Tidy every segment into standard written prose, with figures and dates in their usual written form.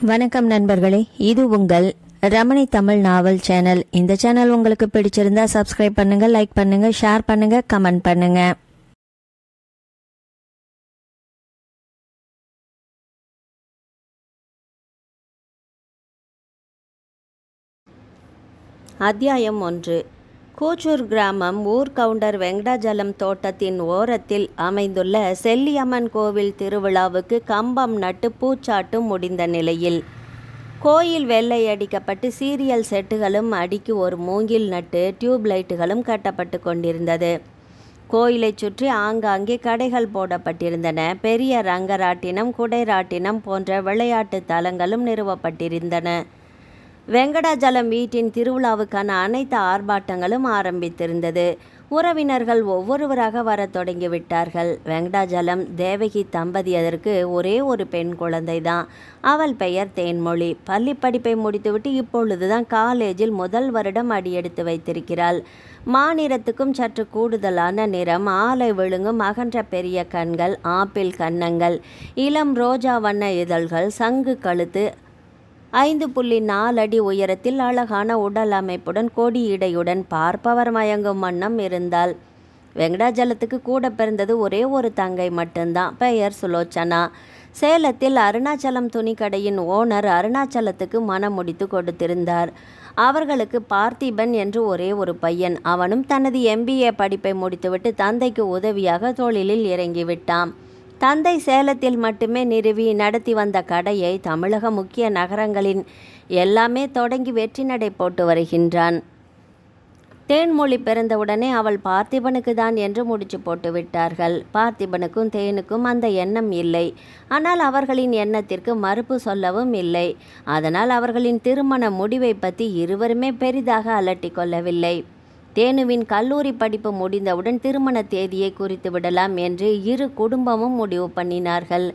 வணக்கம் நண்பர்களே, இது உங்கள் ரமணி தமிழ் நாவல் சேனல். இந்த சேனல் உங்களுக்கு பிடிச்சிருந்தா சப்ஸ்கிரைப் பண்ணுங்க, லைக் பண்ணுங்க, ஷேர் பண்ணுங்க, கமெண்ட் பண்ணுங்க. அத்தியாயம் 1. கூச்சூர் கிராமம் ஊர் கவுண்டர் வெங்கடாஜலம் தோட்டத்தின் ஓரத்தில் அமைந்துள்ள செல்லியம்மன் கோவில் திருவிழாவுக்கு கம்பம் நட்டு பூச்சாட்டும் முடிந்த நிலையில் கோயில் வெள்ளை அடிக்கப்பட்டு சீரியல் செட்டுகளும் அடிக்கு ஒரு மூங்கில் நட்டு டியூப் லைட்டுகளும் கட்டப்பட்டு கொண்டிருந்தது. கோயிலை சுற்றி ஆங்காங்கே கடைகள் போடப்பட்டிருந்தன. பெரிய ரங்கராட்டினம், குடைராட்டினம் போன்ற விளையாட்டு தலங்களும் நிறுவப்பட்டிருந்தன. வெங்கடாஜலம் வீட்டின் திருவிழாவுக்கான அனைத்து ஆர்ப்பாட்டங்களும் ஆரம்பித்திருந்தது. உறவினர்கள் ஒவ்வொருவராக வர தொடங்கிவிட்டார்கள். வெங்கடாஜலம் தேவகி தம்பதியதற்கு ஒரே ஒரு பெண் குழந்தைதான். அவள் பெயர் தேன்மொழி. பள்ளி படிப்பை முடித்துவிட்டு இப்பொழுதுதான் காலேஜில் முதல் வருடம் அடியெடுத்து வைத்திருக்கிறாள். மாநிறத்துக்கும் சற்று கூடுதலான நிறம், ஆலை விழுங்கும் அகன்ற பெரிய கண்கள், ஆப்பிள் கன்னங்கள், இளம் ரோஜா வண்ண இதழ்கள், சங்கு கழுத்து, 5.4 அடி உயரத்தில் அழகான உடல் அமைப்புடன் கொடி இடையுடன் பார்ப்பவர் மயங்கும் வண்ணம் இருந்தாள். வெங்கடாஜலத்துக்கு கூட பிறந்தது ஒரே ஒரு தங்கை மட்டும்தான். பெயர் சுலோச்சனா. சேலத்தில் அருணாச்சலம் துணிக்கடையின் ஓனர் அருணாச்சலத்துக்கு மனம் முடித்து கொடுத்திருந்தார். அவர்களுக்கு பார்த்திபன் என்று ஒரே ஒரு பையன். அவனும் தனது MBA படிப்பை முடித்துவிட்டு தந்தைக்கு உதவியாக தொழிலில் இறங்கிவிட்டான். தந்தை சேலத்தில் மட்டுமே நிறுவி நடத்தி வந்த கடையை தமிழக முக்கிய நகரங்களின் எல்லாமே தொடங்கி வெற்றி நடை போட்டு வருகின்றான். தேன்மொழி பிறந்தவுடனே அவள் பார்த்திபனுக்கு தான் என்று முடிச்சு போட்டு விட்டார்கள். பார்த்திபனுக்கும் தேனுக்கும் அந்த எண்ணம் இல்லை. ஆனால் அவர்களின் எண்ணத்திற்கு மறுப்பு சொல்லவும் இல்லை. அதனால் அவர்களின் திருமண முடிவை பற்றி இருவருமே பெரிதாக அலட்டி கொள்ளவில்லை. தேனுவின் கல்லூரி படிப்பு முடிந்தவுடன் திருமண தேதியை குறித்து விடலாம் என்று இரு குடும்பமும் முடிவு பண்ணினார்கள்.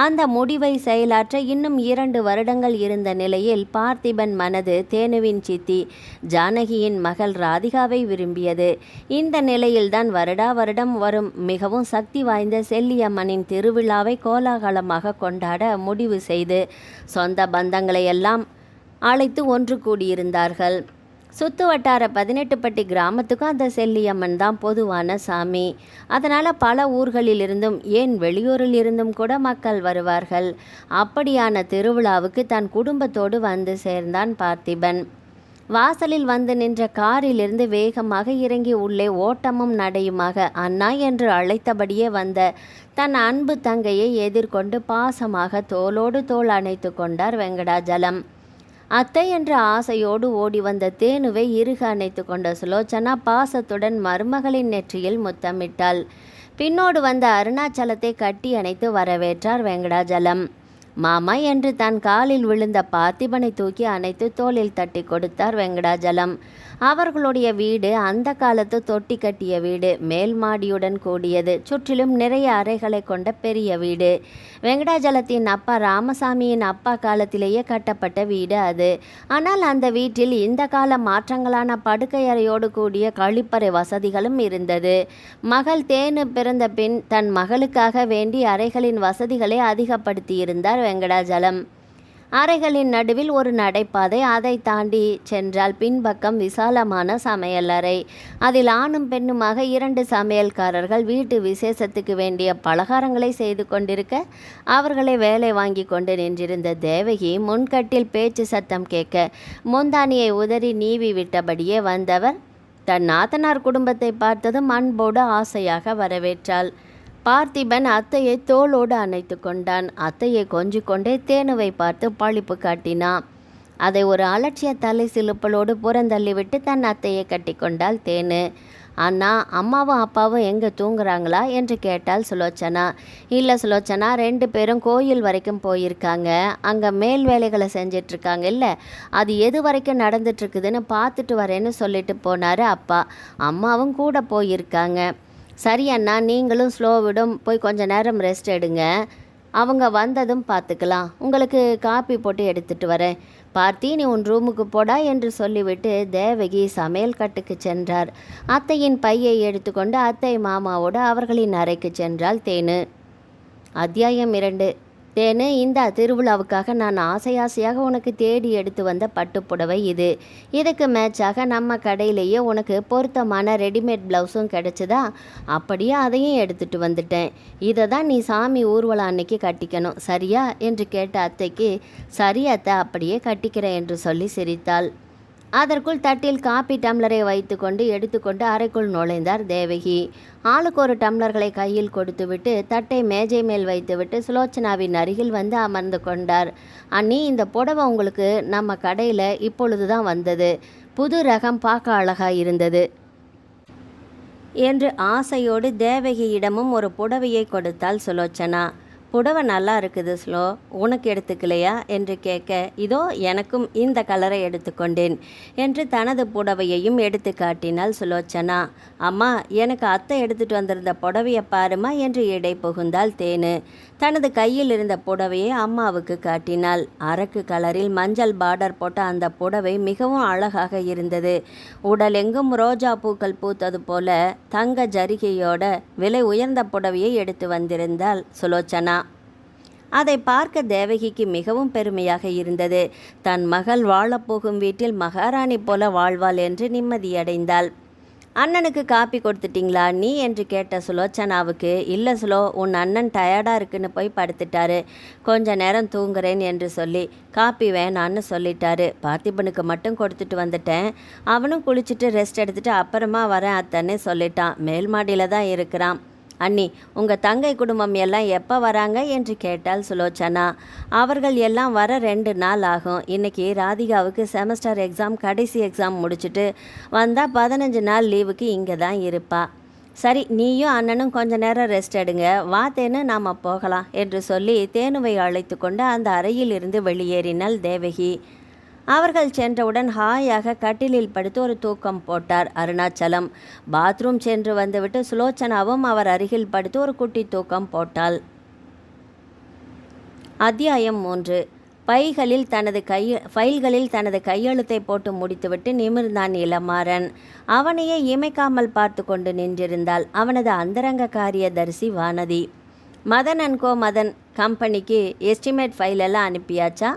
அந்த முடிவை செயலாற்ற இன்னும் 2 வருடங்கள் இருந்த நிலையில் பார்த்திபன் மனது தேனுவின் சித்தி ஜானகியின் மகள் ராதிகாவை விரும்பியது. இந்த நிலையில்தான் வருடா வருடம் வரும் மிகவும் சக்தி வாய்ந்த செல்லியம்மனின் திருவிழாவை கோலாகலமாக கொண்டாட முடிவு செய்து சொந்த பந்தங்களை எல்லாம் அழைத்து ஒன்று கூடியிருந்தார்கள். சுத்து வட்டார 18 பட்டி கிராமத்துக்கும் அந்த செல்லியம்மன் தான் பொதுவான சாமி. அதனால் பல ஊர்களிலிருந்தும், ஏன் வெளியூரில் இருந்தும் கூட மக்கள் வருவார்கள். அப்படியான திருவிழாவுக்கு தன் குடும்பத்தோடு வந்து சேர்ந்தான் பார்த்திபன். வாசலில் வந்து நின்ற காரிலிருந்து வேகமாக இறங்கி உள்ளே ஓட்டமும் நடையுமாக அண்ணா என்று அழைத்தபடியே வந்த தன் அன்பு தங்கையை எதிர்கொண்டு பாசமாக தோளோடு தோள் அணைத்து கொண்டார் வெங்கடாஜலம். அத்தை என்ற ஆசையோடு ஓடி வந்த தேனுவை இறுக அணைத்து கொண்ட சுலோச்சனா பாசத்துடன் மருமகளின் நெற்றியில் முத்தமிட்டாள். பின்னோடு வந்த அருணாச்சலத்தை கட்டி அணைத்து வரவேற்றார் வெங்கடாஜலம். மாமா என்று தன் காலில் விழுந்த பார்த்திபனை தூக்கி அணைத்து தோளில் தட்டி கொடுத்தார் வெங்கடாஜலம். அவர்களுடைய வீடு அந்த காலத்து தொட்டி கட்டிய வீடு. மேல் மாடியுடன் கூடியது. சுற்றிலும் நிறைய அறைகளை கொண்ட பெரிய வீடு. வெங்கடாஜலத்தின் அப்பா ராமசாமியின் அப்பா காலத்திலேயே கட்டப்பட்ட வீடு அது. ஆனால் அந்த வீட்டில் இந்த கால மாற்றங்களான படுக்கை அறையோடு கூடிய கழிப்பறை வசதிகளும் இருந்தது. மகள் தேனு பிறந்த பின் தன் மகளுக்காக வேண்டி அறைகளின் வசதிகளை அதிகப்படுத்தியிருந்தார் வெங்கடாஜலம். அறைகளின் நடுவில் ஒரு நடைபாதை. அதை தாண்டி சென்றால் பின்பக்கம் விசாலமான சமையலறை. அதில் ஆணும் பெண்ணுமாக 2 சமையல்காரர்கள் வீட்டு விசேஷத்துக்கு வேண்டிய பலகாரங்களை செய்து கொண்டிருக்க அவர்களை வேலை வாங்கி கொண்டு நின்றிருந்த தேவகி முன்கட்டில் பேச்சு சத்தம் கேட்க முந்தானியை உதறி நீவி விட்டபடியே வந்தவர் தன் நாத்தனார் குடும்பத்தை பார்த்ததும் அன்போடு ஆசையாக வரவேற்றாள். பார்த்திபன் அத்தையை தோளோடு அணைத்து கொண்டான். அத்தையை கொஞ்சிக் கொண்டே தேனுவை பார்த்து பழிப்பு காட்டினான். அதை ஒரு அலட்சிய தலை சிலுப்பலோடு புறந்தள்ளிவிட்டு தன் அத்தையை கட்டி கொண்டாள் தேனு. அண்ணா, அம்மாவும் அப்பாவும் எங்கே தூங்குறாங்களா என்று கேட்டாள் சுலோச்சனா. இல்லை சுலோச்சனா, 2 பேரும் கோயில் வரைக்கும் போயிருக்காங்க. அங்கே மேல் வேலைகளை செஞ்சிட்ருக்காங்க. இல்லை, அது எது வரைக்கும் நடந்துட்டுருக்குதுன்னு பார்த்துட்டு வரேன்னு சொல்லிட்டு போனார் அப்பா. அம்மாவும் கூட போயிருக்காங்க. சரி அண்ணா, நீங்களும் ஸ்லோவிடம் போய் கொஞ்ச நேரம் ரெஸ்ட் எடுங்க. அவங்க வந்ததும் பார்த்துக்கலாம். உங்களுக்கு காப்பி போட்டு எடுத்துகிட்டு வரேன். பார்த்தி, நீ உன் ரூமுக்கு போடா என்று சொல்லிவிட்டு தேவகி சமையல் கட்டுக்கு சென்றார். அத்தையின் பையை எடுத்துக்கொண்டு அத்தை மாமாவோடு அவர்களின் அறைக்கு சென்றாள் தேனு. அத்தியாயம் 2. தேனு, இந்த திருவிழாவுக்காக நான் ஆசையாக உனக்கு தேடி எடுத்து வந்த பட்டுப்புடவை இது. இதுக்கு மேட்சாக நம்ம கடையிலேயே உனக்கு பொருத்தமான ரெடிமேட் ப்ளவுஸும் கிடச்சிதா, அப்படியே அதையும் எடுத்துட்டு வந்துட்டேன். இதை தான் நீ சாமி ஊர்வலம் அன்னைக்கு கட்டிக்கணும், சரியா என்று கேட்ட அத்தைக்கு, சரி அத்தை, அப்படியே கட்டிக்கிறேன் என்று சொல்லி சிரித்தாள். அதற்குள் தட்டில் காப்பி டம்ளரை வைத்துக்கொண்டு எடுத்துக்கொண்டு அறைக்குள் நுழைந்தார் தேவகி. ஆளுக்கு ஒரு டம்ளர்களை கையில் கொடுத்துவிட்டு தட்டை மேஜை மேல் வைத்துவிட்டு சுலோச்சனாவின் அருகில் வந்து அமர்ந்து கொண்டார். அண்ணி, இந்த புடவை உங்களுக்கு நம்ம கடையில் இப்பொழுது தான் வந்தது. புது ரகம் பார்க்க அழகாக இருந்தது என்று ஆசையோடு தேவகியிடமும் ஒரு புடவையை கொடுத்தாள் சுலோச்சனா. புடவை நல்லா இருக்குது ஸ்லோ, உனக்கு எடுத்துக்கலையா என்று கேட்க, இதோ எனக்கும் இந்த கலரை எடுத்துக்கொண்டேன் என்று தனது புடவையையும் எடுத்து காட்டினாள் சுலோச்சனா. அம்மா, எனக்கு அத்தை எடுத்துட்டு வந்திருந்த புடவையை பாருமா என்று இடை புகுந்தாள் தேனு. தனது கையில் இருந்த புடவையை அம்மாவுக்கு காட்டினாள். அரக்கு கலரில் மஞ்சள் பார்டர் போட்ட அந்த புடவை மிகவும் அழகாக இருந்தது. உடலெங்கும் ரோஜா பூக்கள் பூத்தது போல தங்க ஜரிகையோட விலை உயர்ந்த புடவையை எடுத்து வந்திருந்தாள் சுலோச்சனா. அதை பார்க்க தேவகிக்கு மிகவும் பெருமையாக இருந்தது. தன் மகள் வாழப்போகும் வீட்டில் மகாராணி போல வாழ்வாள் என்று நிம்மதியடைந்தாள். அண்ணனுக்கு காப்பி கொடுத்துட்டிங்களா நீ என்று கேட்ட சுலோச்சனாவுக்கு, இல்லை சுலோ, உன் அண்ணன் டயர்டாக இருக்குன்னு போய் படுத்துட்டாரு, கொஞ்ச நேரம் தூங்குறேன் என்று சொல்லி காப்பி வேணான்னு சொல்லிட்டாரு. பார்த்திபனுக்கு மட்டும் கொடுத்துட்டு வந்துட்டேன், அவனும் குளிச்சுட்டு ரெஸ்ட் எடுத்துட்டு அப்புறமா வரேன் அத்தன்னு சொல்லிட்டான். மேல் மாடியில் தான் இருக்கிறான். அண்ணி, உங்கள் தங்கை குடும்பம் எல்லாம் எப்போ வராங்க என்று கேட்டாள் சுலோச்சனா. அவர்கள் எல்லாம் வர 2 நாள் ஆகும். இன்றைக்கி ராதிகாவுக்கு செமஸ்டர் எக்ஸாம், கடைசி எக்ஸாம் முடிச்சுட்டு வந்தால் 15 நாள் லீவுக்கு இங்கே தான் இருப்பா. சரி, நீயும் அண்ணனும் கொஞ்ச நேரம் ரெஸ்ட் எடுங்க, வா தேனு, நாம் போகலாம் என்று சொல்லி தேனுவை அழைத்து கொண்டு அந்த அறையில் இருந்து வெளியேறினாள் தேவகி. அவர்கள் சென்றவுடன் ஹாயாக கட்டிலில் படுத்து ஒரு தூக்கம் போட்டார் அருணாச்சலம். பாத்ரூம் சென்று வந்துவிட்டு சுலோச்சனாவும் அவர் அருகில் படுத்து ஒரு குட்டி தூக்கம் போட்டாள். அத்தியாயம் 3. ஃபைல்களில் தனது கையெழுத்தை போட்டு முடித்துவிட்டு நிமிர்ந்தான் இளமாறன். அவனையே இமைக்காமல் பார்த்து கொண்டு நின்றிருந்தாள் அவனது அந்தரங்க காரியதரிசி வானதி. மதன் கம்பெனிக்கு எஸ்டிமேட் ஃபைல் எல்லாம் அனுப்பியாச்சா?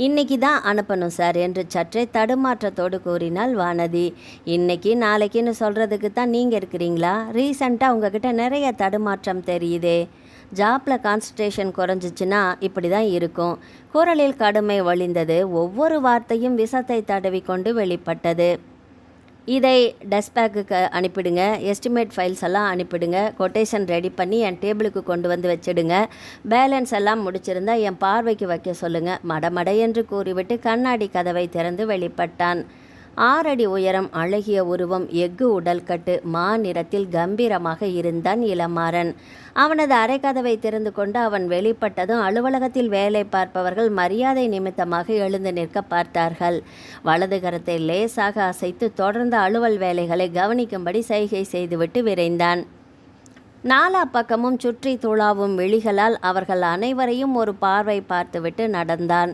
இன்னைக்கு தான் அனுப்பணும் சார் என்று சற்றே தடுமாற்றத்தோடு கூறினாள் வானதி. இன்னைக்கு நாளைக்குன்னு சொல்கிறதுக்கு தான் நீங்கள் இருக்கிறீங்களா? ரீசண்டாக உங்ககிட்ட நிறைய தடுமாற்றம் தெரியுதே. ஜாப்பில் கான்சன்ட்ரேஷன் குறைஞ்சிச்சின்னா இப்படி தான் இருக்கும். குரலில் கடுமை வழிந்தது. ஒவ்வொரு வார்த்தையும் விஷத்தை தடவி கொண்டு வெளிப்பட்டது. இதை டெஸ்பேக்கு அனுப்பிடுங்க, எஸ்டிமேட் ஃபைல்ஸ் எல்லாம் அனுப்பிடுங்க, கொட்டேஷன் ரெடி பண்ணி என் டேபிளுக்கு கொண்டு வந்து வச்சுடுங்க, பேலன்ஸ் எல்லாம் முடிச்சிருந்தா என் பார்வைக்கு வைக்க சொல்லுங்கள், மடமட என்று கூறிவிட்டு கண்ணாடி கதவை திறந்து வெளிப்பட்டான். 6 அடி உயரம், அழகிய உருவம், எஃகு உடல்கட்டு, மா நிறத்தில் கம்பீரமாக இருந்தான் இளமாறன். அவனது அரைக்கதவை திறந்து கொண்டு அவன் வெளிப்பட்டதும் அலுவலகத்தில் வேலை பார்ப்பவர்கள் மரியாதை நிமித்தமாக எழுந்து நிற்க பார்த்தார்கள். வலது கரத்தை லேசாக அசைத்து தொடர்ந்து அலுவல் வேலைகளை கவனிக்கும்படி சைகை செய்துவிட்டு விரைந்தான். நாலா பக்கமும் சுற்றி துளாவும் விழிகளால் அவர்கள் அனைவரையும் ஒரு பார்வை பார்த்துவிட்டு நடந்தான்.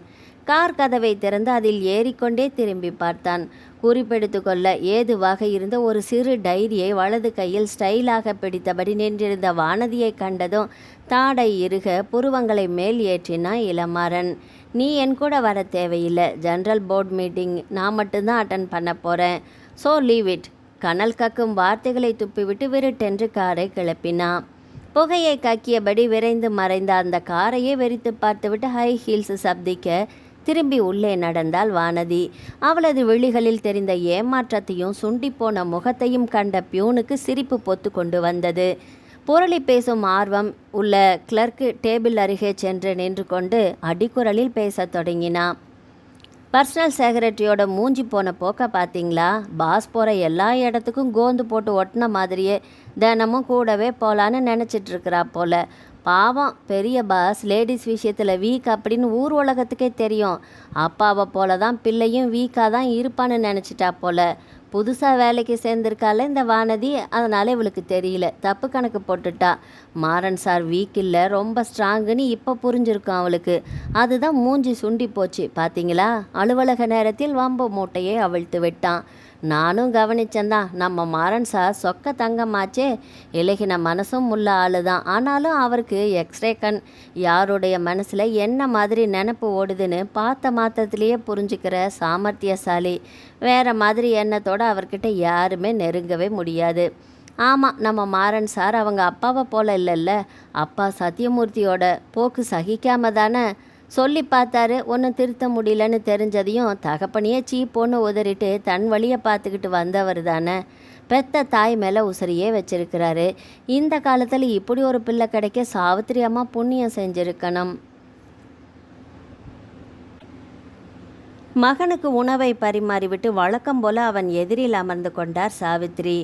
கார் கதவை திறந்து அதில் ஏறிக்கொண்டே திரும்பி பார்த்தான். குறிப்பெடுத்து கொள்ள ஏதுவாக இருந்த ஒரு சிறு டைரியை வலது கையில் ஸ்டைலாக பிடித்தபடி நின்றிருந்த வானதியை கண்டதும் தாடை இறுக புருவங்களை மேல் ஏற்றினான் இளமாறன். நீ என் கூட வர தேவையில்லை, ஜெனரல் போர்டு மீட்டிங் நான் மட்டும்தான் அட்டன் பண்ண போகிறேன், ஸோ லீவ் இட். கனல் கக்கும் வார்த்தைகளை துப்பிவிட்டு விருட்டென்று காரை கிளப்பினான். புகையை கக்கியபடி விரைந்து மறைந்த அந்த காரையே வெறித்து பார்த்துவிட்டு ஹை ஹீல்ஸ் சப்திக்க திரும்பி உள்ளே நடந்தாள் வானதி. அவளது விழிகளில் தெரிந்த ஏமாற்றத்தையும் சுண்டிப்போன முகத்தையும் கண்ட பியூனுக்கு சிரிப்பு பொத்து கொண்டு வந்தது. புரளி பேசும் ஆர்வம் உள்ள கிளர்க்கு டேபிள் அருகே சென்று நின்று கொண்டு அடிக்குரலில் பேசத் தொடங்கினான். பர்சனல் செக்ரட்டரியோட மூஞ்சி போன போக்க பார்த்தீங்களா? பாஸ் போகிற எல்லா இடத்துக்கும் கோந்து போட்டு ஒட்டின மாதிரியே தினமும் கூடவே போகலான்னு நினச்சிட்டு இருக்கிறா போல. பாவம், பெரிய பாஸ் லேடிஸ் விஷயத்தில் வீக் அப்படின்னு ஊர் உலகத்துக்கே தெரியும். அப்பாவை போல தான் பிள்ளையும் வீக்காக தான் இருப்பான்னு நினச்சிட்டா போல. புதுசாக வேலைக்கு சேர்ந்துருக்கால இந்த வானதி, அதனால் இவளுக்கு தெரியல, தப்பு கணக்கு போட்டுட்டா. மாறன் சார் வீக் இல்லை, ரொம்ப ஸ்ட்ராங்குன்னு இப்போ புரிஞ்சிருக்கும் அவளுக்கு. அதுதான் மூஞ்சி சுண்டி போச்சு பார்த்தீங்களா? அலுவலக நேரத்தில் வம்பு மூட்டையை அவிழ்த்து விட்டான். நானும் கவனிச்சேன்தான். நம்ம மாறன் சார் சொக்க தங்கமாச்சே. இலகின மனசும் உள்ள ஆளு தான். ஆனாலும் அவருக்கு எக்ஸ்ரே கண். யாருடைய மனசில் என்ன மாதிரி நினப்பு ஓடுதுன்னு பார்த்த மாத்திரத்திலேயே புரிஞ்சுக்கிற சாமர்த்தியசாலி. வேறு மாதிரி எண்ணத்தோடு அவர்கிட்ட யாருமே நெருங்கவே முடியாது. ஆமாம், நம்ம மாறன் சார் அவங்க அப்பாவை போல இல்லைல்ல. அப்பா சத்தியமூர்த்தியோட போக்கு சகிக்காம தானே சொல்லி பார்த்தாரு. ஒன்றும் திருத்த முடியலன்னு தெரிஞ்சதையும் தகப்பனையே சீப்போன்னு உதறிட்டு தன் வழியை பார்த்துக்கிட்டு வந்தவர் தானே. பெத்த தாய் மேலே உசரியே வச்சிருக்கிறாரு. இந்த காலத்தில் இப்படி ஒரு பிள்ளை கிடைக்க சாவித்திரி அம்மா புண்ணியம் செஞ்சுருக்கணும். மகனுக்கு உணவை பரிமாறிவிட்டு வழக்கம் போல அவன் எதிரில் அமர்ந்து கொண்டார் சாவித்திரி.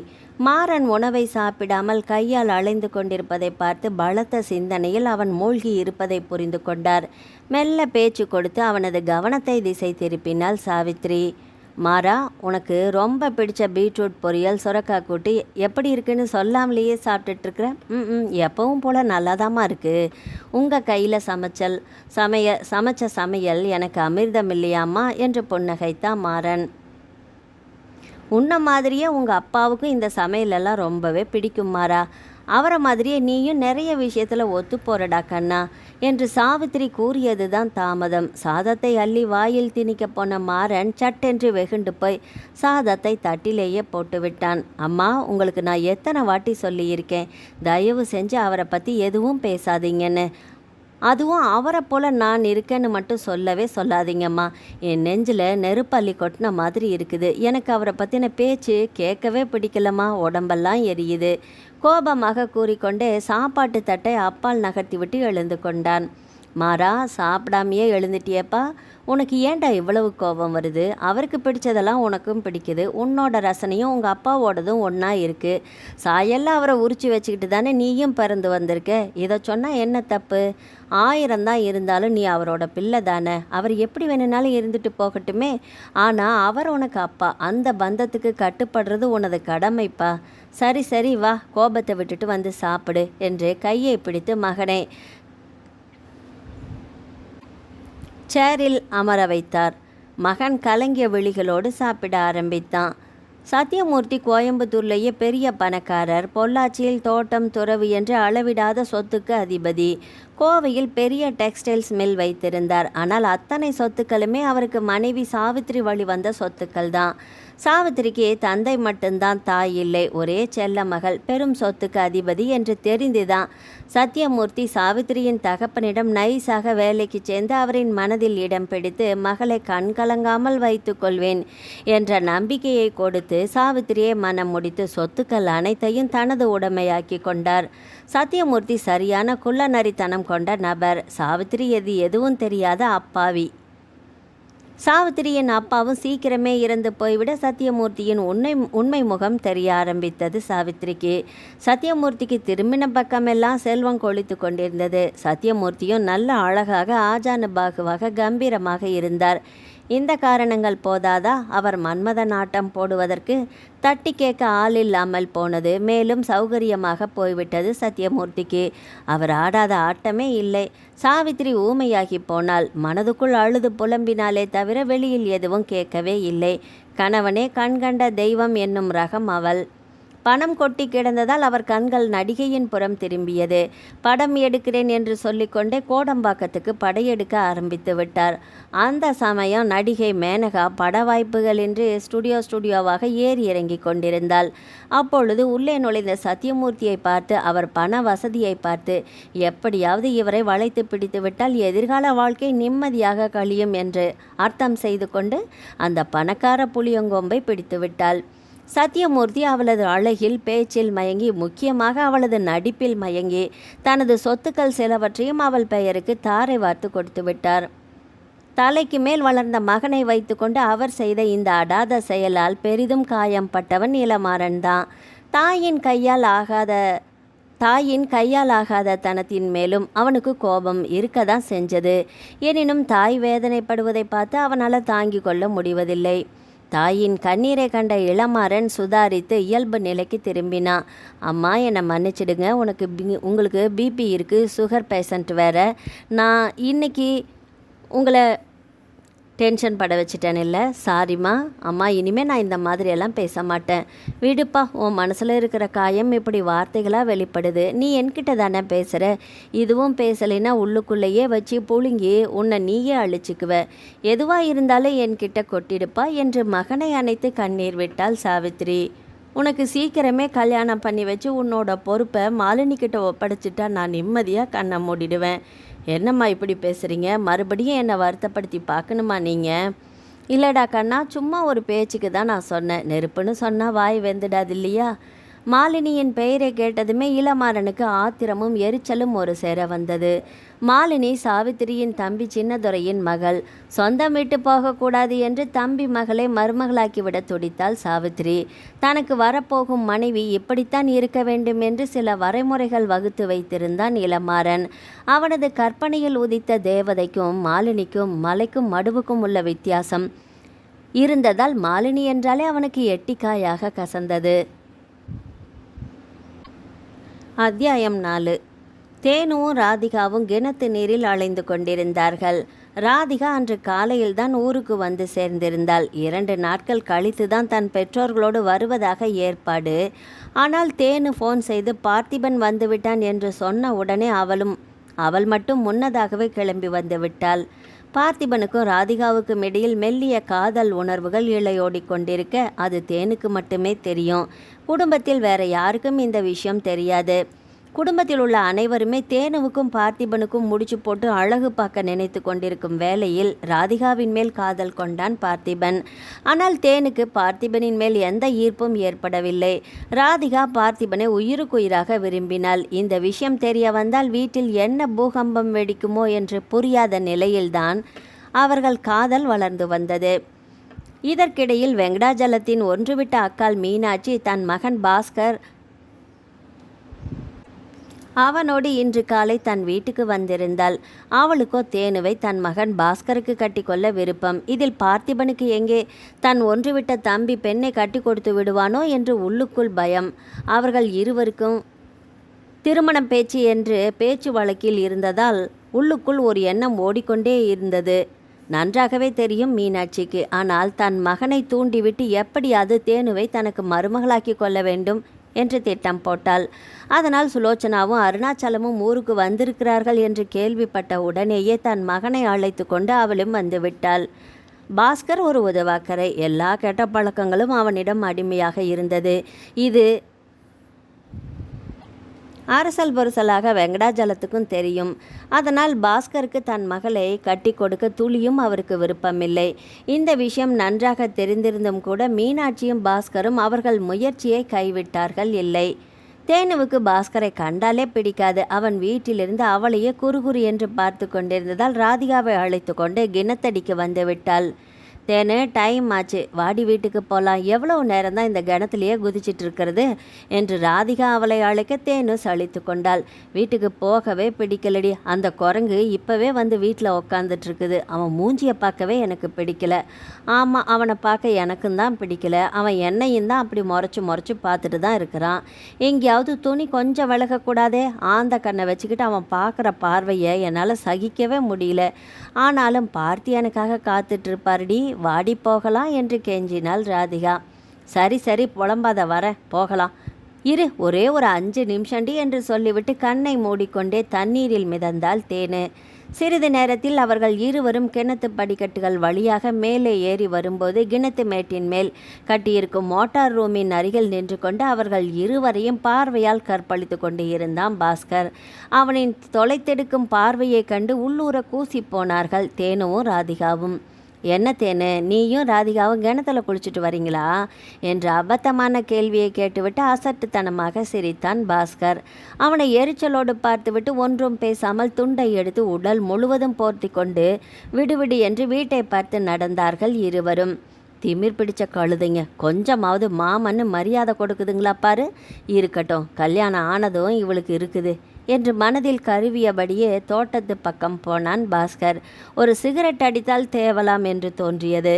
மாறன் உணவை சாப்பிடாமல் கையால் அலைந்து கொண்டிருப்பதை பார்த்து பலத்த சிந்தனையில் அவன் மூழ்கி இருப்பதை புரிந்து கொண்டார். மெல்ல பேச்சு கொடுத்து அவனது கவனத்தை திசை திருப்பினாள் சாவித்திரி. மாறா, உனக்கு ரொம்ப பிடிச்ச பீட்ரூட் பொரியல் சுரக்காய் கூட்டி எப்படி இருக்குன்னு சொல்லாமலேயே சாப்பிட்டுட்ருக்குற? எப்பவும் போல் நல்லாதாம்மா இருக்குது. உங்கள் கையில் சமைச்ச சமையல் எனக்கு அமிர்தம் இல்லையாம்மா என்று புன்னகைத்தான் மாறன். உன்ன மாதிரியே உங்கள் அப்பாவுக்கும் இந்த சமையலெல்லாம் ரொம்பவே பிடிக்கும் மாறா. அவரை மாதிரியே நீயும் நிறைய விஷயத்தில் ஒத்து போறடா கண்ணா என்று சாவித்திரி கூறியது தான் தாமதம். சாதத்தை அள்ளி வாயில் திணிக்க போன மாறன் சட்டென்று வெகுண்டு போய் சாதத்தை தட்டிலேயே போட்டு விட்டான். அம்மா, உங்களுக்கு நான் எத்தனை வாட்டி சொல்லியிருக்கேன், தயவு செஞ்சு அவரை பற்றி எதுவும் பேசாதீங்கன்னு. அதுவும் அவரை போல் நான் இருக்கேன்னு மட்டும் சொல்லவே சொல்லாதீங்கம்மா. என் நெஞ்சில் நெருப்பள்ளி கொட்டின மாதிரி இருக்குது. எனக்கு அவரை பற்றின பேச்சு கேட்கவே பிடிக்கலம்மா. உடம்பெல்லாம் எரியுது. கோபமாக கூறிக்கொண்டே சாப்பாட்டு தட்டை அப்பால் நகர்த்தி விட்டு எழுந்து கொண்டான். மாறா, சாப்பிடாமையே எழுந்துட்டியப்பா. உனக்கு ஏன்டா இவ்வளவு கோபம் வருது? அவருக்கு பிடிச்சதெல்லாம் உனக்கும் பிடிக்குது. உன்னோட ரசனையும் உங்கள் அப்பாவோடதும் ஒன்றா இருக்குது. சாயெல்லாம் அவரை உரிச்சு வச்சுக்கிட்டு தானே நீயும் பிறந்து வந்திருக்க. இதை சொன்னால் என்ன தப்பு? 1000 தான் இருந்தாலும் நீ அவரோட பிள்ளை தானே. அவர் எப்படி வேணுனாலும் இருந்துட்டு போகட்டுமே. ஆனால் அவர் உனக்கு அப்பா. அந்த பந்தத்துக்கு கட்டுப்படுறது உனது கடமைப்பா. சரி சரி, வா, கோபத்தை விட்டுட்டு வந்து சாப்பிடு என்று கையை பிடித்து மகனை சேரில் அமர வைத்தார். மகன் கலங்கிய விழிகளோடு சாப்பிட ஆரம்பித்தான். சத்தியமூர்த்தி கோயம்புத்தூர்லேயே பெரிய பணக்காரர். பொள்ளாச்சியில் தோட்டம் துறவு என்று அளவிடாத சொத்துக்கு அதிபதி. கோவையில் பெரிய டெக்ஸ்டைல்ஸ் மில் வைத்திருந்தார். ஆனால் அத்தனை சொத்துக்களுமே அவருக்கு மனைவி சாவித்திரி வழி வந்த சொத்துக்கள் தான். சாவித்திரிக்கு தந்தை மட்டும்தான், தாய் இல்லை. ஒரே செல்ல மகள். பெரும் சொத்துக்கு அதிபதி என்று தெரிந்துதான் சத்தியமூர்த்தி சாவித்திரியின் தகப்பனிடம் நைஸாக வேலைக்கு சேர்ந்து அவரின் மனதில் இடம் பிடித்து மகளை கண்கலங்காமல் வைத்து கொள்வேன் என்ற நம்பிக்கையை கொடுத்து சாவித்திரியை மனம் முடித்து சொத்துக்கள் அனைத்தையும் தனது உடைமையாக்கி கொண்டார். சத்தியமூர்த்தி சரியான குள்ளநரித்தனம் கொண்ட நபர். சாவித்திரி எதுவும் தெரியாத அப்பாவி. சாவித்திரியின் அப்பாவும் சீக்கிரமே இறந்து போய்விட சத்தியமூர்த்தியின் உண்மை முகம் தெரிய ஆரம்பித்தது சாவித்திரிக்கு. சத்தியமூர்த்திக்கு திரும்பின பக்கமெல்லாம் செல்வம் கொளித்து கொண்டிருந்தது. சத்தியமூர்த்தியும் நல்ல அழகாக ஆஜானுபாகுவாக கம்பீரமாக இருந்தார். இந்த காரணங்கள் போதாதா அவர் மன்மத நாட்டம் போடுவதற்கு? தட்டி கேட்க ஆள் இல்லாமல் போனது. மேலும் சௌகரியமாக போய்விட்டது சத்தியமூர்த்திக்கு. அவர் ஆடாத ஆட்டமே இல்லை. சாவித்திரி ஊமையாகி போனாள். மனதுக்குள் அழுது புலம்பினாலே தவிர வெளியில் எதுவும் கேட்கவே இல்லை. கணவனே கண்கண்ட தெய்வம் என்னும் ரகம் அவள். பணம் கொட்டி கிடந்ததால் அவர் கண்கள் நடிகையின் புறம் திரும்பியது. படம் எடுக்கிறேன் என்று சொல்லிக்கொண்டே கோடம்பாக்கத்துக்கு படையெடுக்க ஆரம்பித்து விட்டார். அந்த சமயம் நடிகை மேனகா பட வாய்ப்புகளின்றி ஸ்டுடியோவாக ஏறி இறங்கி கொண்டிருந்தாள். அப்பொழுது உள்ளே நுழைந்த சத்தியமூர்த்தியை பார்த்து அவர் பண வசதியை பார்த்து எப்படியாவது இவரை வளைத்து பிடித்து விட்டால் எதிர்கால வாழ்க்கை நிம்மதியாக கழியும் என்று அர்த்தம் செய்து கொண்டு அந்த பணக்கார புளியங்கொம்பை பிடித்து விட்டாள். சத்தியமூர்த்தி அவளது அழகில், பேச்சில் மயங்கி, முக்கியமாக அவளது நடிப்பில் மயங்கி தனது சொத்துக்கள் சிலவற்றையும் அவள் பெயருக்கு தாரை வார்த்து கொடுத்து விட்டார். தலைக்கு மேல் வளர்ந்த மகனை வைத்துக்கொண்டு அவர் செய்த இந்த அடாத செயலால் பெரிதும் காயம் பட்டவன் இளமாறன் தான். தாயின் கையால் ஆகாத தனத்தின் மேலும் அவனுக்கு கோபம் இருக்கதான் செஞ்சது. எனினும் தாய் வேதனைப்படுவதை பார்த்து அவனால் தாங்கிக் கொள்ள முடிவதில்லை. தாயின் கண்ணீரை கண்ட இளமாறன் சுதாரித்து இயல்பு நிலைக்கு திரும்பினான். அம்மா, என்னை மன்னிச்சிடுங்க. உங்களுக்கு பிபி இருக்குது, சுகர் பேஷண்ட் வேறு. நான் இன்னைக்கு உங்களை டென்ஷன் பட வச்சுட்டேன் இல்லை? சாரிம்மா. அம்மா, இனிமேல் நான் இந்த மாதிரியெல்லாம் பேச மாட்டேன். விடுப்பா, உன் மனசில் இருக்கிற காயம் இப்படி வார்த்தைகளாக வெளிப்படுது. நீ என்கிட்ட தானே பேசுகிற. இதுவும் பேசலைன்னா உள்ளுக்குள்ளேயே வச்சு புழுங்கி உன்னை நீயே அழிச்சிக்குவ. எதுவாக இருந்தாலும் என்கிட்ட கொட்டிடுப்பா என்று மகனை அணைத்து கண்ணீர் விட்டாள் சாவித்திரி. உனக்கு சீக்கிரமே கல்யாணம் பண்ணி வச்சு உன்னோட பொறுப்பை மாலினிக்கிட்ட ஒப்படைச்சிட்டா நான் நிம்மதியாக கண்ணை மூடிடுவேன். என்னம்மா இப்படி பேசுகிறீங்க? மறுபடியும் என்னை வருத்தப்படுத்தி பார்க்கணுமா நீங்கள்? இல்லைடா கண்ணா, சும்மா ஒரு பேச்சுக்கு தான் நான் சொன்னேன். நெருப்புன்னு சொன்னால் வாய் வெந்துடாது இல்லையா? மாலினியின் பெயரை கேட்டதுமே இளமாறனுக்கு ஆத்திரமும் எரிச்சலும் ஒரு சேர வந்தது. மாலினி சாவித்திரியின் தம்பி சின்னதுரையின் மகள். சொந்தம் விட்டு போகக்கூடாது என்று தம்பி மகளை மருமகளாக்கிவிட துடித்தாள் சாவித்திரி. தனக்கு வரப்போகும் மனைவி இப்படித்தான் இருக்க வேண்டும் என்று சில வரைமுறைகள் வகுத்து வைத்திருந்தான் இளமாறன். அவனது கற்பனையில் உதித்த தேவதைக்கும் மாலினிக்கும் மலைக்கும் மடுவுக்கும் உள்ள வித்தியாசம் இருந்ததால் மாலினி என்றாலே அவனுக்கு எட்டிக்காயாக கசந்தது. அத்தியாயம் 4. தேனுவும் ராதிகாவும் கிணத்து நீரில் அலைந்து கொண்டிருந்தார்கள். ராதிகா அன்று காலையில் தான் ஊருக்கு வந்து சேர்ந்திருந்தாள். 2 நாட்கள் கழித்து தான் தன் பெற்றோர்களோடு வருவதாக ஏற்பாடு. ஆனால் தேனு ஃபோன் செய்து பார்த்திபன் வந்துவிட்டான் என்று சொன்ன உடனே அவள் மட்டும் முன்னதாகவே கிளம்பி வந்து விட்டாள். பார்த்திபனுக்கும் ராதிகாவுக்கும் இடையில் மெல்லிய காதல் உணர்வுகள் இழையோடி கொண்டிருக்க அது தேனுக்கு மட்டுமே தெரியும். குடும்பத்தில் வேற யாருக்கும் இந்த விஷயம் தெரியாது. குடும்பத்தில் உள்ள அனைவருமே தேனுவுக்கும் பார்த்திபனுக்கும் முடிச்சு போட்டு அழகு பார்க்க நினைத்து கொண்டிருக்கும் வேளையில் ராதிகாவின் மேல் காதல் கொண்டான் பார்த்திபன். ஆனால் தேனுக்கு பார்த்திபனின் மேல் எந்த ஈர்ப்பும் ஏற்படவில்லை. ராதிகா பார்த்திபனை உயிருக்குயிராக விரும்பினாள். இந்த விஷயம் தெரிய வந்தால் வீட்டில் என்ன பூகம்பம் வெடிக்குமோ என்று புரியாத நிலையில்தான் அவர்கள் காதல் வளர்ந்து வந்தது. இதற்கிடையில் வெங்கடாஜலத்தின் ஒன்றுவிட்ட அக்காள் மீனாட்சி தன் மகன் பாஸ்கர் அவனோடு இன்று காலை தன் வீட்டுக்கு வந்திருந்தாள். அவளுக்கோ தேனுவை தன் மகன் பாஸ்கருக்கு கட்டிக்கொள்ள விருப்பம். இதில் பார்த்திபனுக்கு எங்கே தன் ஒன்றுவிட்ட தம்பி பெண்ணை கட்டி கொடுத்து விடுவானோ என்று உள்ளுக்குள் பயம். அவர்கள் இருவருக்கும் திருமணம் பேச்சு என்று பேச்சு வழக்கில் இருந்ததால் உள்ளுக்குள் ஒரு எண்ணம் ஓடிக்கொண்டே இருந்தது. நன்றாகவே தெரியும் மீனாட்சிக்கு. ஆனால் தன் மகனை தூண்டிவிட்டு எப்படியாவது தேனுவை தனக்கு மருமகளாக்கி கொள்ள வேண்டும் என்று திட்டம் போட்டாள். அதனால் சுலோச்சனாவும் அருணாச்சலமும் ஊருக்கு வந்திருக்கிறார்கள் என்று கேள்விப்பட்ட உடனேயே தன் மகனை அழைத்து கொண்டு அவளும் வந்துவிட்டாள். பாஸ்கர் ஒரு உதவாக்கரை. எல்லா கெட்ட பழக்கங்களும் அவனிடம் அடிமையாக இருந்தது. இது அரசல் பொருசலாக வெங்கடாஜலத்துக்கும் தெரியும். அதனால் பாஸ்கருக்கு தன் மகளை கட்டி கொடுக்க துளியும் அவருக்கு விருப்பமில்லை. இந்த விஷயம் நன்றாக தெரிந்திருந்தும் கூட மீனாட்சியும் பாஸ்கரும் அவர்கள் முயற்சியை கைவிட்டார்கள் இல்லை. தேனுவுக்கு பாஸ்கரை கண்டாலே பிடிக்காது. அவன் வீட்டிலிருந்து அவளையே குறுகுறு என்று பார்த்து கொண்டிருந்ததால் ராதிகாவை அழைத்து கொண்டு கிணத்தடிக்கு வந்து விட்டாள். தேனு, டைம் ஆச்சு, வாடி வீட்டுக்கு போகலாம். எவ்வளவு நேரம் தான் இந்த கிணத்துலையே குதிச்சிட்டு இருக்கிறது என்று ராதிகா அவளை அழைக்க தேனு சலித்து கொண்டாள். வீட்டுக்கு போகவே பிடிக்கலடி. அந்த குரங்கு இப்போவே வந்து வீட்டில் உக்காந்துட்டு இருக்குது. அவன் மூஞ்சியை பார்க்கவே எனக்கு பிடிக்கல. ஆமாம், அவனை பார்க்க எனக்கும் தான் பிடிக்கல. அவன் என்னையும் தான் அப்படி முறைச்சி பார்த்துட்டு தான் இருக்கிறான். எங்கேயாவது துணி கொஞ்சம் விலகக்கூடாதே? ஆந்த கண்ணை வச்சுக்கிட்டு அவன் பார்க்குற பார்வையை என்னால் சகிக்கவே முடியல. ஆனாலும் பார்த்தி எனக்காக காத்துட்ருப்பாருடி, வாடி போகலாம் என்று கெஞ்சினாள் ராதிகா. சரி சரி, புலம்பாத, வரேன், போகலாம். இரு, ஒரே ஒரு 5 நிமிஷண்டி என்று சொல்லிவிட்டு கண்ணை மூடிக்கொண்டே தண்ணீரில் மிதந்தாள் தேனு. சிறிது நேரத்தில் அவர்கள் இருவரும் கிணத்து படிக்கட்டுகள் வழியாக மேலே ஏறி வரும்போது கிணத்து மேட்டின் மேல் கட்டியிருக்கும் மோட்டார் ரூமின் அருகில் நின்று கொண்டு அவர்கள் இருவரையும் பார்வையால் கற்பழித்து கொண்டு இருந்தான் பாஸ்கர். அவனின் தொலைத்தெடுக்கும் பார்வையை கண்டு உள்ளூர கூசி போனார்கள் தேனுவும் ராதிகாவும். என்ன தேனு, நீயும் ராதிகாவும் கிணத்துல குளிச்சுட்டு வரீங்களா என்ற அபத்தமான கேள்வியை கேட்டுவிட்டு அசட்டுத்தனமாக சிரித்தான் பாஸ்கர். அவனை எரிச்சலோடு பார்த்துவிட்டு ஒன்றும் பேசாமல் துண்டை எடுத்து உடல் முழுவதும் போர்த்தி கொண்டு விடுவிடு என்று வீட்டை பார்த்து நடந்தார்கள் இருவரும். திமிர் பிடிச்ச கழுதைங்க, கொஞ்சமாவது மாமன்னு மரியாதை கொடுக்குதுங்களா பாரு. இருக்கட்டும், கல்யாணம் ஆனதும் இவளுக்கு இருக்குது என்று மனதில் கருவியபடியே தோட்டத்து பக்கம் போனான் பாஸ்கர். ஒரு சிகரெட் அடித்தால் தேவலாம் என்று தோன்றியது.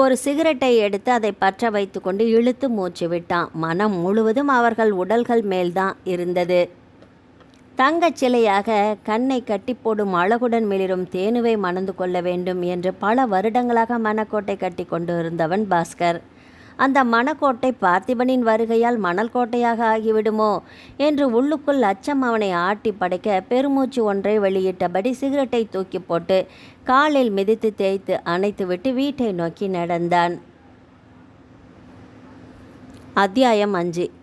ஒரு சிகரெட்டை எடுத்து அதை பற்ற வைத்து கொண்டு இழுத்து மூச்சு விட்டான். மனம் முழுவதும் அவர்கள் உடல்கள் மேல்தான் இருந்தது. தங்கச் சிலையாக கண்ணை கட்டி போடும் அழகுடன் மிளிரும் தேனுவை மணந்து கொள்ள வேண்டும் என்று பல வருடங்களாக மணக்கோட்டை கட்டி கொண்டு இருந்தவன் பாஸ்கர். அந்த மணக்கோட்டை பார்த்திபனின் வருகையால் மணல் கோட்டையாக ஆகிவிடுமோ என்று உள்ளுக்குள் அச்சம் அவனை ஆட்டி படைக்க பெருமூச்சு ஒன்றை வெளியிட்டபடி சிகரெட்டை தூக்கி போட்டு காலில் மிதித்து தேய்த்து அணைத்துவிட்டு வீட்டை நோக்கி நடந்தான். அத்தியாயம் 5.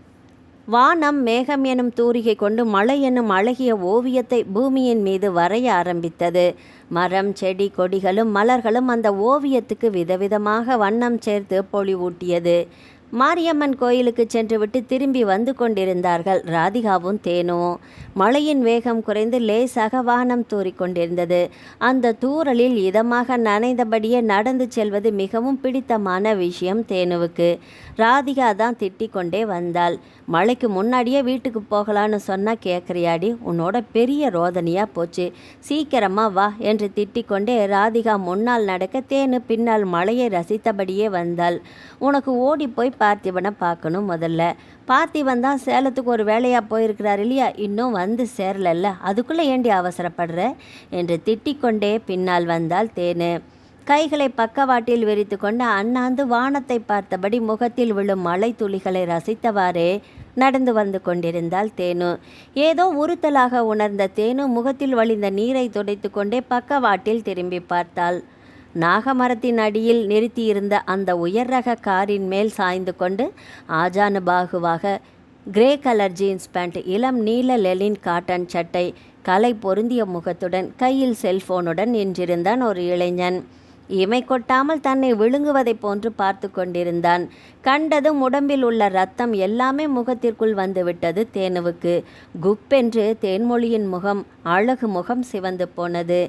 வானம் மேகம் எனும் தூரிகை கொண்டு மழை என்னும் அழகிய ஓவியத்தை பூமியின் மீது வரைய ஆரம்பித்தது. மரம், செடி, கொடிகளும் மலர்களும் அந்த ஓவியத்துக்கு விதவிதமாக வண்ணம் சேர்த்து பொலிவூட்டியது. மாரியம்மன் கோயிலுக்கு சென்றுவிட்டு திரும்பி வந்து கொண்டிருந்தார்கள் ராதிகாவும் தேனுவும். மழையின் வேகம் குறைந்து லேசாக வானம் தூறிக்கொண்டிருந்தது. அந்த தூறலில் இதமாக நனைந்தபடியே நடந்து செல்வது மிகவும் பிடித்தமான விஷயம் தேனுவுக்கு. ராதிகா தான் திட்டிக் கொண்டே வந்தாள். மழைக்கு முன்னாடியே வீட்டுக்கு போகலான்னு சொன்னால் கேட்குறியாடி, உன்னோட பெரிய ரோதனையாக போச்சு, சீக்கிரமா வா என்று திட்டிக்கொண்டே ராதிகா முன்னால் நடக்க தேனு பின்னால் மழையை ரசித்தபடியே வந்தாள். உனக்கு ஓடி போய் பார்த்திபனை பார்க்கணும். முதல்ல பார்த்திபன் தான் சேலத்துக்கு ஒரு வேலையாக போயிருக்கிறார் இல்லையா, இன்னும் வந்து சேரலல்ல, அதுக்குள்ளே ஏண்டி அவசரப்படுற என்று திட்டிக்கொண்டே பின்னால் வந்தாள் தேனு. கைகளை பக்கவாட்டில் விரித்து கொண்டு அண்ணாந்து வானத்தை பார்த்தபடி முகத்தில் விழும் மழை துளிகளை ரசித்தவாறே நடந்து வந்து கொண்டிருந்தாள் தேனு. ஏதோ உறுத்தலாக உணர்ந்த தேனு முகத்தில் வழிந்த நீரை துடைத்து கொண்டே பக்கவாட்டில் திரும்பி பார்த்தாள். நாகமரத்தின் அடியில் நிறுத்தியிருந்த அந்த உயர் ரக காரின் மேல் சாய்ந்து கொண்டு ஆஜானு பாகுவாக கிரே கலர் ஜீன்ஸ் பேண்ட், இளம் நீல லெலின் காட்டன் சட்டை, கலை பொருந்திய முகத்துடன் கையில் செல்போனுடன் நின்றிருந்தான் ஒரு இளைஞன். இமை கொட்டாமல் தன்னை விழுங்குவதைப் போன்று பார்த்து கொண்டிருந்தான். கண்டதும் உடம்பில் உள்ள ரத்தம் எல்லாமே முகத்திற்குள் வந்துவிட்டது தேனுவுக்கு. குப்பென்று தேன்மொழியின் முகம், அழகு முகம் சிவந்து போனது.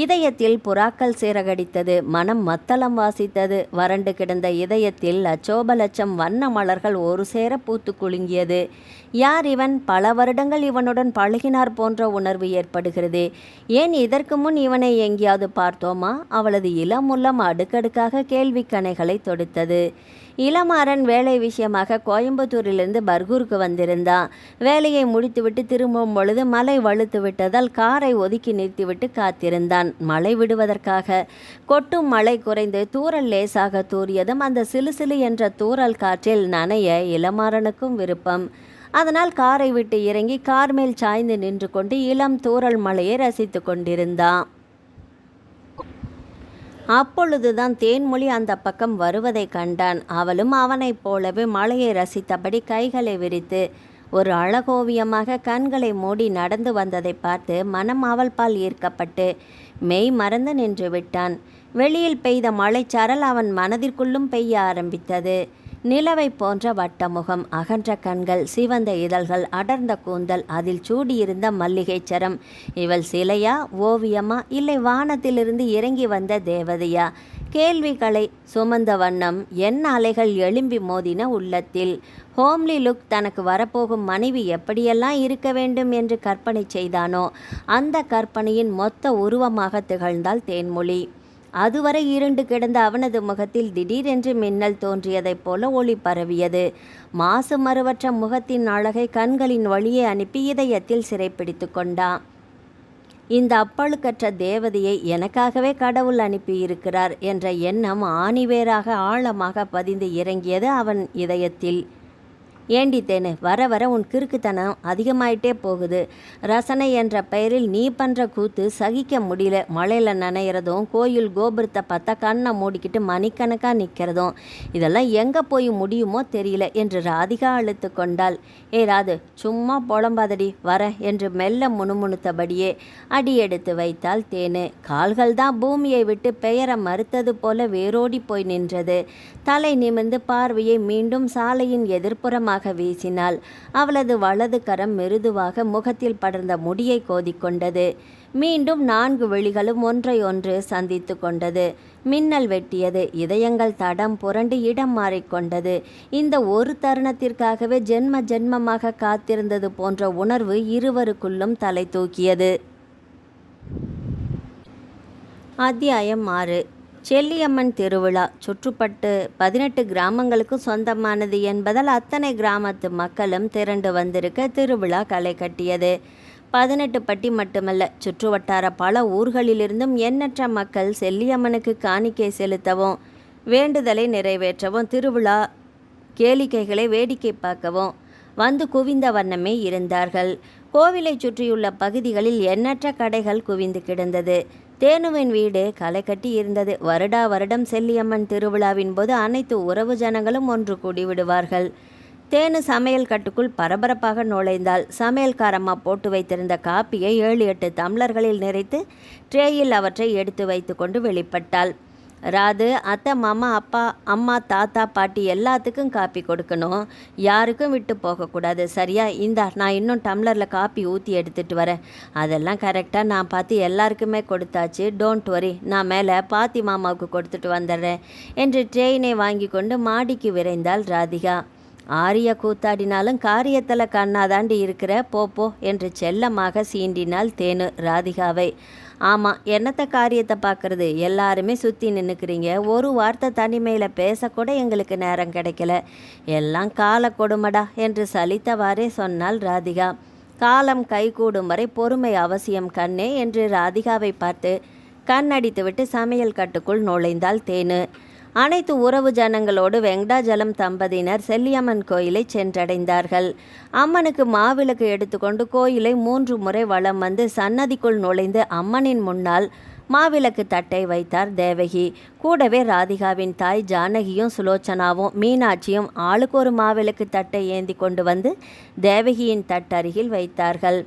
இதயத்தில் புறாக்கள் சிறகடித்தது. மனம் மத்தளம் வாசித்தது. வறண்டு கிடந்த இதயத்தில் லட்சோபலட்சம் வண்ண மலர்கள் ஒரு சேர பூத்து குலுங்கியது. யார் இவன்? பல வருடங்கள் இவனுடன் பழகினார் போன்ற உணர்வு ஏற்படுகிறது. ஏன் இதற்கு முன் இவனை எங்கேயாவது பார்த்தோமா? அவளது இளமுள்ளம் அடுக்கடுக்காக கேள்விக்கணைகளை தொடுத்தது. இளமாறன் வேலை விஷயமாக கோயம்புத்தூரிலிருந்து பர்கூருக்கு வந்திருந்தான். வேலையை முடித்துவிட்டு திரும்பும் பொழுது மழை வலுத்து விட்டதால் காரை ஒதுக்கி நிறுத்திவிட்டு காத்திருந்தான் மழை விடுவதற்காக. கொட்டும் மழை குறைந்து தூறல் லேசாக தூறியதும் அந்த சிலுசிலு என்ற தூறல் காற்றில் நனைய இளமாறனுக்கும் விருப்பம். அதனால் காரை விட்டு இறங்கி கார் மேல் சாய்ந்து நின்று கொண்டு இளம் தூறல் மழையை ரசித்து கொண்டிருந்தான். அப்பொழுதுதான் தேன்மொழி அந்த பக்கம் வருவதை கண்டான். அவளும் அவனைப் போலவே மழையை ரசித்தபடி கைகளை விரித்து ஒரு அழகோவியமாக கண்களை மூடி நடந்து வந்ததை பார்த்து மனம் அவள் பால் ஈர்க்கப்பட்டு மெய் மறந்து நின்று விட்டான். வெளியில் பெய்த மழைச்சாரல் அவன் மனதிற்குள்ளும் பெய்ய ஆரம்பித்தது. நிலவை போன்ற வட்டமுகம், அகன்ற கண்கள், சிவந்த இதழ்கள், அடர்ந்த கூந்தல், அதில் சூடியிருந்த மல்லிகைச் சரம். இவள் சிலையா, ஓவியமா, இல்லை வானத்திலிருந்து இறங்கி வந்த தேவதையா? கேள்விகளை சுமந்த வண்ணம் என் அலைகள் எழும்பி மோதின உள்ளத்தில். ஹோம்லி லுக் தனக்கு வரப்போகும் மனைவி எப்படியெல்லாம் இருக்க வேண்டும் என்று கற்பனை செய்தானோ அந்த கற்பனையின் மொத்த உருவமாக திகழ்ந்தாள் தேன்மொழி. அதுவரை இருண்டு கிடந்த அவனது முகத்தில் திடீரென்று மின்னல் தோன்றியதைப் போல ஒளி பரவியது. மாசு மறுவற்ற முகத்தின் அழகை கண்களின் வழியே அனுப்பி இதயத்தில் சிறைப்பிடித்து கொண்டான். இந்த அப்பழுக்கற்ற தேவதையை எனக்காகவே கடவுள் அனுப்பியிருக்கிறார் என்ற எண்ணம் ஆணிவேராக ஆழமாக பதிந்து இறங்கியது அவன் இதயத்தில். ஏண்டி தேனு, வர வர உன் கிறுக்குத்தனம் அதிகமாயிட்டே போகுது. ரசனை என்ற பெயரில் நீ பண்ணுற கூத்து சகிக்க முடியல. மழையில் நனைகிறதும், கோயில் கோபுரத்தை பார்த்தா கண்ணை மூடிக்கிட்டு மணிக்கணக்காக நிற்கிறதும், இதெல்லாம் எங்கே போய் முடியுமோ தெரியல என்று ராதிகா அழுத்து கொண்டாள். ஏ ராது, சும்மா புலம்பாதடி, வர என்று மெல்ல முணுமுணுத்தபடியே அடி எடுத்து வைத்தாள் தேனு. கால்கள் தான் பூமியை விட்டு பெயர மறுத்தது போல வேரோடி போய் நின்றது. தலை நிமிர்ந்து பார்வையை மீண்டும் சாலையின் எதிர்ப்புறமாக வீசினாள். அவளது வலது கரம் மெருதுவாக முகத்தில் படர்ந்த முடியை கோதிக்கொண்டது. மீண்டும் 4 விழிகளும் ஒன்றையொன்று சந்தித்து கொண்டது. மின்னல் வெட்டியது. இதயங்கள் தடம் புரண்டு இடம் மாறிக்கொண்டது. இந்த ஒரு தருணத்திற்காகவே ஜென்ம ஜென்மமாக காத்திருந்தது போன்ற உணர்வு இருவருக்குள்ளும் தலை தூக்கியது. அத்தியாயம் 6. செல்லியம்மன் திருவிழா சுற்றுப்பட்டு 18 கிராமங்களுக்கு சொந்தமானது என்பதால் அத்தனை கிராமத்து மக்களும் திரண்டு வந்திருக்க திருவிழா களை கட்டியது. 18 பட்டி மட்டுமல்ல, சுற்றுவட்டார பல ஊர்களிலிருந்தும் எண்ணற்ற மக்கள் செல்லியம்மனுக்கு காணிக்கை செலுத்தவும், வேண்டுதலை நிறைவேற்றவும், திருவிழா கேளிக்கைகளை வேடிக்கை பார்க்கவும் வந்து குவிந்த வண்ணமே இருந்தார்கள். கோவிலை சுற்றியுள்ள பகுதிகளில் எண்ணற்ற கடைகள் குவிந்து கிடந்தது. தேனுவின் வீடு களை கட்டி இருந்தது. வருடா வருடம் செல்லியம்மன் திருவிழாவின் போது அனைத்து உறவு ஜனங்களும் ஒன்று கூடிவிடுவார்கள். தேனு சமையல் கட்டுக்குள் பரபரப்பாக நுழைந்தாள். சமையல்காரம்மா போட்டு வைத்திருந்த காப்பியை 7-8 டம்ளர்களில் நிறைத்து ட்ரேயில் அவற்றை எடுத்து வைத்து கொண்டு வெளிப்பட்டாள். ராது, அத்தை, மாமா, அப்பா, அம்மா, தாத்தா, பாட்டி எல்லாத்துக்கும் காப்பி கொடுக்கணும். யாருக்கும் விட்டு போகக்கூடாது. சரியா? இந்தா, நான் இன்னும் டம்ளரில் காப்பி ஊற்றி எடுத்துகிட்டு வரேன். அதெல்லாம் கரெக்டாக நான் பார்த்து எல்லாருக்குமே கொடுத்தாச்சு. டோன்ட் வரி, நான் மேலே பாத்தி மாமாவுக்கு கொடுத்துட்டு வந்துடுறேன் என்று ட்ரெயினை வாங்கி கொண்டு மாடிக்கு விரைந்தாள் ராதிகா. ஆரிய கூத்தாடினாலும் காரியத்தில் கண்ணாதாண்டி இருக்கிற, போ என்று செல்லமாக சீண்டினாள் தேனு ராதிகாவை. ஆமாம், என்னத்த காரியத்தை பார்க்குறது? எல்லாருமே சுற்றி நின்றுக்கிறீங்க. ஒரு வார்த்தை தனிமையில் பேசக்கூட எங்களுக்கு நேரம் கிடைக்கல. எல்லாம் கால கொடுமடா என்று சலித்தவாறே சொன்னாள் ராதிகா. காலம் கைகூடும் வரை பொறுமை அவசியம் கண்ணே என்று ராதிகாவை பார்த்து கண்ணடித்துவிட்டு சமையல் கட்டுக்குள் நுழைந்தாள் தேனு. அனைத்து உறவு ஜனங்களோடு வெங்கடாஜலம் தம்பதியினர் செல்லியம்மன் கோயிலை சென்றடைந்தார்கள். அம்மனுக்கு மாவிளக்கு எடுத்துக்கொண்டு கோயிலை 3 முறை வலம் வந்து சன்னதிக்குள் நுழைந்து அம்மனின் முன்னால் மாவிளக்கு தட்டை வைத்தார் தேவகி. கூடவே ராதிகாவின் தாய் ஜானகியும் சுலோச்சனாவும் மீனாட்சியும் ஆளுக்கு ஒரு மாவிளக்கு தட்டை ஏந்தி கொண்டு வந்து தேவகியின் தட்டருகில் வைத்தார்கள்.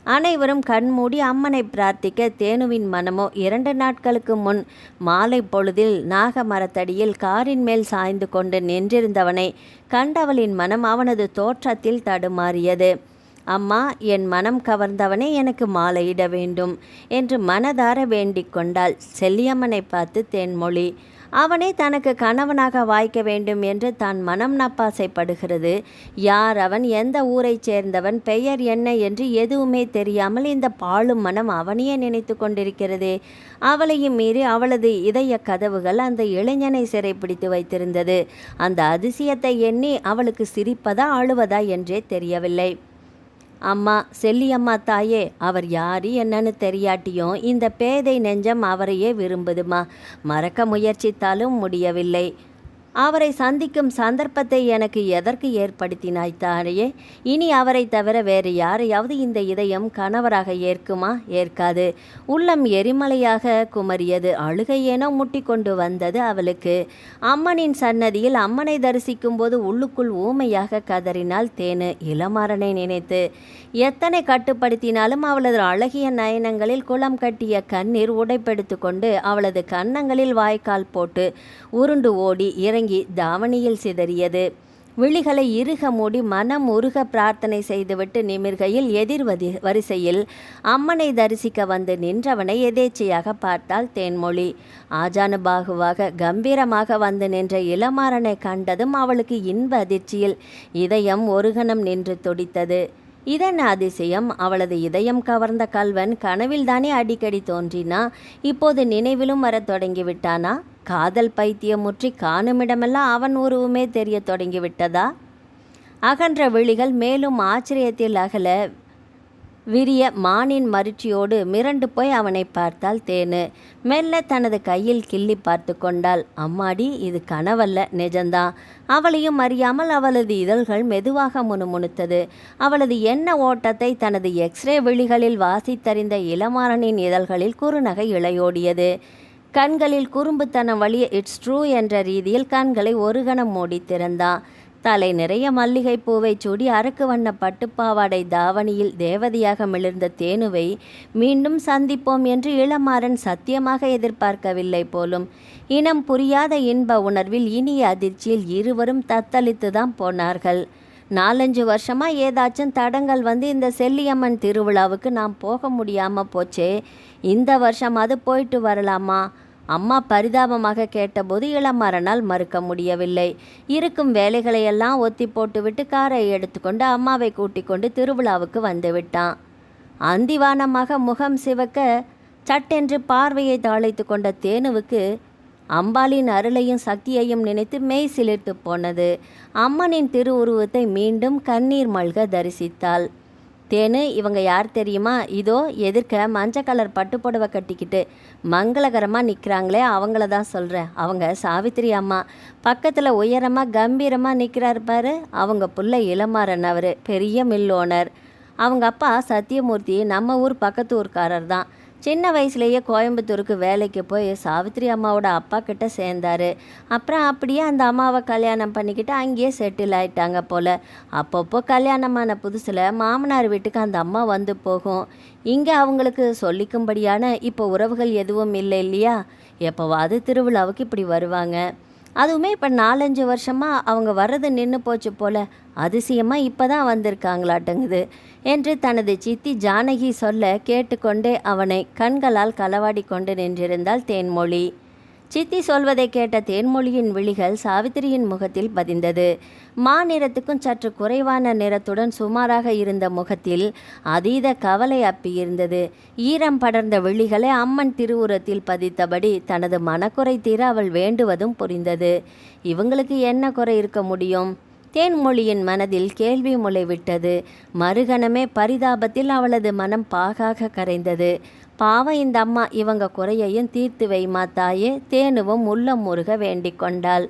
அனைவரும் கண்மூடி அம்மனை பிரார்த்திக்க தேனுவின் மனமோ 2 நாட்களுக்கு முன் மாலை பொழுதில் நாக மரத்தடியில் காரின் மேல் சாய்ந்து கொண்டு நின்றிருந்தவனை கண்டவளின் மனம் அவனது தோற்றத்தில் தடுமாறியது. அம்மா, என் மனம் கவர்ந்தவனே எனக்கு மாலையிட வேண்டும் என்று மனதார வேண்டிக் கொண்டாள். செல்லியம்மனை பார்த்து தேன்மொழி. அவனே தனக்கு கணவனாக வாய்க்க வேண்டும் என்று தான் மனம் நப்பாசைப்படுகிறது. யார் அவன், எந்த ஊரைச் சேர்ந்தவன், பெயர் என்ன என்று எதுவுமே தெரியாமல் இந்த பாழும் மனம் அவனையே நினைத்து கொண்டிருக்கிறதே. அவளையும் மீறி அவளது இதய கதவுகள் அந்த இளைஞனை சிறைப்பிடித்து வைத்திருந்தது. அந்த அதிசயத்தை எண்ணி அவளுக்கு சிரிப்பதா அழுவதா என்றே தெரியவில்லை. அம்மா, செல்லியம்மா தாயே, அவர் யாரு என்னன்னு தெரியாட்டியும் இந்த பேதை நெஞ்சம் அவரையே விரும்புதுமா. மறக்க முயற்சித்தாலும் முடியவில்லை. அவரை சந்திக்கும் சந்தர்ப்பத்தை எனக்கு எதற்கு ஏற்படுத்தினாய் தாயே? இனி அவரை தவிர வேறு யாரையாவது இந்த இதயம் கணவராக ஏற்குமா? ஏற்காது. உள்ளம் எரிமலையாக குமரியது. அழுகை ஏனோ முட்டி கொண்டு வந்தது அவளுக்கு. அம்மனின் சன்னதியில் அம்மனை தரிசிக்கும் போது உள்ளுக்குள் ஊமையாக கதறினாள் தேனு இளமாறனை நினைத்து. எத்தனை கட்டுப்படுத்தினாலும் அவளது அழகிய நயனங்களில் குளம் கட்டிய கண்ணீர் உடைப்பெடுத்து கொண்டு அவளது கன்னங்களில் வாய்க்கால் போட்டு உருண்டு ஓடி இறங்கி தாவணியில் சிதறியது. விழிகளை இறுக மூடி மனம் உருக பிரார்த்தனை செய்துவிட்டு நிமிர்கையில் எதிர் வரிசையில் அம்மனை தரிசிக்க வந்து நின்றவனை எதேச்சையாக பார்த்தாள் தேன்மொழி. ஆஜானுபாகுவாக கம்பீரமாக வந்து நின்ற இளமாறனை கண்டதும் அவளுக்கு இன்ப அதிர்ச்சியில் இதயம் ஒரு கணம் நின்று துடித்தது. இதன் அதிசயம்! அவளது இதயம் கவர்ந்த கல்வன் கனவில்தானே அடிக்கடி தோன்றினா, இப்போது நினைவிலும் வரத் தொடங்கிவிட்டானா? காதல் பைத்தியமுற்றி காணுமிடமெல்லாம் அவன் உருவமே தெரிய தொடங்கிவிட்டதா? அகன்ற விழிகள் மேலும் ஆச்சரியத்தில் அகல விரிய மானின் மருட்சியோடு மிரண்டு போய் அவனை பார்த்தாள் தேனு. மெல்ல தனது கையில் கிள்ளி பார்த்து கொண்டாள். அம்மாடி, இது கனவல்ல, நிஜந்தான். அவளையும் அறியாமல் அவளது இதழ்கள் மெதுவாக முணுமுணுத்தது. அவளது எண்ண ஓட்டத்தை தனது எக்ஸ்ரே விழிகளில் வாசித்தறிந்த இளமாறனின் இதழ்களில் குறுநகை இழையோடியது. கண்களில் குறும்புத்தனம் வழிய இட்ஸ் ட்ரூ என்ற ரீதியில் கண்களை ஒரு கணம் மூடி திறந்தான். தலை நிறைய மல்லிகை பூவை சூடி அரக்கு வண்ண பட்டுப்பாவாடை தாவணியில் தேவதையாக மிளிர்ந்த தேனுவை மீண்டும் சந்திப்போம் என்று இளமாறன் சத்தியமாக எதிர்பார்க்கவில்லை போலும். இனம் புரியாத இன்ப உணர்வில் இனிய அதிர்ச்சியில் இருவரும் தத்தளித்துதான் போனார்கள். 4-5 வருஷமா ஏதாச்சும் தடங்கள் வந்து இந்த செல்லியம்மன் திருவிழாவுக்கு நாம் போக முடியாமல் போச்சே. இந்த வருஷமாவது போயிட்டு வரலாமா? அம்மா பரிதாபமாக கேட்டபோது இளமாறனால் மறுக்க முடியவில்லை. இருக்கும் வேலைகளையெல்லாம் ஒத்தி போட்டுவிட்டு காரை எடுத்துக்கொண்டு அம்மாவை கூட்டிக் கொண்டு திருவிழாவுக்கு வந்து விட்டான். அந்திவானமாக முகம் சிவக்க சட்டென்று பார்வையை தாளைத்து கொண்ட தேனுவுக்கு அம்பாளின் அருளையும் சக்தியையும் நினைத்து மெய் சிலிர்த்து போனது. அம்மனின் திருவுருவத்தை மீண்டும் கண்ணீர் மல்க தரிசித்தாள். தேனு, இவங்க யார் தெரியுமா? இதோ எதிர்க்க மஞ்சள் கலர் பட்டு புடவை கட்டிக்கிட்டு மங்களகரமாக நிற்கிறாங்களே, அவங்கள தான் சொல்கிறேன். அவங்க சாவித்திரி அம்மா. பக்கத்தில் உயரமாக கம்பீரமாக நிற்கிறாரு பாரு, அவங்க புள்ள இளமாறன். அவர் பெரிய மில் ஓனர். அவங்க அப்பா சத்தியமூர்த்தி நம்ம ஊர் பக்கத்து ஊர்க்காரர் தான். சின்ன வயசுலேயே கோயம்புத்தூருக்கு வேலைக்கு போய் சாவித்திரி அம்மாவோட அப்பா கிட்ட சேர்ந்தார். அப்புறம் அப்படியே அந்த அம்மாவை கல்யாணம் பண்ணிக்கிட்டு அங்கேயே செட்டில் ஆயிட்டாங்க போல். அப்பப்போ கல்யாணமான புதுசில் மாமனார் வீட்டுக்கு அந்த அம்மா வந்து போகும். இங்கே அவங்களுக்கு சொல்லிக்கும்படியான இப்போ உறவுகள் எதுவும் இல்லை இல்லையா? எப்போவாது திருவிழாவுக்கு இப்படி வருவாங்க. அதுவுமே இப்போ 4-5 வருஷமாக அவங்க வர்றது நின்று போச்சு போல். அதிசயமாக இப்போ தான் வந்திருக்காங்களாட்டுங்குது என்று தனது சித்தி ஜானகி சொல்ல கேட்டுக்கொண்டே அவனை கண்களால் களவாடி கொண்டு நின்றிருந்தாள் தேன்மொழி. சித்தி சொல்வதை கேட்ட தேன்மொழியின் விழிகள் சாவித்திரியின் முகத்தில் பதிந்தது. மாநிறத்துக்கும் சற்று குறைவான நிறத்துடன் சுமாராக இருந்த முகத்தில் அதீத கவலை அப்பியிருந்தது. ஈரம் படர்ந்த விழிகளை அம்மன் திருவுரத்தில் பதித்தபடி தனது மனக்குறை தீர அவள் வேண்டுவதும் புரிந்தது. இவங்களுக்கு என்ன குறை இருக்க முடியும்? தேன்மொழியின் மனதில் கேள்வி முளைவிட்டது. மறுகணமே பரிதாபத்தில் அவளது மனம் பாகாக கரைந்தது. பாவம் இந்த அம்மா, இவங்க குறையையும் தீர்த்து வைமா தாயே. தேனுவும் உள்ளம் முருக வேண்டிக் கொண்டாள்.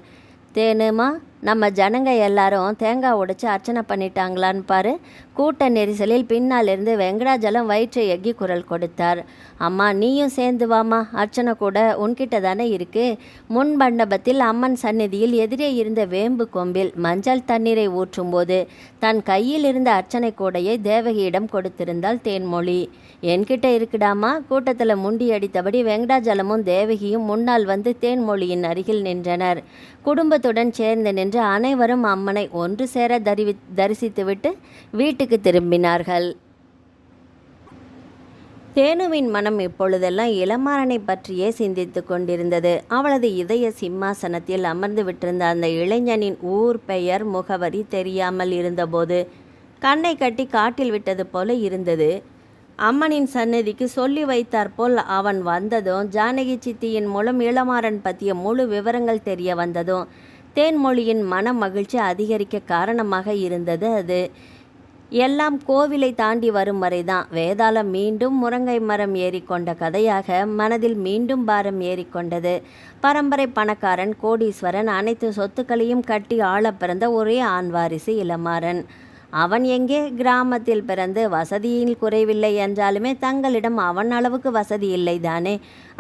தேனுமா, நம்ம ஜனங்க எல்லாரும் தேங்காய் உடைச்சி அர்ச்சனை பண்ணிட்டாங்களான்னு பாரு. கூட்ட நெரிசலில் பின்னாலிருந்து வெங்கடாஜலம் வயிற்றை எக்கி குரல் கொடுத்தார். அம்மா, நீயும் சேர்ந்து வாமா, அர்ச்சனை கூட உன்கிட்ட தானே இருக்கு. முன் மண்டபத்தில் அம்மன் சந்நிதியில் எதிரே இருந்த வேம்பு கொம்பில் மஞ்சள் தண்ணீரை ஊற்றும்போது தன் கையில் இருந்த அர்ச்சனை கூடையை தேவகியிடம் கொடுத்திருந்தாள் தேன்மொழி. என்கிட்ட இருக்குடாமா. கூட்டத்தில் முண்டி அடித்தபடி வெங்கடாஜலமும் தேவகியும் முன்னால் வந்து தேன்மொழியின் அருகில் நின்றனர். குடும்பத்துடன் சேர்ந்து நின்று அனைவரும் அம்மனை ஒன்று சேர தரிசித்துவிட்டு வீட்டுக்கு திரும்பினார்கள். தேனுவின் மனம் இப்பொழுதெல்லாம் இளமாறனை பற்றியே சிந்தித்து கொண்டிருந்தது. அவளது இதய சிம்மாசனத்தில் அமர்ந்து விட்டிருந்த அந்த இளைஞனின் ஊர், பெயர், முகவரி தெரியாமல் இருந்தபோது கண்ணை கட்டி காட்டில் விட்டது போல இருந்தது. அம்மனின் சந்நிதிக்கு சொல்லி வைத்தாற்போல் அவன் வந்ததும், ஜானகி சித்தியின் மூலம் இளமாறன் பற்றிய முழு விவரங்கள் தெரிய வந்ததும் தேன்மொழியின் மன மகிழ்ச்சி அதிகரிக்க காரணமாக இருந்தது. அது எல்லாம் கோவிலை தாண்டி வரும் வரைதான். வேதாளம் மீண்டும் முருங்கை மரம் ஏறிக்கொண்ட கதையாக மனதில் மீண்டும் பாரம் ஏறிக்கொண்டது. பரம்பரை பணக்காரன், கோடீஸ்வரன், அனைத்து சொத்துக்களையும் கட்டி ஆள பிறந்த ஒரே ஆண் வாரிசு இளமாறன். அவன் எங்கே? கிராமத்தில் பிறந்து வசதியில் குறைவில்லை என்றாலுமே தங்களிடம் அவன் அளவுக்கு வசதி இல்லை தானே.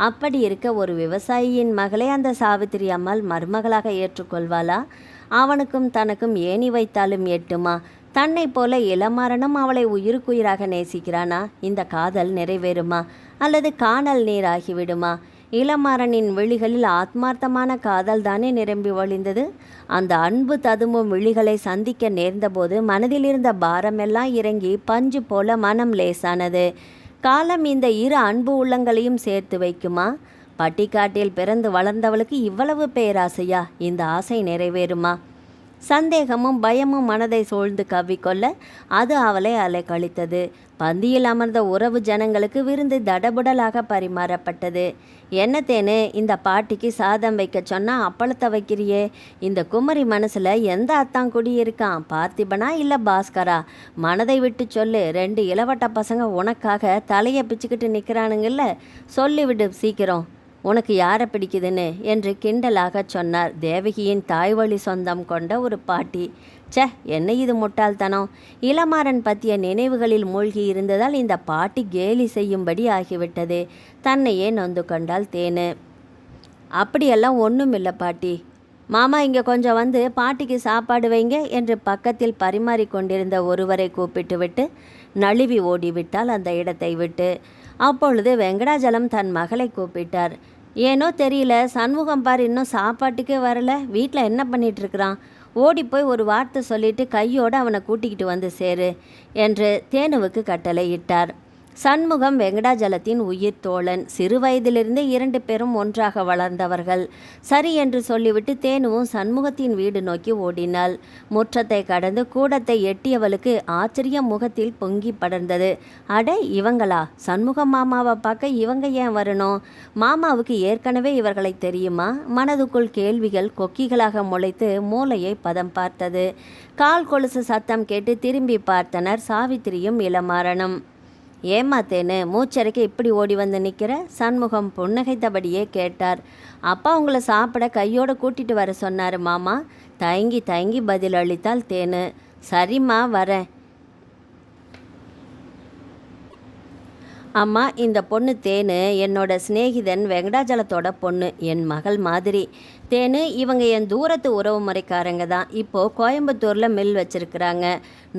அப்படி இருக்க ஒரு விவசாயியின் மகளை அந்த சாவித்திரி அம்மாள் மருமகளாக ஏற்றுக்கொள்வாளா? அவனுக்கும் தனக்கும் ஏணி வைத்தாலும் எட்டுமா? தன்னை போல இளமாறனும் அவளை உயிருக்குயிராக நேசிக்கிறானா? இந்த காதல் நிறைவேறுமா அல்லது காணல் நீராகிவிடுமா? இளமாறனின் விழிகளில் ஆத்மார்த்தமான காதல் தானே நிரம்பி வழிந்தது. அந்த அன்பு ததும்பும் விழிகளை சந்திக்க நேர்ந்தபோது மனதில் இருந்த பாரமெல்லாம் இறங்கி பஞ்சு போல மனம் லேசானது. காலம் இந்த இரு அன்பு உள்ளங்களையும் சேர்த்து வைக்குமா? பட்டிக்காட்டில் பிறந்து வளர்ந்தவளுக்கு இவ்வளவு பேராசையா? இந்த ஆசை நிறைவேறுமா? சந்தேகமும் பயமும் மனதை சூழ்ந்து கவ்விக்கொள்ள அது அவளை அலைக்கழித்தது. பந்தியில் அமர்ந்த உறவு ஜனங்களுக்கு விருந்து தடபுடலாக பரிமாறப்பட்டது. என்ன தேனு, இந்த பாட்டிக்கு சாதம் வைக்க சொன்னா அப்பளத்தை வைக்கிறியே? இந்த குமரி மனசில் எந்த அத்தாங்குடி இருக்கான்? பார்த்திபனா இல்லை பாஸ்கரா? மனதை விட்டு சொல்லு. 2 இளவட்ட பசங்க உனக்காக தலையை பிச்சுக்கிட்டு நிற்கிறானுங்கல்ல, சொல்லிவிடு சீக்கிரம், உனக்கு யாரை பிடிக்குதுன்னு என்று கிண்டலாக சொன்னார் தேவகியின் தாய்வழி சொந்தம் கொண்ட ஒரு பாட்டி. சே, என்ன இது முட்டாள்தனம்! இளமாறன் பற்றிய நினைவுகளில் மூழ்கி இருந்ததால் இந்த பாட்டி கேலி செய்யும்படி ஆகிவிட்டது. தன்னையே நொந்து கொண்டாள் தேனு. அப்படியெல்லாம் ஒன்றும் இல்லை பாட்டி. மாமா, இங்கே கொஞ்சம் வந்து பாட்டிக்கு சாப்பாடு வைங்க என்று பக்கத்தில் பரிமாறி கொண்டிருந்த ஒருவரை கூப்பிட்டு விட்டு நழுவி ஓடிவிட்டால் அந்த இடத்தை விட்டு. அப்பொழுது வெங்கடாஜலம் தன் மகளை கூப்பிட்டார். ஏனோ தெரியல, சண்முகம் பார் இன்னும் சாப்பாட்டுக்கே வரல. வீட்டில் என்ன பண்ணிகிட்ருக்கிறான்? ஓடி போய் ஒரு வார்த்தை சொல்லிட்டு கையோடு அவனை கூட்டிக்கிட்டு வந்து சேரு என்று தேனுவுக்கு கட்டளை இட்டார். சண்முகம் வெங்கடாஜலத்தின் உயிர் தோழன். சிறு வயதிலிருந்து 2 பேரும் ஒன்றாக வளர்ந்தவர்கள். சரி என்று சொல்லிவிட்டு தேனுவும் சண்முகத்தின் வீடு நோக்கி ஓடினாள். முற்றத்தை கடந்து கூடத்தை எட்டியவளுக்கு ஆச்சரியம் முகத்தில் பொங்கி படர்ந்தது. அட, இவங்களா? சண்முகம் மாமாவை பார்க்க இவங்க ஏன் வரணும்? மாமாவுக்கு ஏற்கனவே இவர்களை தெரியுமா? மனதுக்குள் கேள்விகள் கொக்கிகளாக முளைத்து மூளையை பதம் பார்த்தது. கால் கொலுசு சத்தம் கேட்டு திரும்பி பார்த்தனர் சாவித்திரியும் இளமாறனும். ஏம்மா தேனு, மூச்சரைக்கு இப்படி ஓடி வந்து நிற்கிற? சண்முகம் புன்னகைத்தபடியே கேட்டார். அப்பா உங்களை சாப்பிட கையோடு கூட்டிட்டு வர சொன்னார் மாமா. தயங்கி தயங்கி பதில் அளித்தாள் தேனு. சரிம்மா, வரேன். அம்மா, இந்த பொண்ணு தேனு என்னோட சிநேகிதன் வெங்கடாஜலத்தோட பொண்ணு, என் மகள் மாதிரி. தேனு, இவங்க என் தூரத்து உறவு முறைக்காரங்க தான். இப்போது கோயம்புத்தூரில் மில் வச்சுருக்குறாங்க.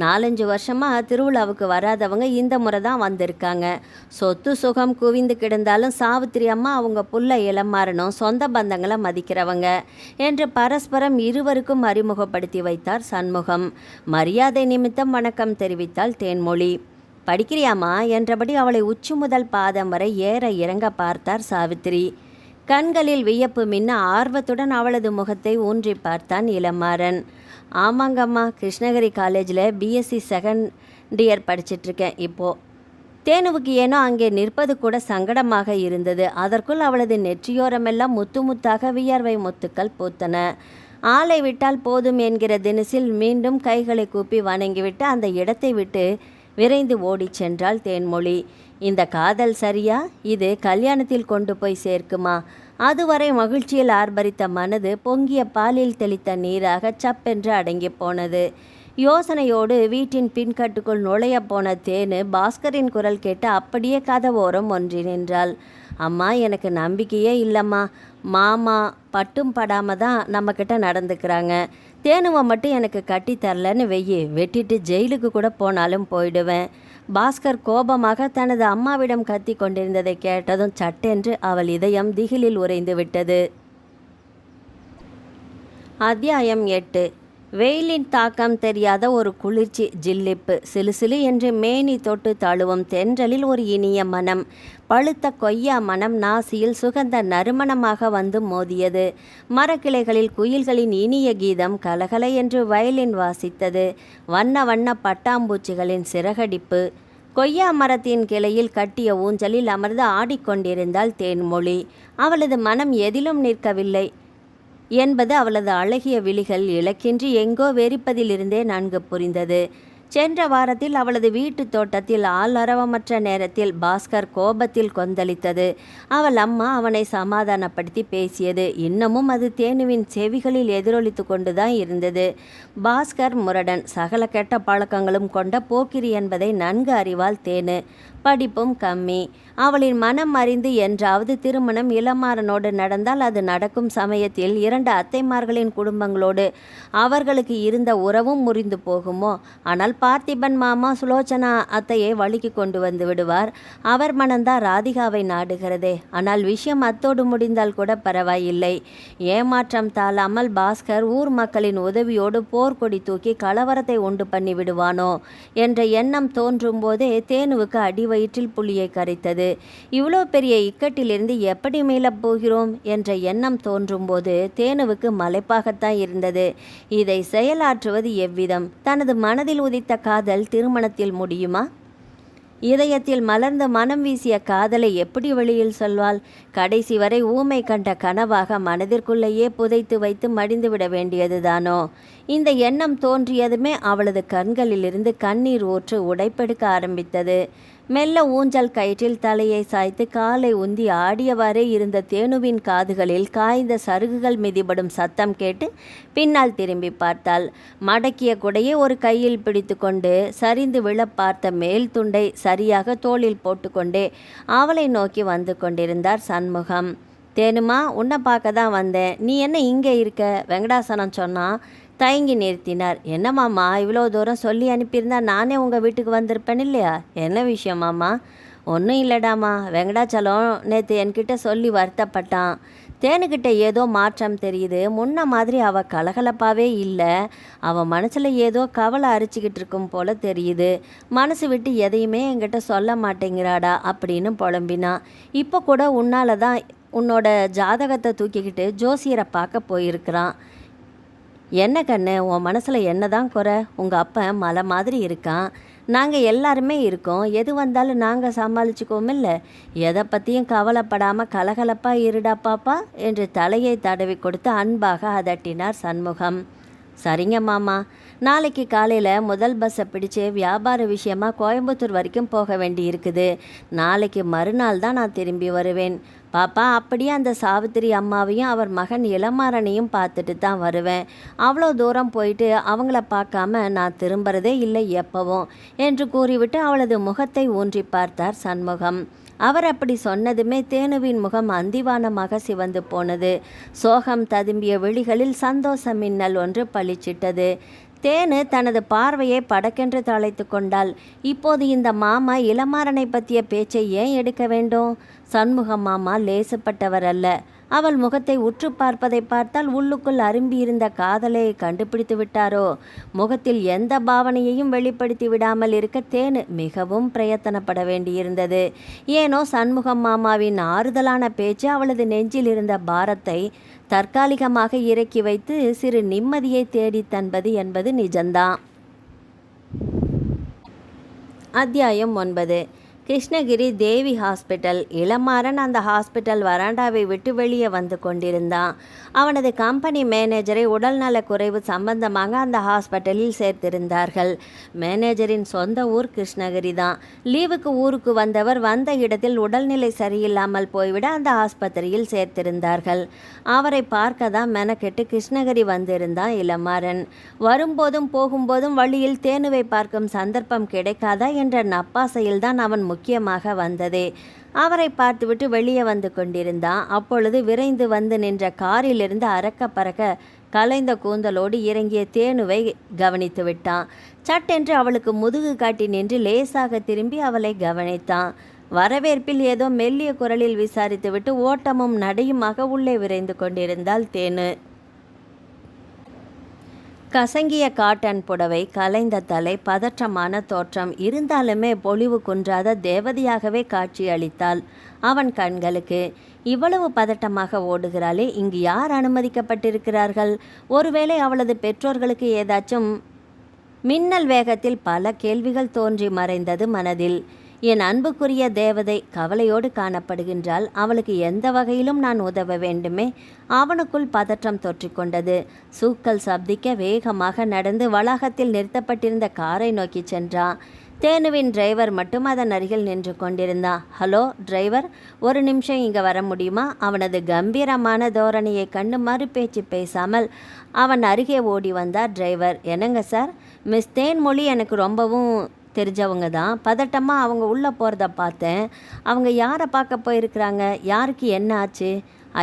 4-5 வருஷமாக திருவிழாவுக்கு வராதவங்க இந்த முறை தான் வந்திருக்காங்க. சொத்து சுகம் குவிந்து கிடந்தாலும் சாவித்திரி அம்மா அவங்க புள்ள இளமாறனும் சொந்த பந்தங்களை மதிக்கிறவங்க என்று பரஸ்பரம் இருவருக்கும் அறிமுகப்படுத்தி வைத்தார் சண்முகம். மரியாதை நிமித்தம் வணக்கம் தெரிவித்தாள் தேன்மொழி. படிக்கிறியாமா என்றபடி அவளை உச்சி முதல் பாதம் வரை ஏற இறங்க பார்த்தார் சாவித்திரி. கண்களில் வியப்பு மின்ன ஆர்வத்துடன் அவளது முகத்தை ஊன்றி பார்த்தான் இளமாறன். ஆமாங்கம்மா, கிருஷ்ணகிரி காலேஜில் பிஎஸ்சி செகண்ட் இயர் படிச்சிட்ருக்கேன் இப்போது. தேனுவுக்கு ஏனோ அங்கே நிற்பது கூட சங்கடமாக இருந்தது. அதற்குள் அவளது நெற்றியோரமெல்லாம் முத்து முத்தாக வியர்வை முத்துக்கள் பூத்தன. ஆளை விட்டால் போதும் என்கிற தினசில் மீண்டும் கைகளை கூப்பி வணங்கிவிட்டு அந்த இடத்தை விட்டு விரைந்து ஓடிச் சென்றாள் தேன்மொழி. இந்த காதல் சரியா? இது கல்யாணத்தில் கொண்டு போய் சேர்க்குமா? அதுவரை மகிழ்ச்சியில் ஆர்ப்பரித்த மனது பொங்கிய பாலில் தெளித்த நீராக சப்பென்று அடங்கி போனது. யோசனையோடு வீட்டின் பின்கட்டுக்குள் நுழைய போன தேனு பாஸ்கரின் குரல் கேட்டு அப்படியே கதவோரம் ஒன்றி நின்றாள். அம்மா, எனக்கு நம்பிக்கையே இல்லைம்மா. மாமா பட்டும் படாமல் தான் நம்மக்கிட்ட நடந்துக்கிறாங்க. தேனுவை மட்டும் எனக்கு கட்டி தரலன்னு வெய்யி, வெட்டிட்டு ஜெயிலுக்கு கூட போனாலும் போயிடுவேன். பாஸ்கர் கோபமாக தனது அம்மாவிடம் கத்தி கொண்டிருந்ததை கேட்டதும் சட்டென்று அவள் இதயம் திகிலில் உறைந்து விட்டது. அத்தியாயம் 8. வெயிலின் தாக்கம் தெரியாத ஒரு குளிர்ச்சி ஜில்லிப்பு. சிலுசிலு என்று மேனி தொட்டு தழுவும் தென்றலில் ஒரு இனிய மனம், பழுத்த கொய்யா மனம் நாசியில் சுகந்த நறுமணமாக வந்து மோதியது. மரக்கிளைகளில் குயில்களின் இனிய கீதம் கலகலை என்று வயலின் வாசித்தது. வண்ண வண்ண பட்டாம்பூச்சிகளின் சிறகடிப்பு. கொய்யா மரத்தின் கிளையில் கட்டிய ஊஞ்சலில் அமர்ந்து ஆடிக்கொண்டிருந்தாள் தேன்மொழி. அவளது மனம் எதிலும் நிற்கவில்லை என்பது அவளது அழகிய விழிகள் இலக்கின்றி எங்கோ வெறிப்பதிலிருந்தே நன்கு புரிந்தது. சென்ற வாரத்தில் அவளது வீட்டு தோட்டத்தில் ஆளரவமற்ற நேரத்தில் பாஸ்கர் கோபத்தில் கொந்தளித்தது. அவள் அம்மா அவனை சமாதானப்படுத்தி பேசியது. இன்னமும் அது தேனுவின் செவிகளில் எதிரொலித்து கொண்டுதான் இருந்தது. பாஸ்கர் முரடன், சகல கெட்ட பழக்கங்களும் கொண்ட போக்கிரி என்பதை நன்கு அறிவாள் தேனு. படிப்பும் கம்மி. அவளின் மனம் அறிந்து என்றாவது திருமணம் இளமாறனோடு நடந்தால் அது நடக்கும் சமயத்தில் 2 அத்தைமார்களின் குடும்பங்களோடு அவர்களுக்கு இருந்த உறவும் முறிந்து போகுமோ? ஆனால் பார்த்திபன் மாமா சுலோச்சனா அத்தையை வழிக்கு கொண்டு வந்து விடுவார். அவர் மனம்தான் ராதிகாவை நாடுகிறதே. ஆனால் விஷயம் அத்தோடு முடிந்தால் கூட பரவாயில்லை. ஏமாற்றம் தாழாமல் பாஸ்கர் ஊர் மக்களின் உதவியோடு போர்க்கொடி தூக்கி கலவரத்தை உண்டு பண்ணி விடுவானோ என்ற எண்ணம் தோன்றும் போதே தேனுவுக்கு அடிவயிற்றில் புளியை கரைத்தது. இவ்வளோ பெரிய இக்கட்டிலிருந்து எப்படி மீளப் போகிறோம் என்ற எண்ணம் தோன்றும் போது தேனுவுக்கு மலைப்பாகத்தான் இருந்தது. இதை செயலாற்றுவது எவ்விதம்? தனது மனதில் உதித்த காதல் திருமணத்தில் முடியுமா? இதயத்தில் மலர்ந்த மனம் வீசிய காதலை எப்படி வெளியில் சொல்வாள்? கடைசி வரை ஊமை கண்ட கனவாக மனதிற்குள்ளேயே புதைத்து வைத்து மடிந்து விட வேண்டியதுதானோ? இந்த எண்ணம் தோன்றியதுமே அவளது கண்களிலிருந்து கண்ணீர் ஊற்று உடைப்பெடுக்க ஆரம்பித்தது. மெல்ல ஊஞ்சல் கயிற்றில் தலையை சாய்த்து காலை உந்தி ஆடியவாறே இருந்த தேனுவின் காதுகளில் காய்ந்த சருகுகள் மிதிபடும் சத்தம் கேட்டு பின்னால் திரும்பி பார்த்தாள். மடக்கிய குடையை ஒரு கையில் பிடித்து கொண்டு சரிந்து விழ பார்த்த மேல் துண்டை சரியாக தோளில் போட்டுக்கொண்டே அவளை நோக்கி வந்து கொண்டிருந்தார் சண்முகம். தேனுமா, உன்னை பார்க்க தான் வந்தேன். நீ என்ன இங்கே இருக்க? வெங்கடாசனம் சொன்னான். தயங்கி நிறுத்தினார். என்னம்மாம்மா, இவ்வளோ தூரம் சொல்லி அனுப்பியிருந்தா நானே உங்கள் வீட்டுக்கு வந்திருப்பேன் இல்லையா? என்ன விஷயமாம்மா? ஒன்றும் இல்லைடாம்மா, வெங்கடாச்சலம் நேற்று என்கிட்ட சொல்லி வருத்தப்பட்டான். தேனுக்கிட்ட ஏதோ மாற்றம் தெரியுது. முன்ன மாதிரி அவள் கலகலப்பாகவே இல்லை. அவள் மனசில் ஏதோ கவலை அரிச்சிக்கிட்டு இருக்கும் போல தெரியுது. மனசு விட்டு எதையுமே என்கிட்ட சொல்ல மாட்டேங்கிறாடா அப்படின்னு புலம்பினான். இப்போ கூட உன்னால தான் உன்னோட ஜாதகத்தை தூக்கிக்கிட்டு ஜோசியரை பார்க்க போயிருக்கிறான். என்ன கண்ணு, உன் மனசில் என்ன தான் குறை? உங்கள் அப்பன் மலை மாதிரி இருக்கான். நாங்கள் எல்லாருமே இருக்கோம். எது வந்தாலும் நாங்கள் சமாளிச்சுக்கோம். இல்லை, எதை பற்றியும் கவலைப்படாமல் கலகலப்பாக இருடா பாப்பா என்று தலையை தடவி கொடுத்து அன்பாக அதட்டினார் சண்முகம். சரிங்க மாமா, நாளைக்கு காலையில் முதல் பஸ்ஸை பிடிச்சு வியாபார விஷயமா கோயம்புத்தூர் வரைக்கும் போக வேண்டி இருக்குது. நாளைக்கு மறுநாள் தான் நான் திரும்பி வருவேன். பாப்பா, அப்படியே அந்த சாவித்திரி அம்மாவையும் அவர் மகன் இளமாறனையும் பார்த்துட்டு தான் வருவேன். அவ்வளோ தூரம் போயிட்டு அவங்கள பார்க்காம நான் திரும்புறதே இல்லை எப்பவும் என்று கூறிவிட்டு அவளது முகத்தை ஊன்றி பார்த்தார் சண்முகம். அவர் அப்படி சொன்னதுமே தேனுவின் முகம் அந்திவானமாக சிவந்து போனது. சோகம் ததும்பிய விழிகளில் சந்தோஷ மின்னல் ஒன்று பளிச்சிட்டது. தேனு தனது பார்வையை படக்கென்று தலைத்து கொண்டாள். இப்போது இந்த மாமா இளமாறனை பற்றிய பேச்சை ஏன் எடுக்க வேண்டும்? சண்முகம் மாமா லேசுப்பட்டவர் அல்ல. அவள் முகத்தை உற்று பார்ப்பதை பார்த்தால் உள்ளுக்குள் அரும்பியிருந்த காதலை கண்டுபிடித்து விட்டாரோ? முகத்தில் எந்த பாவனையையும் வெளிப்படுத்தி விடாமல் இருக்க தேனு மிகவும் பிரயத்தனப்பட வேண்டியிருந்தது. ஏனோ சண்முகம் மாமாவின் ஆறுதலான பேச்சு அவளது நெஞ்சில் இருந்த பாரத்தை தற்காலிகமாக இறக்கி வைத்து சிறு நிம்மதியை தேடி தன்பது என்பது நிஜம்தான். அத்தியாயம் 9. கிருஷ்ணகிரி தேவி ஹாஸ்பிட்டல். இளமாறன் அந்த ஹாஸ்பிட்டல் வராண்டாவை விட்டு வெளியே வந்து கொண்டிருந்தான். அவனது கம்பெனி மேனேஜரை உடல்நல குறைவு சம்பந்தமாக அந்த ஹாஸ்பிட்டலில் சேர்த்திருந்தார்கள். மேனேஜரின் சொந்த ஊர் கிருஷ்ணகிரி தான். லீவுக்கு ஊருக்கு வந்தவர் வந்த இடத்தில் உடல்நிலை சரியில்லாமல் போய்விட அந்த ஆஸ்பத்திரியில் சேர்த்திருந்தார்கள். அவரை பார்க்க தான் மெனக்கெட்டு கிருஷ்ணகிரி வந்திருந்தான் இளமாறன். வரும்போதும் போகும்போதும் வழியில் தேனுவை பார்க்கும் சந்தர்ப்பம் கிடைக்காதா என்ற நப்பாசையில்தான் அவன் முக்கியமாக வந்ததே. அவரை பார்த்துவிட்டு வெளியே வந்து கொண்டிருந்தான். அப்பொழுது விரைந்து வந்து நின்ற காரிலிருந்து அரக்க பறக்க கலைந்த கூந்தலோடு இறங்கிய தேனுவை கவனித்து விட்டான். சட்டென்று அவளுக்கு முதுகு காட்டி நின்று லேசாக திரும்பி அவளை கவனித்தான். வரவேற்பில் ஏதோ மெல்லிய குரலில் விசாரித்துவிட்டு ஓட்டமும் நடையுமாக உள்ளே விரைந்து கொண்டிருந்தாள் தேனு. கசங்கிய காட்டன் புடவை, கலைந்த தலை, பதற்றமான தோற்றம், இருந்தாலுமே பொலிவு குன்றாத தேவதையாகவே காட்சி அளித்தாள் அவன் கண்களுக்கு. இவ்வளவு பதட்டமாக ஓடுகிறாளே, இங்கு யார் அனுமதிக்கப்பட்டிருக்கிறார்கள்? ஒருவேளை அவளது பெற்றோர்களுக்கு ஏதாச்சும்? மின்னல் வேகத்தில் பல கேள்விகள் தோன்றி மறைந்தது மனதில். என் அன்புக்குரிய தேவதை கவலையோடு காணப்படுகின்றாள். அவளுக்கு எந்த வகையிலும் நான் உதவ வேண்டுமே. அவனுக்குள் பதற்றம் தொற்றிக்கொண்டது. சூக்கல் சப்திக்க வேகமாக நடந்து வளாகத்தில் நிறுத்தப்பட்டிருந்த காரை நோக்கி சென்றான். தேனுவின் டிரைவர் மட்டும் அதன் அருகில் நின்று கொண்டிருந்தான். ஹலோ டிரைவர், ஒரு நிமிஷம் இங்கே வர முடியுமா? அவனது கம்பீரமான தோரணையை கண்டு மறுபேச்சு பேசாமல் அவன் அருகே ஓடி வந்தார் டிரைவர். என்னங்க சார், மிஸ் தேன்மொழி எனக்கு ரொம்பவும் தெரிஞ்சவங்க தான். பதட்டமாக அவங்க உள்ளே போகிறத பார்த்தேன். அவங்க யாரை பார்க்க போயிருக்கிறாங்க? யாருக்கு என்ன ஆச்சு?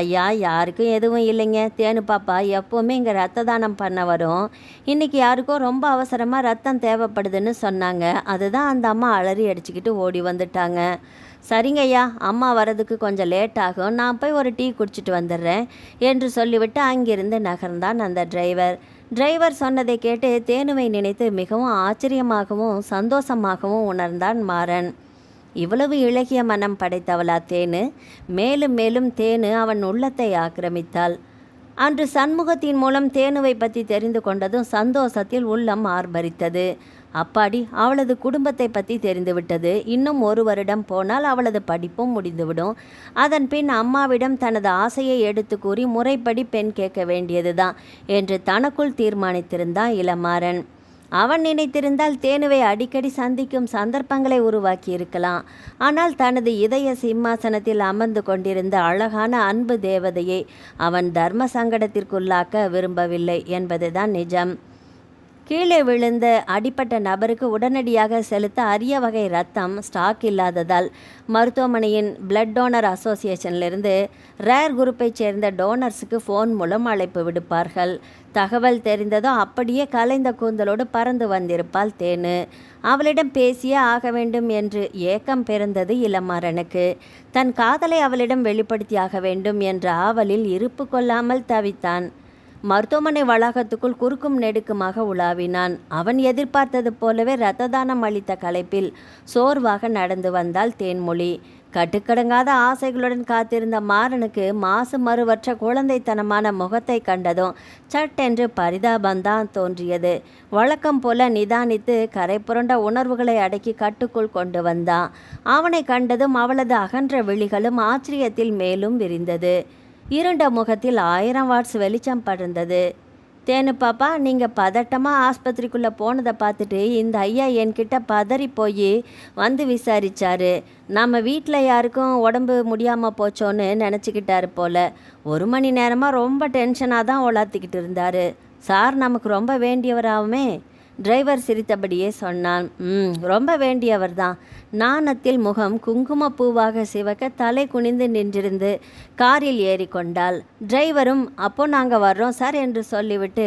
ஐயா, யாருக்கும் எதுவும் இல்லைங்க. தேனு பாப்பா எப்போவுமே இங்கே ரத்த தானம் பண்ண வரும். இன்றைக்கி யாருக்கோ ரொம்ப அவசரமாக ரத்தம் தேவைப்படுதுன்னு சொன்னாங்க. அதுதான் அந்த அம்மா அலறி அடிச்சுக்கிட்டு ஓடி வந்துட்டாங்க. சரிங்க ஐயா, அம்மா வரதுக்கு கொஞ்சம் லேட் ஆகும். நான் போய் ஒரு டீ குடிச்சிட்டு வந்துடுறேன் என்று சொல்லிவிட்டு அங்கிருந்து நகர்ந்தான் அந்த டிரைவர். டிரைவர் சொன்னதை கேட்டு தேனுவை நினைத்து மிகவும் ஆச்சரியமாகவும் சந்தோஷமாகவும் உணர்ந்தான் மாறன். இவ்வளவு இளகிய மனம் படைத்தவளா தேனு? மேலும் மேலும் தேனு அவன் உள்ளத்தை ஆக்கிரமித்தாள். அன்று சண்முகத்தின் மூலம் தேனுவை பற்றி தெரிந்து கொண்டதும் சந்தோஷத்தில் உள்ளம் ஆர்ப்பரித்தது. அப்பாடி, அவளது குடும்பத்தை பற்றி தெரிந்துவிட்டது. இன்னும் 1 வருடம் போனால் அவளது படிப்பும் முடிந்துவிடும். அதன் பின் அம்மாவிடம் தனது ஆசையை எடுத்து கூறி முறைப்படி பெண் கேட்க வேண்டியதுதான் என்று தனக்குள் தீர்மானித்திருந்தான் இளமாறன். அவன் நினைத்திருந்தால் தேனுவை அடிக்கடி சந்திக்கும் சந்தர்ப்பங்களை உருவாக்கி இருக்கலாம். ஆனால் தனது இதய சிம்மாசனத்தில் அமர்ந்து கொண்டிருந்த அழகான அன்பு தேவதையை அவன் தர்ம சங்கடத்திற்குள்ளாக்க விரும்பவில்லை என்பதுதான் நிஜம். கீழே விழுந்த அடிப்பட்ட நபருக்கு உடனடியாக செலுத்த அரிய வகை ரத்தம் ஸ்டாக் இல்லாததால் மருத்துவமனையின் பிளட் டோனர் அசோசியேஷனிலிருந்து ரேர் குரூப்பைச் சேர்ந்த டோனர்ஸுக்கு ஃபோன் மூலம் அழைப்பு விடுப்பார்கள். தகவல் தெரிந்ததும் அப்படியே கலைந்த கூந்தலோடு பறந்து வந்திருப்பாள் தேனு. அவளிடம் பேசியே ஆக வேண்டும் என்று ஏக்கம் பிறந்தது இளமாறனுக்கு. தன் காதலை அவளிடம் வெளிப்படுத்தியாக வேண்டும் என்ற ஆவலில் இருப்பு கொள்ளாமல் தவித்தான். மருத்துவமனை வளாகத்துக்குள் குறுக்கும் நெடுக்குமாக உலாவினான். அவன் எதிர்பார்த்தது போலவே இரத்த தானம் அளித்த களைப்பில் சோர்வாக நடந்து வந்தாள் தேன்மொழி. கட்டுக்கடங்காத ஆசைகளுடன் காத்திருந்த மாறனுக்கு மாசு மறுவற்ற குழந்தைத்தனமான முகத்தை கண்டதும் சட்டென்று பரிதாபந்தான் தோன்றியது. வழக்கம் போல நிதானித்து கரை புரண்ட உணர்வுகளை அடக்கி கட்டுக்குள் கொண்டு வந்தான். அவனை கண்டதும் அவளது அகன்ற விழிகளும் ஆச்சரியத்தில் மேலும் விரிந்தது. இருண்ட முகத்தில் 1000 வாட்ஸ் வெளிச்சம் படர்ந்தது. தேனு பாப்பா, நீங்கள் பதட்டமாக ஆஸ்பத்திரிக்குள்ளே போனதை பார்த்துட்டு இந்த ஐயா என்கிட்ட பதறி போய் வந்து விசாரித்தார். நம்ம வீட்டில் யாருக்கும் உடம்பு முடியாமல் போச்சோன்னு நினச்சிக்கிட்டாரு போல். 1 மணி நேரமாக ரொம்ப டென்ஷனாக தான் உலாத்திக்கிட்டு இருந்தார். சார் நமக்கு ரொம்ப வேண்டியவராகுமே. டிரைவர் சிரித்தபடியே சொன்னான். ரொம்ப வேண்டியவர் தான். நாணத்தில் முகம் குங்குமப்பூவாக சிவக்க தலை குனிந்து நின்றிருந்து காரில் ஏறிக்கொண்டாள். டிரைவரும் அப்போ நாங்கள் வர்றோம் சார் என்று சொல்லிவிட்டு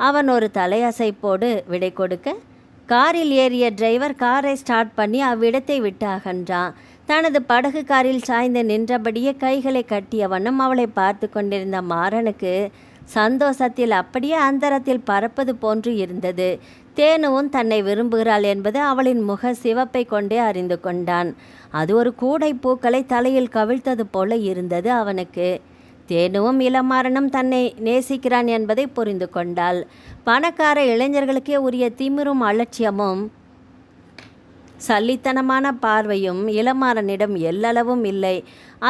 அவன் ஒரு தலையசைப்போடு விடை கொடுக்க, காரில் ஏறிய டிரைவர் காரை ஸ்டார்ட் பண்ணி அவ்விடத்தை விட்டு அகன்றான். தனது படகு காரில் சாய்ந்து நின்றபடியே கைகளை கட்டிய வண்ணம் அவளை பார்த்து கொண்டிருந்த மாறனுக்கு சந்தோஷத்தில் அப்படியே அந்தரத்தில் பறப்பது போன்று இருந்தது. தேனுவும் தன்னை விரும்புகிறாள் என்பது அவளின் முக சிவப்பை கொண்டே அறிந்து கொண்டான். அது ஒரு கூடை பூக்களை தலையில் கவிழ்த்தது போல இருந்தது அவனுக்கு. தேனுவும் இளமாறனும் தன்னை நேசிக்கிறான் என்பதை புரிந்து கொண்டாள். பணக்கார இளைஞர்களுக்கே உரிய திமிரும் அலட்சியமும் சல்லித்தனமான பார்வையும் இளமாறனிடம் எல்லளவும் இல்லை.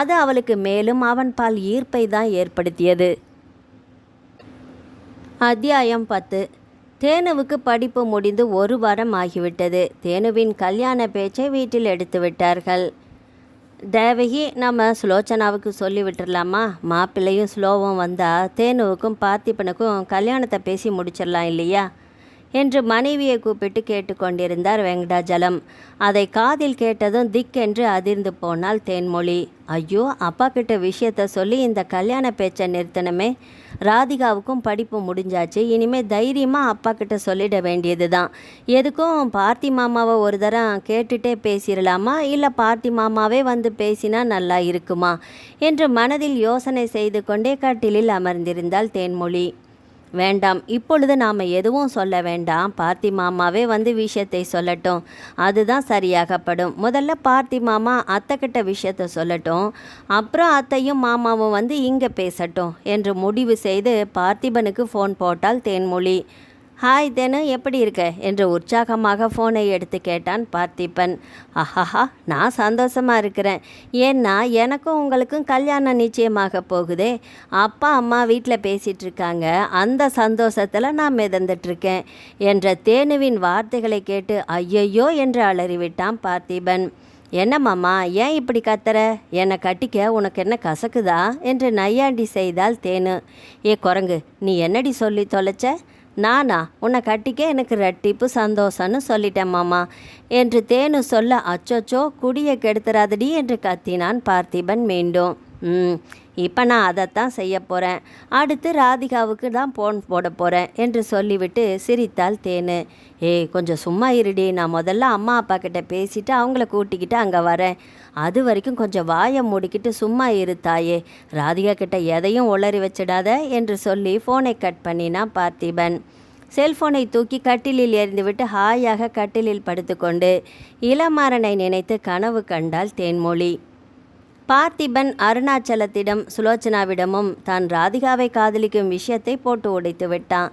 அது அவளுக்கு மேலும் அவன் பால் ஈர்ப்பை தான் ஏற்படுத்தியது. அத்தியாயம் 10. தேனுவுக்கு படிப்பு முடிந்து 1 வாரம் ஆகிவிட்டது. தேனுவின் கல்யாண பேச்சை வீட்டில் எடுத்து விட்டார்கள். தேவகி, நம்ம சுலோச்சனாவுக்கு சொல்லி விட்டுடலாமா? மாப்பிள்ளையும் ஸ்லோவும் வந்தால் தேனுவுக்கும் பார்த்திபனுக்கும் கல்யாணத்தை பேசி முடிச்சிடலாம் இல்லையா என்று மனைவியை கூப்பிட்டு கேட்டுக்கொண்டிருந்தார் வெங்கடாஜலம். அதை காதில் கேட்டதும் திக்கென்று அதிர்ந்து போனாள் தேன்மொழி. ஐயோ, அப்பா கிட்ட விஷயத்த சொல்லி இந்த கல்யாண பேச்சை நிறுத்தணுமே. ராதிகாவுக்கும் படிப்பு முடிஞ்சாச்சு. இனிமேல் தைரியமாக அப்பா கிட்ட சொல்லிட வேண்டியது தான். எதுக்கும் பார்த்தி மாமாவை ஒரு தரம் கேட்டுட்டே பேசிடலாமா, இல்லை பார்த்தி மாமாவே வந்து பேசினா நல்லா இருக்குமா என்று மனதில் யோசனை செய்து கொண்டே கட்டிலில் அமர்ந்திருந்தாள் தேன்மொழி. வேண்டாம், இப்பொழுது நாம் எதுவும் சொல்ல வேண்டாம். பார்த்தி மாமாவே வந்து விஷயத்தை சொல்லட்டும், அதுதான் சரியாகப்படும். முதல்ல பார்த்தி மாமா அத்தைக்கிட்ட விஷயத்தை சொல்லட்டும், அப்புறம் அத்தையும் மாமாவும் வந்து இங்கே பேசட்டும் என்று முடிவு செய்து பார்த்திபனுக்கு ஃபோன் போட்டாள் தேன்மொழி. ஹாய் தேனு, எப்படி இருக்க என்று உற்சாகமாக ஃபோனை எடுத்து கேட்டான் பார்த்திபன். ஆஹாஹா, நான் சந்தோஷமாக இருக்கிறேன். ஏன்னா எனக்கும் உங்களுக்கும் கல்யாணம் நிச்சயமாக போகுதே. அப்பா அம்மா வீட்டில் பேசிகிட்டு இருக்காங்க. அந்த சந்தோஷத்தில் நான் மிதந்துட்டுருக்கேன் என்ற தேனுவின் வார்த்தைகளை கேட்டு ஐயையோ என்று அலறிவிட்டான் பார்த்திபன். என்ன மாமா, ஏன் இப்படி கத்துற? என்னை கட்டிக்க உனக்கு என்ன கசக்குதா என்று நையாண்டி செய்தால் தேனு. ஏ குரங்கு, நீ என்னடி சொல்லி தொலைச்ச? நானா? உன்னை கட்டிக்க எனக்கு ரெட்டிப்பு சந்தோஷம்னு சொல்லிட்டேன் மாமா என்று தேனு சொல்ல, அச்சோச்சோ குடியை கெடுத்துறாதடி என்று கத்தினான் பார்த்திபன் மீண்டும். இப்போ நான் அதைத்தான் செய்ய போகிறேன். அடுத்து ராதிகாவுக்கு தான் ஃபோன் போட போகிறேன் என்று சொல்லிவிட்டு சிரித்தாள் தேனு. கொஞ்சம் சும்மா இருடி, நான் முதல்ல அம்மா அப்பா கிட்ட பேசிவிட்டு அவங்கள கூட்டிக்கிட்டு அங்கே வரேன். அது வரைக்கும் கொஞ்சம் வாயை மூடிக்கிட்டு சும்மா இருத்தாயே. ராதிகா கிட்ட எதையும் உளறி வச்சிடாத என்று சொல்லி ஃபோனை கட் பண்ணினான் பார்த்திபன். செல்ஃபோனை தூக்கி கட்டிலில் எறிந்துவிட்டு ஹாயாக கட்டிலில் படுத்துக்கொண்டு இளமாறனை நினைத்து கனவு கண்டாள் தேன்மொழி. பார்த்திபன் அருணாச்சலத்திடம் சுலோச்சனாவிடமும் தான் ராதிகாவை காதலிக்கும் விஷயத்தை போட்டு உடைத்து விட்டான்.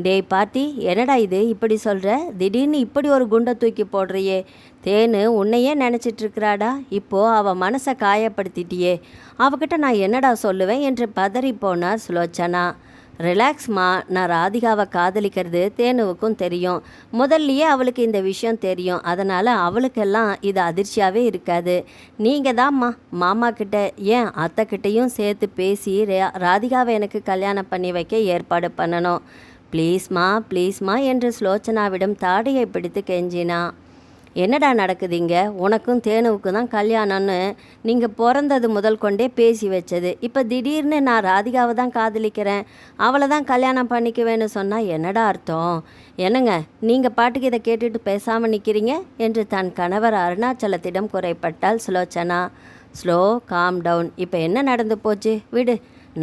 டேய் பார்த்தி, என்னடா இது இப்படி சொல்கிற? திடீர்னு இப்படி ஒரு குண்டை தூக்கி போடுறியே. தேனு உன்னையே நினச்சிட்ருக்கிறாடா. இப்போது அவள் மனசை காயப்படுத்திட்டியே. அவகிட்ட நான் என்னடா சொல்லுவேன் என்று பதறி போனார் சுலோச்சனா. ரிலாக்ஸ்மா, நான் ராதிகாவை காதலிக்கிறது தேனுவுக்கும் தெரியும். முதல்லையே அவளுக்கு இந்த விஷயம் தெரியும். அதனால் அவளுக்கெல்லாம் இது அதிர்ச்சியாகவே இருக்காது. நீங்கள் தான்மா மாமா கிட்ட, ஏன் அத்தைக்கிட்டையும் சேர்த்து பேசி ராதிகாவை எனக்கு கல்யாணம் பண்ணி வைக்க ஏற்பாடு பண்ணணும். ப்ளீஸ்மா ப்ளீஸ்மா என்று சுலோச்சனாவிடம் தாடியை பிடித்து கெஞ்சினா. என்னடா நடக்குதுங்க? உனக்கும் தேனுவுக்கும் தான் கல்யாணம்னு நீங்கள் பிறந்தது முதல் கொண்டே பேசி வச்சது. இப்போ திடீர்னு நான் ராதிகாவை தான் காதலிக்கிறேன், அவளை தான் கல்யாணம் பண்ணிக்குவேன்னு சொன்னால் என்னடா அர்த்தம்? என்னங்க நீங்கள் பாட்டுக்கு இதை கேட்டுட்டு பேசாமல் நிற்கிறீங்க என்று தன் கணவர் அருணாச்சலத்திடம் குறைப்பட்டாள் சுலோச்சனா. Slow calm down. இப்போ என்ன நடந்து போச்சு விடு.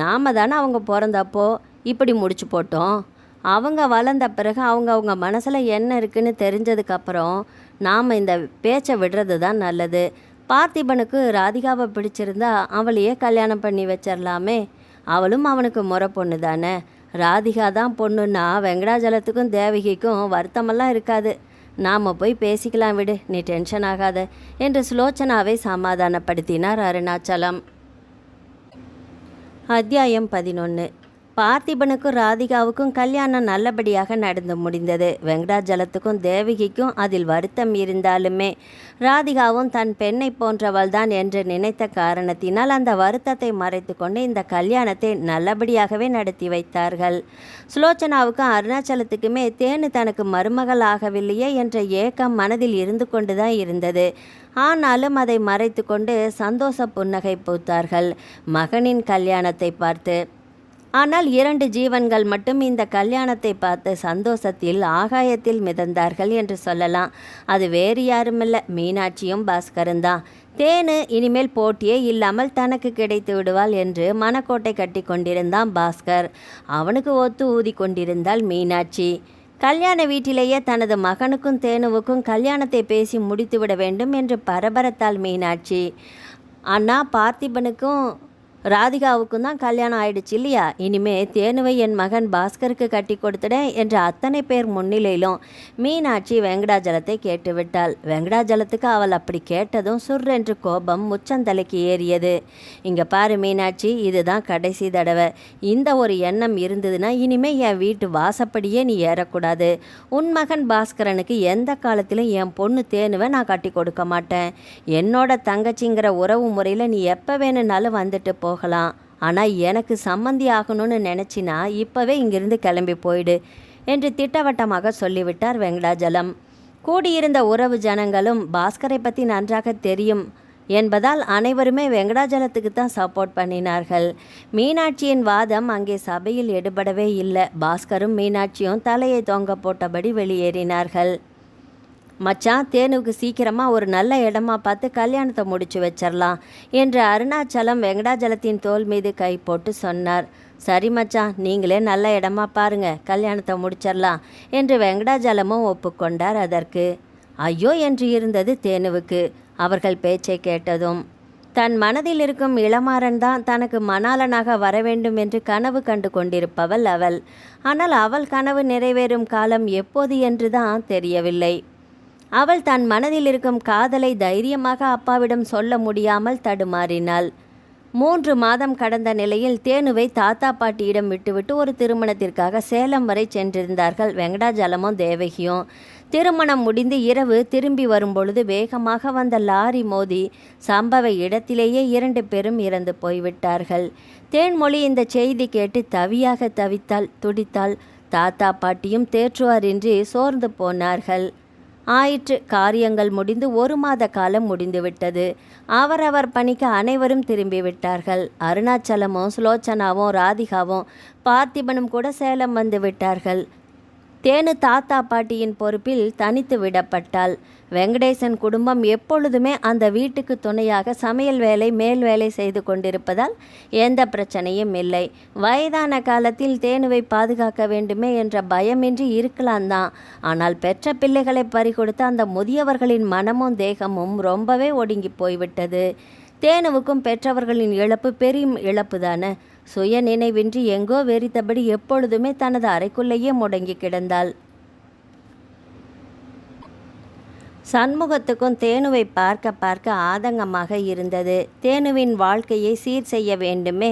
நாம தானே அவங்க பிறந்தப்போ இப்படி முடிச்சு போட்டோம். அவங்க வளர்ந்த பிறகு அவங்க மனசில் என்ன இருக்குன்னு தெரிஞ்சதுக்கப்புறம் நாம் இந்த பேச்சை விடுறது தான் நல்லது. பார்த்திபனுக்கு ராதிகாவை பிடிச்சிருந்தா அவளையே கல்யாணம் பண்ணி வச்சிடலாமே. அவளும் அவனுக்கு முறை பொண்ணு தானே. ராதிகா தான் பொண்ணுன்னா வெங்கடாஜலத்துக்கும் தேவகிக்கும் வருத்தமெல்லாம் இருக்காது. நாம் போய் பேசிக்கலாம் விடு, நீ டென்ஷன் ஆகாத என்று சுலோச்சனாவை சமாதானப்படுத்தினார் அருணாச்சலம். அத்தியாயம் 11. பார்த்திபனுக்கும் ராதிகாவுக்கும் கல்யாணம் நல்லபடியாக நடந்து முடிந்தது. வெங்கடாஜலத்துக்கும் தேவகிக்கும் அதில் வருத்தம் இருந்தாலுமே ராதிகாவும் தன் பெண்ணை போன்றவள்தான் என்று நினைத்த காரணத்தினால் அந்த வருத்தத்தை மறைத்து கொண்டு இந்த கல்யாணத்தை நல்லபடியாகவே நடத்தி வைத்தார்கள். சுலோச்சனாவுக்கும் அருணாச்சலத்துக்குமே தேனு தனக்கு மருமகள் ஆகவில்லையே என்ற ஏக்கம் மனதில் இருந்து கொண்டுதான் இருந்தது. ஆனாலும் அதை மறைத்து கொண்டு சந்தோஷ புன்னகை பூத்தார்கள் மகனின் கல்யாணத்தை பார்த்து. ஆனால் 2 ஜீவன்கள் மட்டும் இந்த கல்யாணத்தை பார்த்து சந்தோஷத்தில் ஆகாயத்தில் மிதந்தார்கள் என்று சொல்லலாம். அது வேறு யாருமில்ல, மீனாட்சியும் பாஸ்கரும் தான். தேனு இனிமேல் போட்டியே இல்லாமல் தனக்கு கிடைத்து விடுவாள் என்று மனக்கோட்டை கட்டி கொண்டிருந்தான் பாஸ்கர். அவனுக்கு ஒத்து ஊதி கொண்டிருந்தாள் மீனாட்சி. கல்யாண வீட்டிலேயே தனது மகனுக்கும் தேனுவுக்கும் கல்யாணத்தை பேசி முடித்துவிட வேண்டும் என்று பரபரத்தாள் மீனாட்சி. அண்ணா பார்த்திபனுக்கும் ராதிகாவுக்கும் தான் கல்யாணம் ஆயிடுச்சு இல்லையா? இனிமே தேனுவை என் மகன் பாஸ்கருக்கு கட்டி கொடுத்துடேன் என்ற அத்தனை பேர் முன்னிலையிலும் மீனாட்சி வெங்கடாஜலத்தை கேட்டுவிட்டாள். வெங்கடாஜலத்துக்கு அவள் அப்படி கேட்டதும் சுர்ரென்று கோபம் முச்சந்தலைக்கு ஏறியது. இங்கே பாரு மீனாட்சி, இதுதான் கடைசி தடவை. இந்த ஒரு எண்ணம் இருந்ததுன்னா இனிமே என் வீட்டு வாசப்படியே நீ ஏறக்கூடாது. உன் மகன் பாஸ்கரனுக்கு எந்த காலத்திலும் என் பொண்ணு தேனுவை நான் கட்டி கொடுக்க மாட்டேன். என்னோட தங்கச்சிங்கிற உறவு முறையில் நீ எப்போ வேணும்னாலும் வந்துட்டு போகலாம். ஆனால் எனக்கு சம்மந்தி ஆகணும்னு நினச்சினா இப்போவே இங்கிருந்து கிளம்பி போயிடு என்று திட்டவட்டமாக சொல்லிவிட்டார் வெங்கடாஜலம். கூடியிருந்த உறவு ஜனங்களும் பாஸ்கரை பற்றி நன்றாக தெரியும் என்பதால் அனைவருமே வெங்கடாஜலத்துக்கு தான் சப்போர்ட் பண்ணினார்கள். மீனாட்சியின் வாதம் அங்கே சபையில் எடுபடவே இல்லை. பாஸ்கரும் மீனாட்சியும் தலையை தொங்க போட்டபடி வெளியேறினார்கள். மச்சான், தேனுவுக்கு சீக்கிரமாக ஒரு நல்ல இடமா பார்த்து கல்யாணத்தை முடிச்சு வச்சிடலாம் என்று அருணாச்சலம் வெங்கடாஜலத்தின் தோள் மீது கை போட்டு சொன்னார். சரி மச்சான், நீங்களே நல்ல இடமா பாருங்க, கல்யாணத்தை முடிச்சிடலாம் என்று வெங்கடாஜலமும் ஒப்புக்கொண்டார். அதற்கு ஐயோ என்று இருந்தது தேனுவுக்கு அவர்கள் பேச்சை கேட்டதும். தன் மனதில் இருக்கும் இளமாறன் தான் தனக்கு மணாளனாக வரவேண்டும் என்று கனவு கண்டு கொண்டிருப்பவள் அவள். ஆனால் அவள் கனவு நிறைவேறும் காலம் எப்போது என்று தான் தெரியவில்லை. அவள் தன் மனதில் இருக்கும் காதலை தைரியமாக அப்பாவிடம் சொல்ல முடியாமல் தடுமாறினாள். 3 மாதம் கடந்த நிலையில் தேனுவை தாத்தா பாட்டியிடம் விட்டுவிட்டு ஒரு திருமணத்திற்காக சேலம் வரை சென்றிருந்தார்கள் வெங்கடாஜலமும் தேவகியும். திருமணம் முடிந்து இரவு திரும்பி வரும்பொழுது வேகமாக வந்த லாரி மோதி சம்பவ இடத்திலேயே 2 பேரும் இறந்து போய்விட்டார்கள். தேன்மொழி இந்த செய்தி கேட்டு தவியாக தவித்தாள், துடித்தாள். தாத்தா பாட்டியும் தேற்றுவாரின்றி சோர்ந்து போனார்கள். ஆயிற்று. காரியங்கள் முடிந்து 1 மாத காலம் முடிந்துவிட்டது. அவரவர் பணிக்கு அனைவரும் திரும்பிவிட்டார்கள். அருணாச்சலமும் சுலோச்சனாவும் ராதிகாவும் பார்த்திபனும் கூட சேலம் வந்து விட்டார்கள். தேனு தாத்தா பாட்டியின் பொறுப்பில் தனித்து விடப்பட்டாள். வெங்கடேசன் குடும்பம் எப்பொழுதுமே அந்த வீட்டுக்கு துணையாக சமையல் வேலை மேல் வேலை செய்து கொண்டிருப்பதால் எந்த பிரச்சனையும் இல்லை. வயதான காலத்தில் தேனுவை பாதுகாக்க வேண்டுமே என்ற பயமின்றி இருக்கலாம் தான். ஆனால் பெற்ற பிள்ளைகளை பறிகொடுத்த அந்த முதியவர்களின் மனமும் தேகமும் ரொம்பவே ஒடுங்கி போய்விட்டது. தேனுவுக்கும் பெற்றவர்களின் இழப்பு பெரும் இழப்பு தானே. சுய நினைவின்றி எங்கோ வெறித்தபடி எப்பொழுதுமே தனது அறைக்குள்ளேயே முடங்கி கிடந்தாள். சண்முகத்துக்கும் தேனுவை பார்க்க பார்க்க ஆதங்கமாக இருந்தது. தேனுவின் வாழ்க்கையை சீர் செய்ய வேண்டுமே.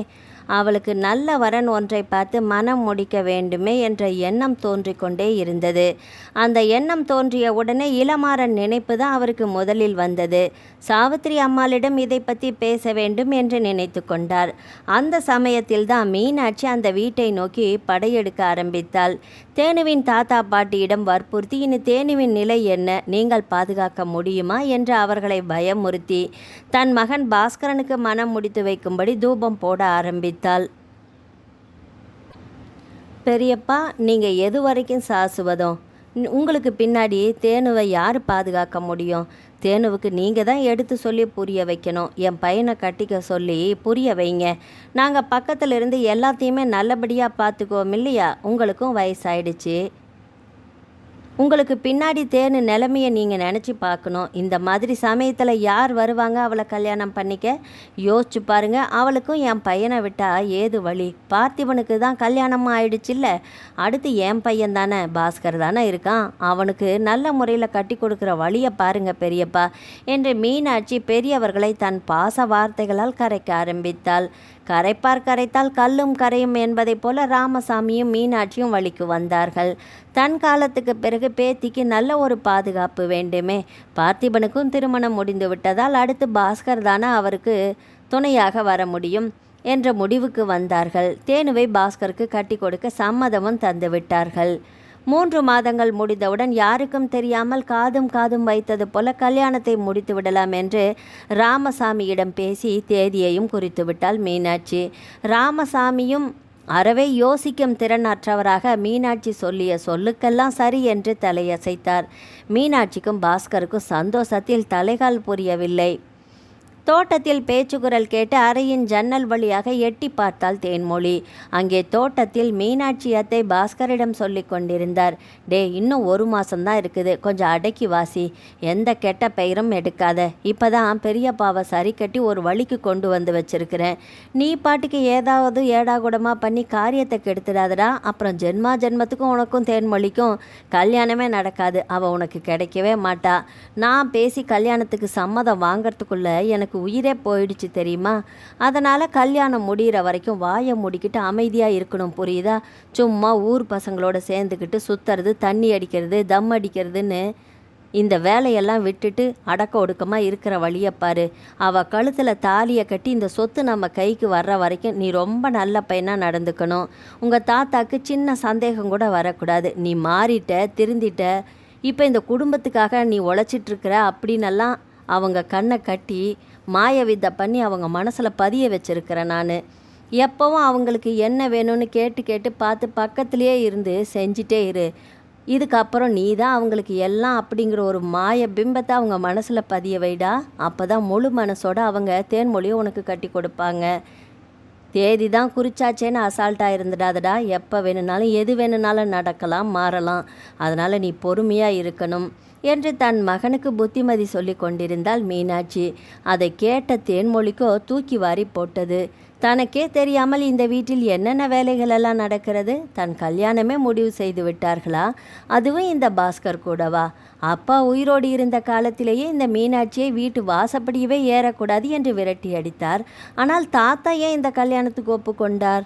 அவளுக்கு நல்ல வரன் ஒன்றை பார்த்து மனம் முடிக்க வேண்டுமே என்ற எண்ணம் தோன்றிக்கொண்டே இருந்தது. அந்த எண்ணம் தோன்றிய உடனே இளமாறன் நினைப்பு தான் அவருக்கு முதலில் வந்தது. சாவித்திரி அம்மாளிடம் இதை பற்றி பேச வேண்டும் என்று நினைத்து கொண்டார். அந்த சமயத்தில் தான் மீனாட்சி அந்த வீட்டை நோக்கி படையெடுக்க ஆரம்பித்தாள். தேனுவின் தாத்தா பாட்டியிடம் வற்புறுத்தி இனி தேனுவின் நிலை என்ன, நீங்கள் பாதுகாக்க முடியுமா என்று அவர்களை பயமுறுத்தி தன் மகன் பாஸ்கரனுக்கு மனம் முடித்து வைக்கும்படி தூபம் போட ஆரம்பித்தாள். பெரியப்பா, நீங்கள் எது வரைக்கும் சாசுவதோ? உங்களுக்கு பின்னாடி தேனுவை யார் பாதுகாக்க முடியும்? தேனுவுக்கு நீங்கள் தான் எடுத்து சொல்லி புரிய வைக்கணும். என் பையனை கட்டிக்க சொல்லி புரிய வைங்க. நாங்கள் பக்கத்தில் இருந்து எல்லாத்தையுமே நல்லபடியாக பார்த்துக்குவோம் இல்லையா? உங்களுக்கும் வயசாயிடுச்சு. உங்களுக்கு பின்னாடி தேனு நிலைமையை நீங்கள் நினச்சி பார்க்கணும். இந்த மாதிரி சமயத்தில் யார் வருவாங்க அவளை கல்யாணம் பண்ணிக்க? யோசிச்சு பாருங்க. அவளுக்கும் என் பையனை விட்டால் ஏது வழி? பார்த்திபனுக்கு தான் கல்யாணம் ஆயிடுச்சுல்ல, அடுத்து என் பையன் தானே, பாஸ்கர் தானே இருக்கான். அவனுக்கு நல்ல முறையில் கட்டி கொடுக்குற வழியை பாருங்க பெரியப்பா என்று மீனாட்சி பெரியவர்களை தன் பாச வார்த்தைகளால் கரைக்க ஆரம்பித்தாள். கரைப்பார் கரைத்தால் கல்லும் கரையும் என்பதைப் போல ராமசாமியும் மீனாட்சியும் வழிக்கு வந்தார்கள். தன் காலத்துக்கு பிறகு பேத்திக்கு நல்ல ஒரு பாதுகாப்பு வேண்டுமே. பார்த்திபனுக்கும் திருமணம் முடிந்து விட்டதால் அடுத்து பாஸ்கர் தானே அவருக்கு துணையாக வர முடியும் என்ற முடிவுக்கு வந்தார்கள். தேனுவை பாஸ்கருக்கு கட்டி கொடுக்க சம்மதமும் தந்து விட்டார்கள். 3 மாதங்கள் முடிந்தவுடன் யாருக்கும் தெரியாமல் காதும் வைத்தது போல கல்யாணத்தை முடித்து விடலாம் என்று ராமசாமியிடம் பேசி தேதியையும் குறித்து விட்டாள் மீனாட்சி. ராமசாமியும் அறவே யோசிக்கும் திறன் அற்றவராக மீனாட்சி சொல்லிய சொல்லுக்கெல்லாம் சரி என்று தலையசைத்தார். மீனாட்சிக்கும் பாஸ்கருக்கும் சந்தோஷத்தில் தலைகால் புரியவில்லை. தோட்டத்தில் பேச்சுக்குரல் கேட்டு அறையின் ஜன்னல் வழியாக எட்டி பார்த்தாள் தேன்மொழி. அங்கே தோட்டத்தில் மீனாட்சி அத்தை பாஸ்கரிடம் சொல்லி கொண்டிருந்தார். டே, இன்னும் 1 மாதம்தான் இருக்குது, கொஞ்சம் அடக்கி வாசி, எந்த கெட்ட பெயரும் எடுக்காத. இப்போதான் பெரியப்பாவை சரி கட்டி ஒரு வழிக்கு கொண்டு வந்து வச்சிருக்கிறேன். நீ பாட்டுக்கு ஏதாவது ஏடாகுடமாக பண்ணி காரியத்தை கெடுத்துடாதடா. அப்புறம் ஜென்மத்துக்கும் உனக்கும் தேன்மொழிக்கும் கல்யாணமே நடக்காது. அவள் உனக்கு கிடைக்கவே மாட்டா. நான் பேசி கல்யாணத்துக்கு சம்மதம் வாங்கிறதுக்குள்ள எனக்கு உயிரே போயிடுச்சு தெரியுமா? அதனால் கல்யாணம் முடிகிற வரைக்கும் வாயை மூடிக்கிட்டு அமைதியாக இருக்கணும், புரியுதா? சும்மா ஊர் பசங்களோட சேர்ந்துக்கிட்டு சுற்றுறது, தண்ணி அடிக்கிறது, தம் அடிக்கிறதுன்னு இந்த வேலையெல்லாம் விட்டுட்டு அடக்க ஒடுக்கமாக இருக்கிற வழியை பாரு. அவள் கழுத்தில் தாலியை கட்டி இந்த சொத்து நம்ம கைக்கு வர்ற வரைக்கும் நீ ரொம்ப நல்ல பையனாக நடந்துக்கணும். உங்கள் தாத்தாக்கு சின்ன சந்தேகம் கூட வரக்கூடாது. நீ மாறிட்ட, திருந்திட்ட, இப்போ இந்த குடும்பத்துக்காக நீ உழைச்சிட்ருக்கிற அப்படின்னெல்லாம் அவங்க கண்ணை கட்டி மாயவித்தை பண்ணி அவங்க மனசில் பதிய வச்சிருக்கிறேன். நான் எப்போவும் அவங்களுக்கு என்ன வேணும்னு கேட்டு பார்த்து பக்கத்துலேயே இருந்து செஞ்சிட்டே இரு. இதுக்கப்புறம் நீ தான் அவங்களுக்கு எல்லாம் அப்படிங்கிற ஒரு மாய பிம்பத்தை அவங்க மனசில் பதிய வைடா. அப்போ தான் முழு மனசோட அவங்க தேன்மொழியை உனக்கு கட்டி கொடுப்பாங்க. தேதி தான் குறிச்சாச்சேன்னு அசால்ட்டாக இருந்துடாதடா. எப்போ வேணும்னாலும் எது வேணும்னாலும் நடக்கலாம், மாறலாம். அதனால் நீ பொறுமையாக இருக்கணும் என்று தன் மகனுக்கு புத்திமதி சொல்லி கொண்டிருந்தாள் மீனாட்சி. அதை கேட்ட தேன்மொழிக்கோ தூக்கி வாரி போட்டது. தனக்கே தெரியாமல் இந்த வீட்டில் என்னென்ன வேலைகளெல்லாம் நடக்கிறது. தன் கல்யாணமே முடிவு செய்து விட்டார்களா? அதுவும் இந்த பாஸ்கர் கூடவா? அப்பா உயிரோடு இருந்த காலத்திலேயே இந்த மீனாட்சியை வீட்டு வாசப்படியவே ஏறக்கூடாது என்று விரட்டி அடித்தார். ஆனால் தாத்தா ஏன் இந்த கல்யாணத்துக்கு ஒப்புக்கொண்டார்?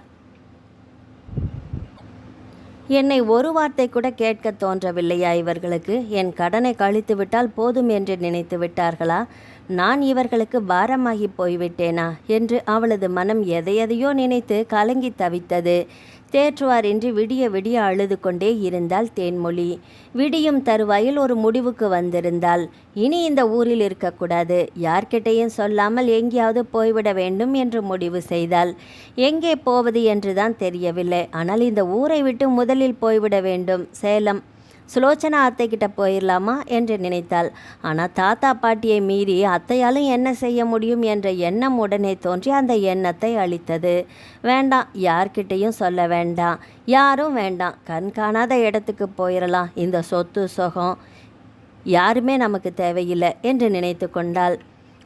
என்னை ஒரு வார்த்தை கூட கேட்க தோன்றவில்லையா இவர்களுக்கு? என் கடனை கழித்து விட்டால் போதும் என்று நினைத்து விட்டார்களா? நான் இவர்களுக்கு பாரமாகி போய்விட்டேனா என்று அவளது மனம் எதையோ நினைத்து கலங்கி தவித்தது. தேற்றுவாரின்றி விடிய அழுது கொண்டே இருந்தாள் தேன்மொழி. விடியும் தருவாயில் ஒரு முடிவுக்கு வந்திருந்தாள். இனி இந்த ஊரில் இருக்கக்கூடாது, யார்கிட்டையும் சொல்லாமல் எங்கேயாவது போய்விட வேண்டும் என்று முடிவு செய்தாள். எங்கே போவது என்றுதான் தெரியவில்லை. ஆனால் இந்த ஊரை விட்டு முதலில் போய்விட வேண்டும். சேலம் சுலோச்சனா அத்தைக்கிட்ட போயிடலாமா என்று நினைத்தாள். ஆனால் தாத்தா பாட்டியை மீறி அத்தையாலும் என்ன செய்ய முடியும் என்ற எண்ணம் உடனே தோன்றி அந்த எண்ணத்தை அளித்தது. வேண்டாம், யார்கிட்டையும் சொல்ல வேண்டாம், யாரும் வேண்டாம், கண் காணாத இடத்துக்கு போயிடலாம். இந்த சொத்து சுகம் யாருமே நமக்கு தேவையில்லை என்று நினைத்து கொண்டாள்.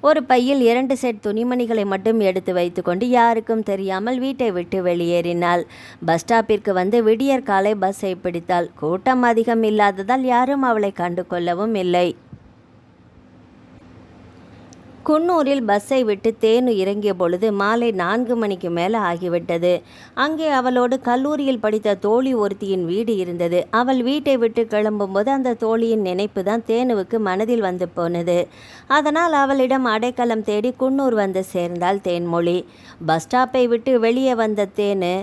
ஒரு பையில் 2 செட் துணிமணிகளை மட்டும் எடுத்து வைத்துக்கொண்டு யாருக்கும் தெரியாமல் வீட்டை விட்டு வெளியேறினாள். பஸ் ஸ்டாப்பிற்கு வந்து விடியற் காலை பஸ்ஸை பிடித்தாள். கூட்டம் அதிகம் இல்லாததால் யாரும் அவளை கண்டு கொள்ளவும் இல்லை. குன்னூரில் பஸ்ஸை விட்டு தேனு இறங்கிய பொழுது மாலை 4 மணிக்கு மேலே ஆகிவிட்டது. அங்கே அவளோடு கல்லூரியில் படித்த தோழி ஒருத்தியின் வீடு இருந்தது. அவள் வீட்டை விட்டு கிளம்பும்போது அந்த தோழியின் நினைப்பு தான் தேனுவுக்கு மனதில் வந்து போனது. அதனால் அவளிடம் அடைக்கலம் தேடி குன்னூர் வந்து சேர்ந்தாள் தேன்மொழி. பஸ் ஸ்டாப்பை விட்டு வெளியே வந்த தேனு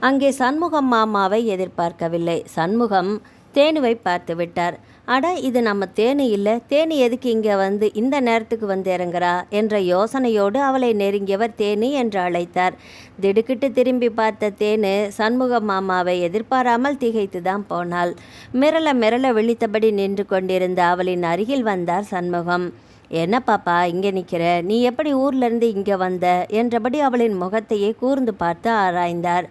அங்கே சண்முகம் மாமாவை எதிர்பார்க்கவில்லை. சண்முகம் தேனுவை பார்த்து விட்டார். அட, இது நம்ம தேனு இல்லை, தேனு எதுக்கு இங்கே வந்து இந்த நேரத்துக்கு வந்து இறங்குறா என்ற யோசனையோடு அவளை நெருங்கியவர் தேனு என்று அழைத்தார். திடுக்கிட்டு திரும்பி பார்த்த தேனு சண்முகம் மாமாவை எதிர்பாராமல் திகைத்து தான் போனாள். மிரள மிரள விழித்தபடி நின்று கொண்டிருந்த அவளின் அருகில் வந்தார் சண்முகம். என்ன பாப்பா இங்கே நிற்கிற, நீ எப்படி ஊர்லேருந்து இங்கே வந்த என்றபடி அவளின் முகத்தையே கூர்ந்து பார்த்து ஆராய்ந்தார்.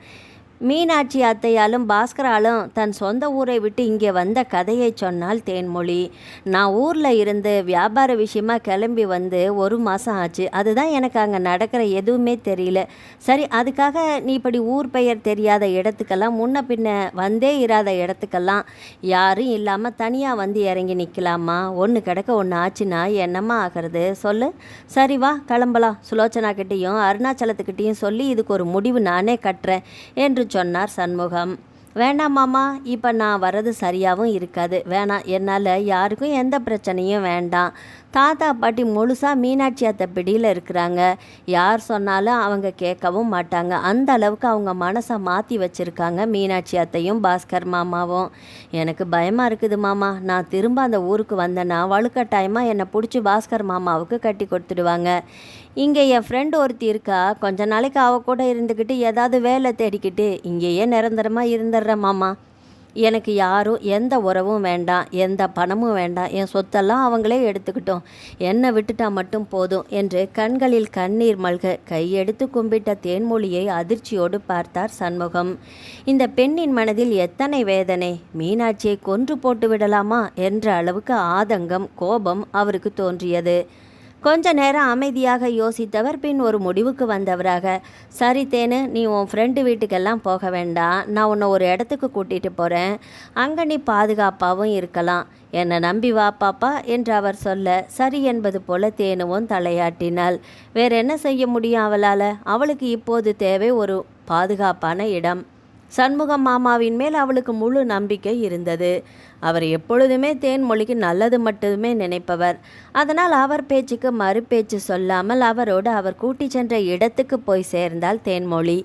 மீனாட்சி அத்தையாலும் பாஸ்கராலும் தன் சொந்த ஊரை விட்டு இங்கே வந்த கதையை சொன்னால் தேன்மொழி. நான் ஊரில் இருந்து வியாபார விஷயமா கிளம்பி வந்து 1 மாதம் ஆச்சு. அதுதான் எனக்கு அங்கே நடக்கிற எதுவுமே தெரியல. சரி, அதுக்காக நீ இப்படி ஊர் பெயர் தெரியாத இடத்துக்கெல்லாம், முன்ன பின்ன வந்தே இராத இடத்துக்கெல்லாம் யாரும் இல்லாமல் தனியாக வந்து இறங்கி நிற்கலாமா? ஒன்று கிடக்க ஒன்று ஆச்சுன்னா என்னம்மா ஆகிறது சொல்லு. சரி வா கிளம்பலாம். சுலோச்சனா கிட்டேயும் அருணாச்சலத்துக்கிட்டேயும் சொல்லி இதுக்கு ஒரு முடிவு நானே கட்டுறேன் என்று சொன்னார் சண்முகம். வேண்டாம் மாமா, இப்போ நான் வர்றது சரியாகவும் இருக்காது. வேணாம், என்னால் யாருக்கும் எந்த பிரச்சனையும் வேண்டாம். தாத்தா பாட்டி முழுசாக மீனாட்சி அத்தை பிடியில் இருக்கிறாங்க. யார் சொன்னாலும் அவங்க கேட்கவும் மாட்டாங்க. அந்த அளவுக்கு அவங்க மனசை மாற்றி வச்சுருக்காங்க மீனாட்சி அத்தையும் பாஸ்கர் மாமாவும். எனக்கு பயமாக இருக்குது மாமா. நான் திரும்ப அந்த ஊருக்கு வந்தேன்னா வலுக்கட்டாயமாக என்னை பிடிச்சி பாஸ்கர் மாமாவுக்கு கட்டி கொடுத்துடுவாங்க. இங்கே என் ஃப்ரெண்டு ஒருத்தி இருக்கா, கொஞ்ச நாளைக்கு அவள் கூட இருந்துக்கிட்டு ஏதாவது வேலை தேடிக்கிட்டு இங்கேயே நிரந்தரமாக இருந்துடுறேன் மாமா. எனக்கு யாரும் எந்த உறவும் வேண்டாம், எந்த பணமும் வேண்டாம். என் சொத்தெல்லாம் அவங்களே எடுத்துக்கிட்டோம், என்னை விட்டுட்டா மட்டும் போதும் என்று கண்களில் கண்ணீர் மல்க கையெடுத்து கும்பிட்ட தேன்மொழியை அதிர்ச்சியோடு பார்த்தார் சண்முகம். இந்த பெண்ணின் மனதில் எத்தனை வேதனை! மீனாட்சியை கொன்று போட்டு விடலாமா என்ற அளவுக்கு ஆதங்கம், கோபம் அவருக்கு தோன்றியது. கொஞ்ச நேரம் அமைதியாக யோசித்தவர் பின் ஒரு முடிவுக்கு வந்தவராக, சரி தேனு, நீ உன் ஃப்ரெண்டு வீட்டுக்கெல்லாம் போக வேண்டாம். நான் உன்னை ஒரு இடத்துக்கு கூட்டிகிட்டு போகிறேன். அங்கே நீ பாதுகாப்பாகவும் இருக்கலாம். என்னை நம்பி வா பாப்பா என்று அவர் சொல்ல, சரி என்பது போல தேனுவும் தலையாட்டினாள். வேற என்ன செய்ய முடியும் அவளால்? அவளுக்கு இப்போது தேவை ஒரு பாதுகாப்பான இடம். சண்முகம் மாமாவின் மேல் அவளுக்கு முழு நம்பிக்கை இருந்தது. அவர் எப்பொழுதுமே தேன்மொழிக்கு நல்லது மட்டுமே நினைப்பவர். அதனால் அவர் பேச்சுக்கு மறுபேச்சு சொல்லாமல் அவரோடு அவர் கூட்டி சென்ற இடத்துக்கு போய் சேர்ந்தாள் தேன்மொழி.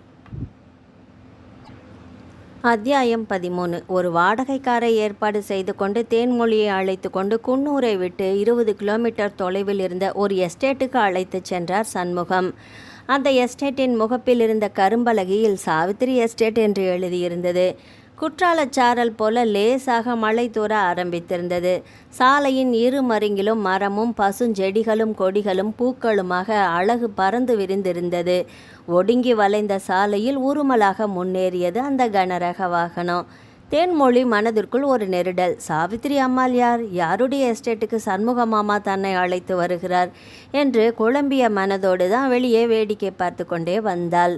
அத்தியாயம் 13. ஒரு வாடகைக்காரை ஏற்பாடு செய்து கொண்டு தேன்மொழியை அழைத்து கொண்டு குன்னூரை விட்டு 20 கிலோமீட்டர் தொலைவில் இருந்த ஒரு எஸ்டேட்டுக்கு அழைத்து சென்றார் சண்முகம். அந்த எஸ்டேட்டின் முகப்பில் இருந்த கரும்பலகையில் சாவித்திரி எஸ்டேட் என்று எழுதியிருந்தது. குற்றாலச்சாரல் போல லேசாக மழை தூர ஆரம்பித்திருந்தது. சாலையின் இரு மருங்கிலும் மரமும் பசுஞ்செடிகளும் கொடிகளும் பூக்களுமாக அழகு பறந்து விரிந்திருந்தது. ஒடுங்கி வளைந்த சாலையில் உருமலாக முன்னேறியது அந்த கனரக வாகனம். தேன்மொழி மனதிற்குள் ஒரு நெருடல். சாவித்திரி அம்மாள் யார்? யாருடைய எஸ்டேட்டுக்கு சண்முக மாமா தன்னை அழைத்து வருகிறார் என்று குழம்பிய மனதோடு தான் வெளியே வேடிக்கை பார்த்து கொண்டே வந்தாள்.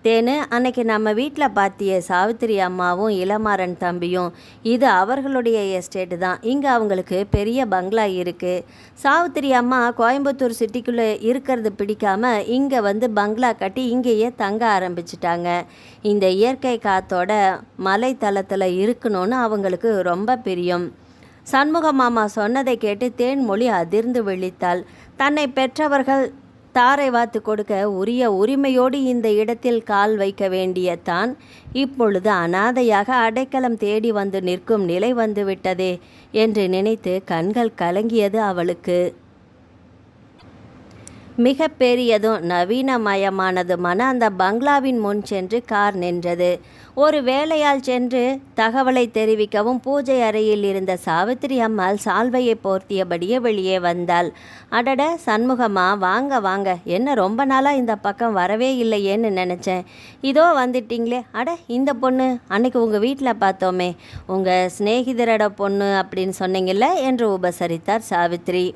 தேனு, அன்னைக்கு நம்ம வீட்டில் பார்த்திய சாவித்திரி அம்மாவும் இளமாறன் தம்பியும், இது அவர்களுடைய எஸ்டேட்டு தான். இங்கே அவங்களுக்கு பெரிய பங்களா இருக்குது. சாவித்திரி அம்மா கோயம்புத்தூர் சிட்டிக்குள்ளே இருக்கிறது பிடிக்காமல் இங்கே வந்து பங்களா கட்டி இங்கேயே தங்க ஆரம்பிச்சிட்டாங்க. இந்த இயற்கை காத்தோட மலை தளத்தில் இருக்கணும்னு அவங்களுக்கு ரொம்ப பிரியம். சண்முக மாமா சொன்னதை கேட்டு தேன்மொழி அதிர்ந்து விழித்தாள். தன்னை பெற்றவர்கள் தாரை வாத்து கொடுக்க உரிய உரிமையோடு இந்த இடத்தில் கால் வைக்க வேண்டிய தான் இப்பொழுது அனாதையாக அடைக்கலம் தேடி வந்து நிற்கும் நிலை வந்துவிட்டதே என்று நினைத்து கண்கள் கலங்கியது அவளுக்கு. மிக பெரியதும் நவீனமயமானதுமான அந்த பங்களாவின் முன் சென்று கார் நின்றது. ஒரு வேலையால் சென்று தகவலை தெரிவிக்கவும் பூஜை அறையில் இருந்த சாவித்திரி அம்மாள் சால்வையை போர்த்தியபடியே வெளியே வந்தாள். அடட சண்முகமா, வாங்க வாங்க. என்ன ரொம்ப நாளாக இந்த பக்கம் வரவே இல்லையேன்னு நினச்சேன். இதோ வந்துட்டீங்களே. அட, இந்த பொண்ணு அன்னைக்கு உங்கள் வீட்டில் பார்த்தோமே, உங்கள் சிநேகிதரோட பொண்ணு அப்படின்னு சொன்னீங்கல்ல என்று உபசரித்தார் சாவித்திரி.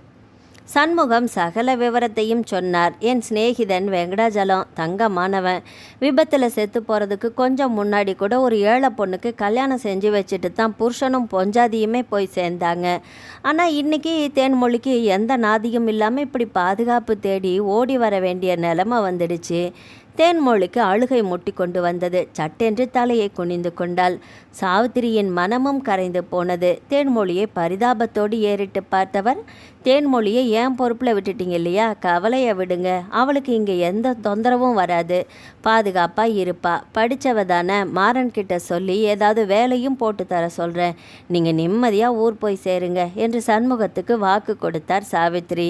சண்முகம் சகல விவரத்தையும் சொன்னார். என் சிநேகிதன் வெங்கடாஜலம் தங்கமானவன். விபத்தில் செத்து போகிறதுக்கு கொஞ்சம் முன்னாடி கூட ஒரு ஏழை பொண்ணுக்கு கல்யாணம் செஞ்சு வச்சுட்டு தான் புருஷனும் பொஞ்சாதியுமே போய் சேர்ந்தாங்க. ஆனால் இன்றைக்கி தேன்மொழிக்கு எந்த நாதியும் இல்லாமல் இப்படி பாதுகாப்பு தேடி ஓடி வர வேண்டிய நிலைமை வந்துடுச்சு. தேன்மொழிக்கு அழுகை முட்டி கொண்டு வந்தது. சட்டென்று தலையை குனிந்து கொண்டாள். சாவித்திரியின் மனமும் கரைந்து போனது. தேன்மொழியை பரிதாபத்தோடு ஏறிட்டு பார்த்தவர், தேன்மொழியை ஏன் பொறுப்பில் விட்டுட்டீங்க இல்லையா? கவலையை விடுங்க, அவளுக்கு இங்கே எந்த தொந்தரவும் வராது, பாதுகாப்பாக இருப்பா. படித்தவ தானே, மாறன்கிட்ட சொல்லி ஏதாவது வேலையும் போட்டு தர சொல்கிறேன். நீங்கள் நிம்மதியாக ஊர் போய் சேருங்க என்று சண்முகத்துக்கு வாக்கு கொடுத்தார் சாவித்திரி.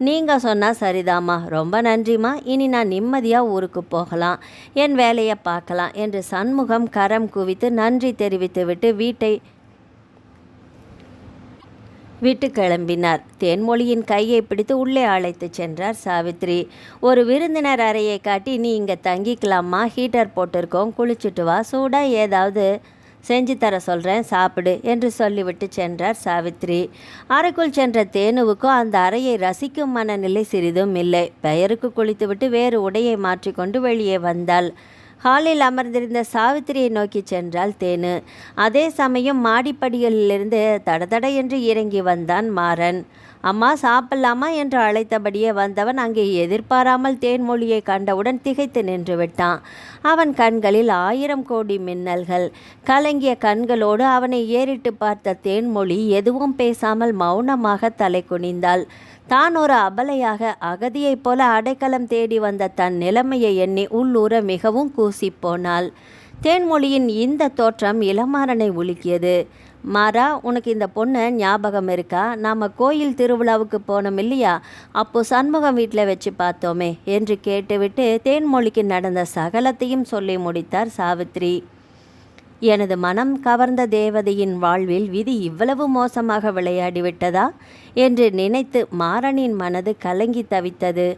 நீங்கள் சொன்னால் சரிதாம்மா, ரொம்ப நன்றிம்மா. இனி நான் நிம்மதியாக ஊருக்கு போகலாம், என் வேலையை பார்க்கலாம் என்று சண்முகம் கரம் குவித்து நன்றி தெரிவித்துவிட்டு வீட்டை விட்டு கிளம்பினார். தேன்மொழியின் கையை பிடித்து உள்ளே அழைத்து சென்றார் சாவித்திரி. ஒரு விருந்தினர் அறையை காட்டி, நீ இங்கே தங்கிக்கலாமா, ஹீட்டர் போட்டிருக்கோம், குளிச்சுட்டு வா, சூடாக ஏதாவது செஞ்சு தர சொல்கிறேன், சாப்பிடு என்று சொல்லிவிட்டு சென்றார் சாவித்திரி. அறைக்குள் சென்ற தேனுவுக்கோ அந்த அறையை ரசிக்கும் மனநிலை சிறிதும் இல்லை. பெயருக்கு குளித்துவிட்டு வேறு உடையை மாற்றிக்கொண்டு வெளியே வந்தாள். ஹாலில் அமர்ந்திருந்த சாவித்திரியை நோக்கி சென்றாள் தேனு. அதே சமயம் மாடிப்படிகளிலிருந்து தடதட என்று இறங்கி வந்தான் மாறன். அம்மா சாப்பிடலாமா என்று அழைத்தபடியே வந்தவன் அங்கே எதிர்பாராமல் தேன்மொழியை கண்டவுடன் திகைத்து நின்று விட்டான். அவன் கண்களில் 1000 கோடி மின்னல்கள். கலங்கிய கண்களோடு அவனை ஏறிட்டு பார்த்த தேன்மொழி எதுவும் பேசாமல் மௌனமாக தலை குனிந்தாள். தான் ஒரு அபலையாக அகதியைப் போல அடைக்கலம் தேடி வந்த தன் நிலைமையை எண்ணி உள்ளூர மிகவும் கூசிப்போனாள். தேன்மொழியின் இந்த தோற்றம் இளமாறனை உலுக்கியது. மாறா, உனக்கு இந்த பொண்ணு ஞாபகம் இருக்கா? நாம் கோயில் திருவிழாவுக்கு போனோம் இல்லையா, அப்போ சண்முகம் வீட்டில் வச்சு பார்த்தோமே என்று கேட்டுவிட்டு தேன்மொழிக்கு நடந்த சகலத்தையும் சொல்லி முடித்தார் சாவித்திரி. எனது மனம் கவர்ந்த தேவதையின் வாழ்வில் விதி இவ்வளவு மோசமாக விளையாடிவிட்டதா என்று நினைத்து மாறனின் மனது கலங்கி தவித்தது.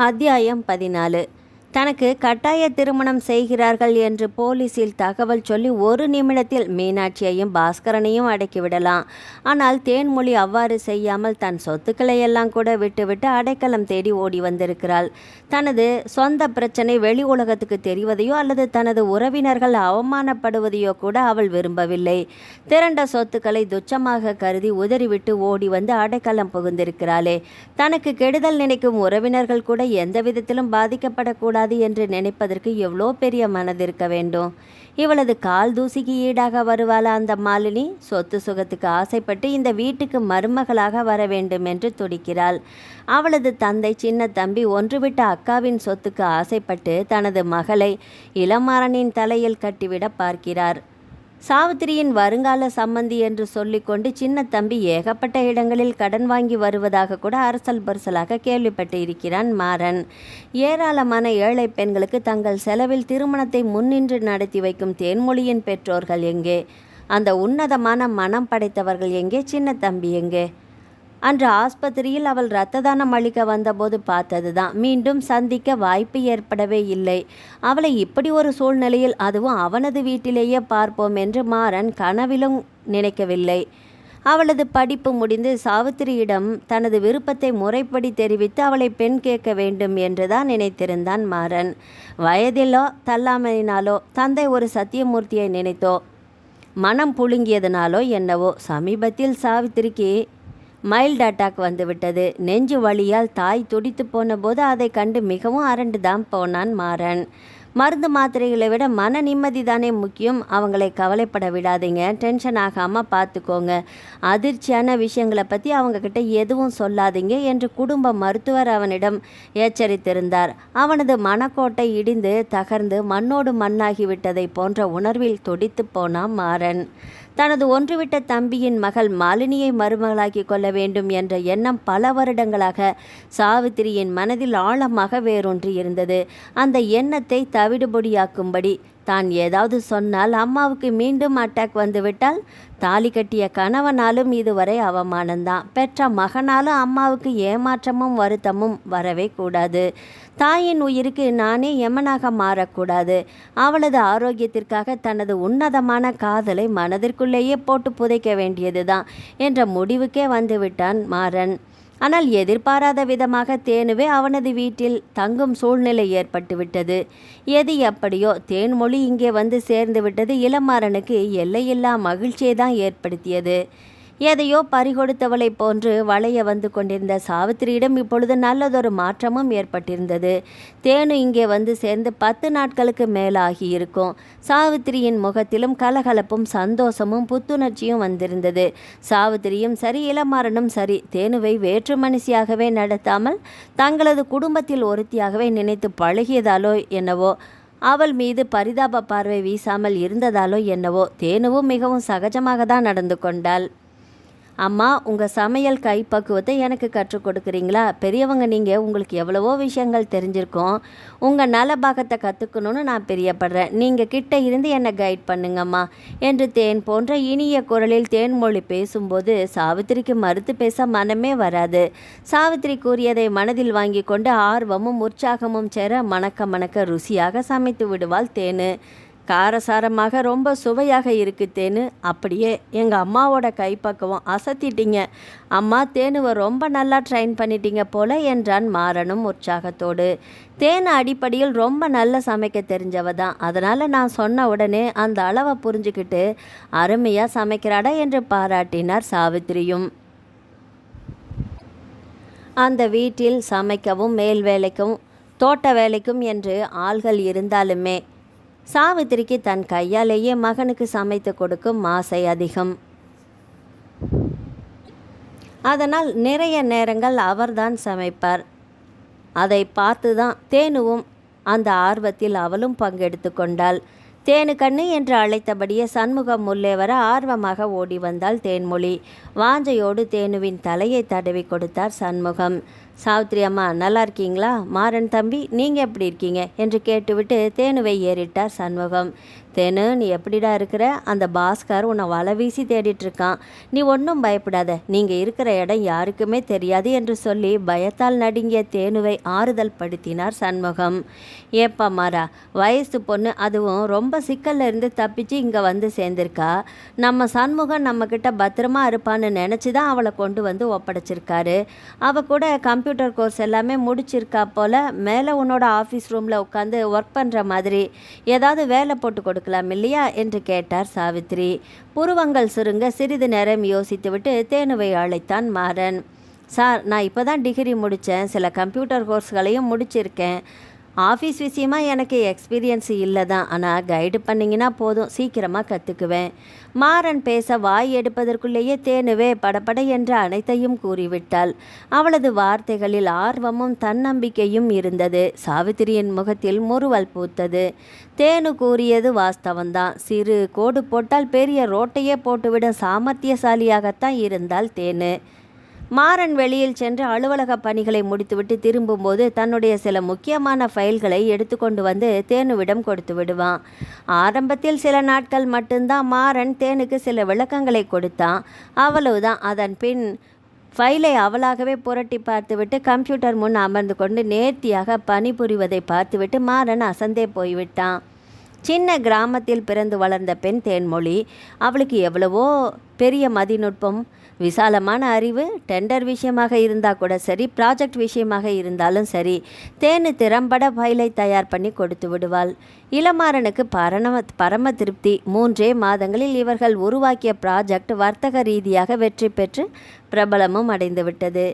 அத்தியாயம் 14. தனக்கு கட்டாய திருமணம் செய்கிறார்கள் என்று போலீஸில் தகவல் சொல்லி ஒரு நிமிடத்தில் மீனாட்சியையும் பாஸ்கரனையும் அடக்கிவிடலாம். ஆனால் தேன்மொழி அவ்வாறு செய்யாமல் தன் சொத்துக்களை எல்லாம் கூட விட்டுவிட்டு அடைக்கலம் தேடி ஓடி வந்திருக்கிறாள். தனது சொந்த பிரச்சனை வெளி உலகத்துக்கு தெரிவதையோ அல்லது தனது உறவினர்கள் அவமானப்படுவதையோ கூட அவள் விரும்பவில்லை. திரண்ட சொத்துக்களை துச்சமாக கருதி உதறிவிட்டு ஓடி வந்து அடைக்கலம் புகுந்திருக்கிறாளே. தனக்கு கெடுதல் நினைக்கும் உறவினர்கள் கூட எந்த விதத்திலும் பாதிக்கப்படக்கூடாது என்று நினைப்பதற்கு எவ்வளோ பெரிய மனதிருக்க வேண்டும். இவளது கால் தூசிக்கு ஈடாக வருவாளா அந்த மாலினி? சொத்து சுகத்துக்கு ஆசைப்பட்டு இந்த வீட்டுக்கு மருமகளாக வர வேண்டும் என்று துடிக்கிறாள். அவளது தந்தை சின்ன தம்பி ஒன்றுவிட்ட அக்காவின் சொத்துக்கு ஆசைப்பட்டு தனது மகளை இளமாறனின் தலையில் கட்டிவிட பார்க்கிறார். சாவித்திரியின் வருங்கால சம்மந்தி என்று சொல்லிக்கொண்டு சின்ன தம்பி ஏகப்பட்ட இடங்களில் கடன் வாங்கி வருவதாக கூட அரசல் பரிசலாக கேள்விப்பட்டு இருக்கிறான் மாறன். ஏராளமான ஏழை பெண்களுக்கு தங்கள் செலவில் திருமணத்தை முன்னின்று நடத்தி வைக்கும் தேன்மொழியின் பெற்றோர்கள் எங்கே? அந்த உன்னதமான மனம் படைத்தவர்கள் எங்கே? சின்ன தம்பி எங்கே? அன்று ஆஸ்பத்திரியில் அவள் இரத்த தானம் அளிக்க வந்தபோது பார்த்ததுதான். மீண்டும் சந்திக்க வாய்ப்பு ஏற்படவே இல்லை. அவளை இப்படி ஒரு சூழ்நிலையில், அதுவும் அவனது வீட்டிலேயே பார்ப்போம் என்று மாறன் கனவிலும் நினைக்கவில்லை. அவளது படிப்பு முடிந்து சாவித்திரியிடம் தனது விருப்பத்தை முறைப்படி தெரிவித்து அவளை பெண் கேட்க வேண்டும் என்றுதான் நினைத்திருந்தான் மாறன். வயதிலோ தள்ளாமையினாலோ தந்தை ஒரு சத்தியமூர்த்தியை நினைத்தோ மனம் புழுங்கியதுனாலோ என்னவோ சமீபத்தில் சாவித்திரிக்கு மைல்டு அட்டாக் வந்துவிட்டது. நெஞ்சு வலியால் தாய் துடித்து போன போது அதை கண்டு மிகவும் அரண்டு தான் போனான் மாறன். மருந்து மாத்திரைகளை விட மன நிம்மதி தானே முக்கியம். அவங்களை கவலைப்பட விடாதீங்க, டென்ஷன் ஆகாமல் பார்த்துக்கோங்க, அதிர்ச்சியான விஷயங்களை பற்றி அவங்கக்கிட்ட எதுவும் சொல்லாதீங்க என்று குடும்ப மருத்துவர் அவனிடம் எச்சரித்திருந்தார். அவனது மனக்கோட்டை இடிந்து தகர்ந்து மண்ணோடு மண்ணாகிவிட்டதை போன்ற உணர்வில் துடித்து போனான் மாறன். தனது ஒன்றுவிட்ட தம்பியின் மகள் மாலினியை மருமகளாக்கி கொள்ள வேண்டும் என்ற எண்ணம் பல வருடங்களாக சாவித்திரியின் மனதில் ஆழமாக வேரூன்றி இருந்தது. அந்த எண்ணத்தை தவிடுபொடியாக்கும்படி தான் ஏதாவது சொன்னால் அம்மாவுக்கு மீண்டும் அட்டாக் வந்துவிட்டால் தாலி கட்டிய கணவனாலும் இதுவரை அவமானந்தான். பெற்ற மகனாலும் அம்மாவுக்கு ஏமாற்றமும் வருத்தமும் வரவே கூடாது. தாயின் உயிருக்கு நானே யமனாக மாறக்கூடாது. அவளது ஆரோக்கியத்திற்காக தனது உன்னதமான காதலை மனதிற்குள்ளேயே போட்டு புதைக்க வேண்டியதுதான் என்ற முடிவுக்கே வந்துவிட்டான் மாறன். ஆனால் எதிர்பாராத விதமாக தேனுவே அவனது வீட்டில் தங்கும் சூழ்நிலை ஏற்பட்டுவிட்டது. எது எப்படியோ தேன்மொழி இங்கே வந்து சேர்ந்து விட்டது இளமாறனுக்கு எல்லையில்லா மகிழ்ச்சியை தான் ஏற்படுத்தியது. எதையோ பறிகொடுத்தவளை போன்று வளைய வந்து கொண்டிருந்த சாவித்திரியிடம் இப்பொழுது நல்லதொரு மாற்றமும் ஏற்பட்டிருந்தது. தேனு இங்கே வந்து சேர்ந்து 10 நாட்களுக்கு மேலாகி இருக்கும். சாவித்திரியின் முகத்திலும் கலகலப்பும் சந்தோஷமும் புத்துணர்ச்சியும் வந்திருந்தது. சாவித்திரியும் சரி இளமாறனும் சரி தேனுவை வேற்று மனுஷியாகவே நடத்தாமல் தங்களது குடும்பத்தில் ஒருத்தியாகவே நினைத்து பழகியதாலோ என்னவோ, அவள் மீது பரிதாப பார்வை வீசாமல் இருந்ததாலோ என்னவோ தேனுவும் மிகவும் சகஜமாக தான் நடந்து கொண்டாள். அம்மா, உங்கள் சமையல் கைப்பக்குவத்தை எனக்கு கற்றுக் கொடுக்குறீங்களா? பெரியவங்க நீங்கள், உங்களுக்கு எவ்வளவோ விஷயங்கள் தெரிஞ்சிருக்கோம். உங்கள் நல பாகத்தை கற்றுக்கணுன்னு நான் பிரியப்படுறேன். நீங்கள் கிட்ட இருந்து என்னை கைட் பண்ணுங்கம்மா என்று தேன் போன்ற இனிய குரலில் தேன்மொழி பேசும்போது சாவித்திரிக்கு மறுத்து பேச மனமே வராது. சாவித்திரி கூறியதை மனதில் வாங்கி கொண்டு ஆர்வமும் உற்சாகமும் சேர மணக்க மணக்க ருசியாக சமைத்து விடுவாள் தேனு. காரசாரமாக ரொம்ப சுவையாக இருக்கு தேனு. அப்படியே எங்கள் அம்மாவோட கைப்பக்குவம் அசத்திட்டீங்க அம்மா. தேனுவை ரொம்ப நல்லா ட்ரைன் பண்ணிட்டீங்க போல என்றான் மாறனும் உற்சாகத்தோடு. தேனு அடிப்படையில் ரொம்ப நல்ல சமைக்க தெரிஞ்சவ தான். அதனால் நான் சொன்ன உடனே அந்த அளவை புரிஞ்சுக்கிட்டு அருமையாக சமைக்கிறாடா என்று பாராட்டினார் சாவித்திரியும். அந்த வீட்டில் சமைக்கவும் மேல் வேலைக்கும் தோட்ட வேலைக்கும் என்று ஆள்கள் இருந்தாலுமே சாவித்திரிக்கு தன் கையாலேயே மகனுக்கு சமைத்து கொடுக்கும் ஆசை அதிகம். அதனால் நிறைய நேரங்கள் அவர்தான் சமைப்பார். அதை பார்த்து தான் தேனுவும் அந்த ஆர்வத்தில் அவளும் பங்கெடுத்து கொண்டாள். தேனு கண்ணு என்று அழைத்தபடியே சண்முகம் உள்ளே வர ஆர்வமாக ஓடி வந்தாள் தேன்மொழி. வாஞ்சையோடு தேனுவின் தலையை தடவி கொடுத்தார் சண்முகம். சாவித்திரி அம்மா, நல்லா இருக்கீங்களா? மாறன் தம்பி, நீங்கள் எப்படி இருக்கீங்க என்று கேட்டுவிட்டு தேனுவை ஏறிட்டார் சண்முகம். தேனு, நீ எப்படிடா இருக்கிற? அந்த பாஸ்கர் உன்னை வலை வீசி தேடிட்டுருக்கான். நீ ஒன்றும் பயப்படாத, நீங்கள் இருக்கிற இடம் யாருக்குமே தெரியாது என்று சொல்லி பயத்தால் நடுங்கிய தேனுவை ஆறுதல் படுத்தினார் சண்முகம். ஏப்பா மாறா, வயசு பொண்ணு, அதுவும் ரொம்ப சிக்கல்ல இருந்து தப்பிச்சு இங்கே வந்து சேர்ந்திருக்கா. நம்ம சண்முகம் நம்மக்கிட்ட பத்திரமா இருப்பான்னு நினச்சி தான் அவளை கொண்டு வந்து ஒப்படைச்சிருக்காரு. அவள் கூட கம்ப்யூட்டர் கோர்ஸ் எல்லாமே முடிச்சிருக்கா போல். மேலே உன்னோட ஆஃபீஸ் ரூமில் உட்காந்து ஒர்க் பண்ணுற மாதிரி ஏதாவது வேலை போட்டு கொடுக்கலாம் இல்லையா என்று கேட்டார் சாவித்திரி. புருவங்கள் சுருங்க சிறிது நேரம் யோசித்துவிட்டு தேனுவை அழைத்தான் மாறன். சார், நான் இப்போ தான் டிகிரி முடித்தேன். சில கம்ப்யூட்டர் கோர்ஸ்களையும் முடிச்சிருக்கேன். ஆஃபீஸ் விஷயமா எனக்கு எக்ஸ்பீரியன்ஸ் இல்லை தான். ஆனால் கைடு பண்ணிங்கன்னா போதும், சீக்கிரமாக கற்றுக்குவேன். மாறன் பேச வாய் எடுப்பதற்குள்ளேயே தேனுவே படபட என்று அனைத்தையும் கூறிவிட்டாள். அவளது வார்த்தைகளில் ஆர்வமும் தன்னம்பிக்கையும் இருந்தது. சாவித்திரியின் முகத்தில் முறுவல் பூத்தது. தேனு கூறியது வாஸ்தவந்தான். சிறு கோடு போட்டால் பெரிய ரோட்டையே போட்டுவிடும் சாமர்த்தியசாலியாகத்தான் இருந்தாள் தேனு. மாறன் வெளியில் சென்று அலுவலக பணிகளை முடித்துவிட்டு திரும்பும்போது தன்னுடைய சில முக்கியமான ஃபைல்களை எடுத்துக்கொண்டு வந்து தேனுவிடம் கொடுத்து விடுவான். ஆரம்பத்தில் சில நாட்கள் மட்டும்தான் மாறன் தேனுக்கு சில விளக்கங்களை கொடுத்தான். அவ்வளவுதான். அதன் பின் ஃபைலை அவளாகவே புரட்டி பார்த்துவிட்டு கம்ப்யூட்டர் முன் அமர்ந்து கொண்டு நேர்த்தியாக பணிபுரிவதை பார்த்துவிட்டு மாறன் அசந்தே போய்விட்டான். சின்ன கிராமத்தில் பிறந்து வளர்ந்த பெண் தேன்மொழி. அவளுக்கு எவ்வளவோ பெரிய மதிநுட்பம், விசாலமான அறிவு. டெண்டர் விஷயமாக இருந்தால் கூட சரி, ப்ராஜெக்ட் விஷயமாக இருந்தாலும் சரி, தேனு திறம்பட ஃபைலை தயார் பண்ணி கொடுத்து விடுவாள். இளமாறனுக்கு பரம திருப்தி. 3 மாதங்களில் இவர்கள் உருவாக்கிய ப்ராஜெக்ட் வர்த்தக ரீதியாக வெற்றி பெற்று பிரபலமும் அடைந்து விட்டது.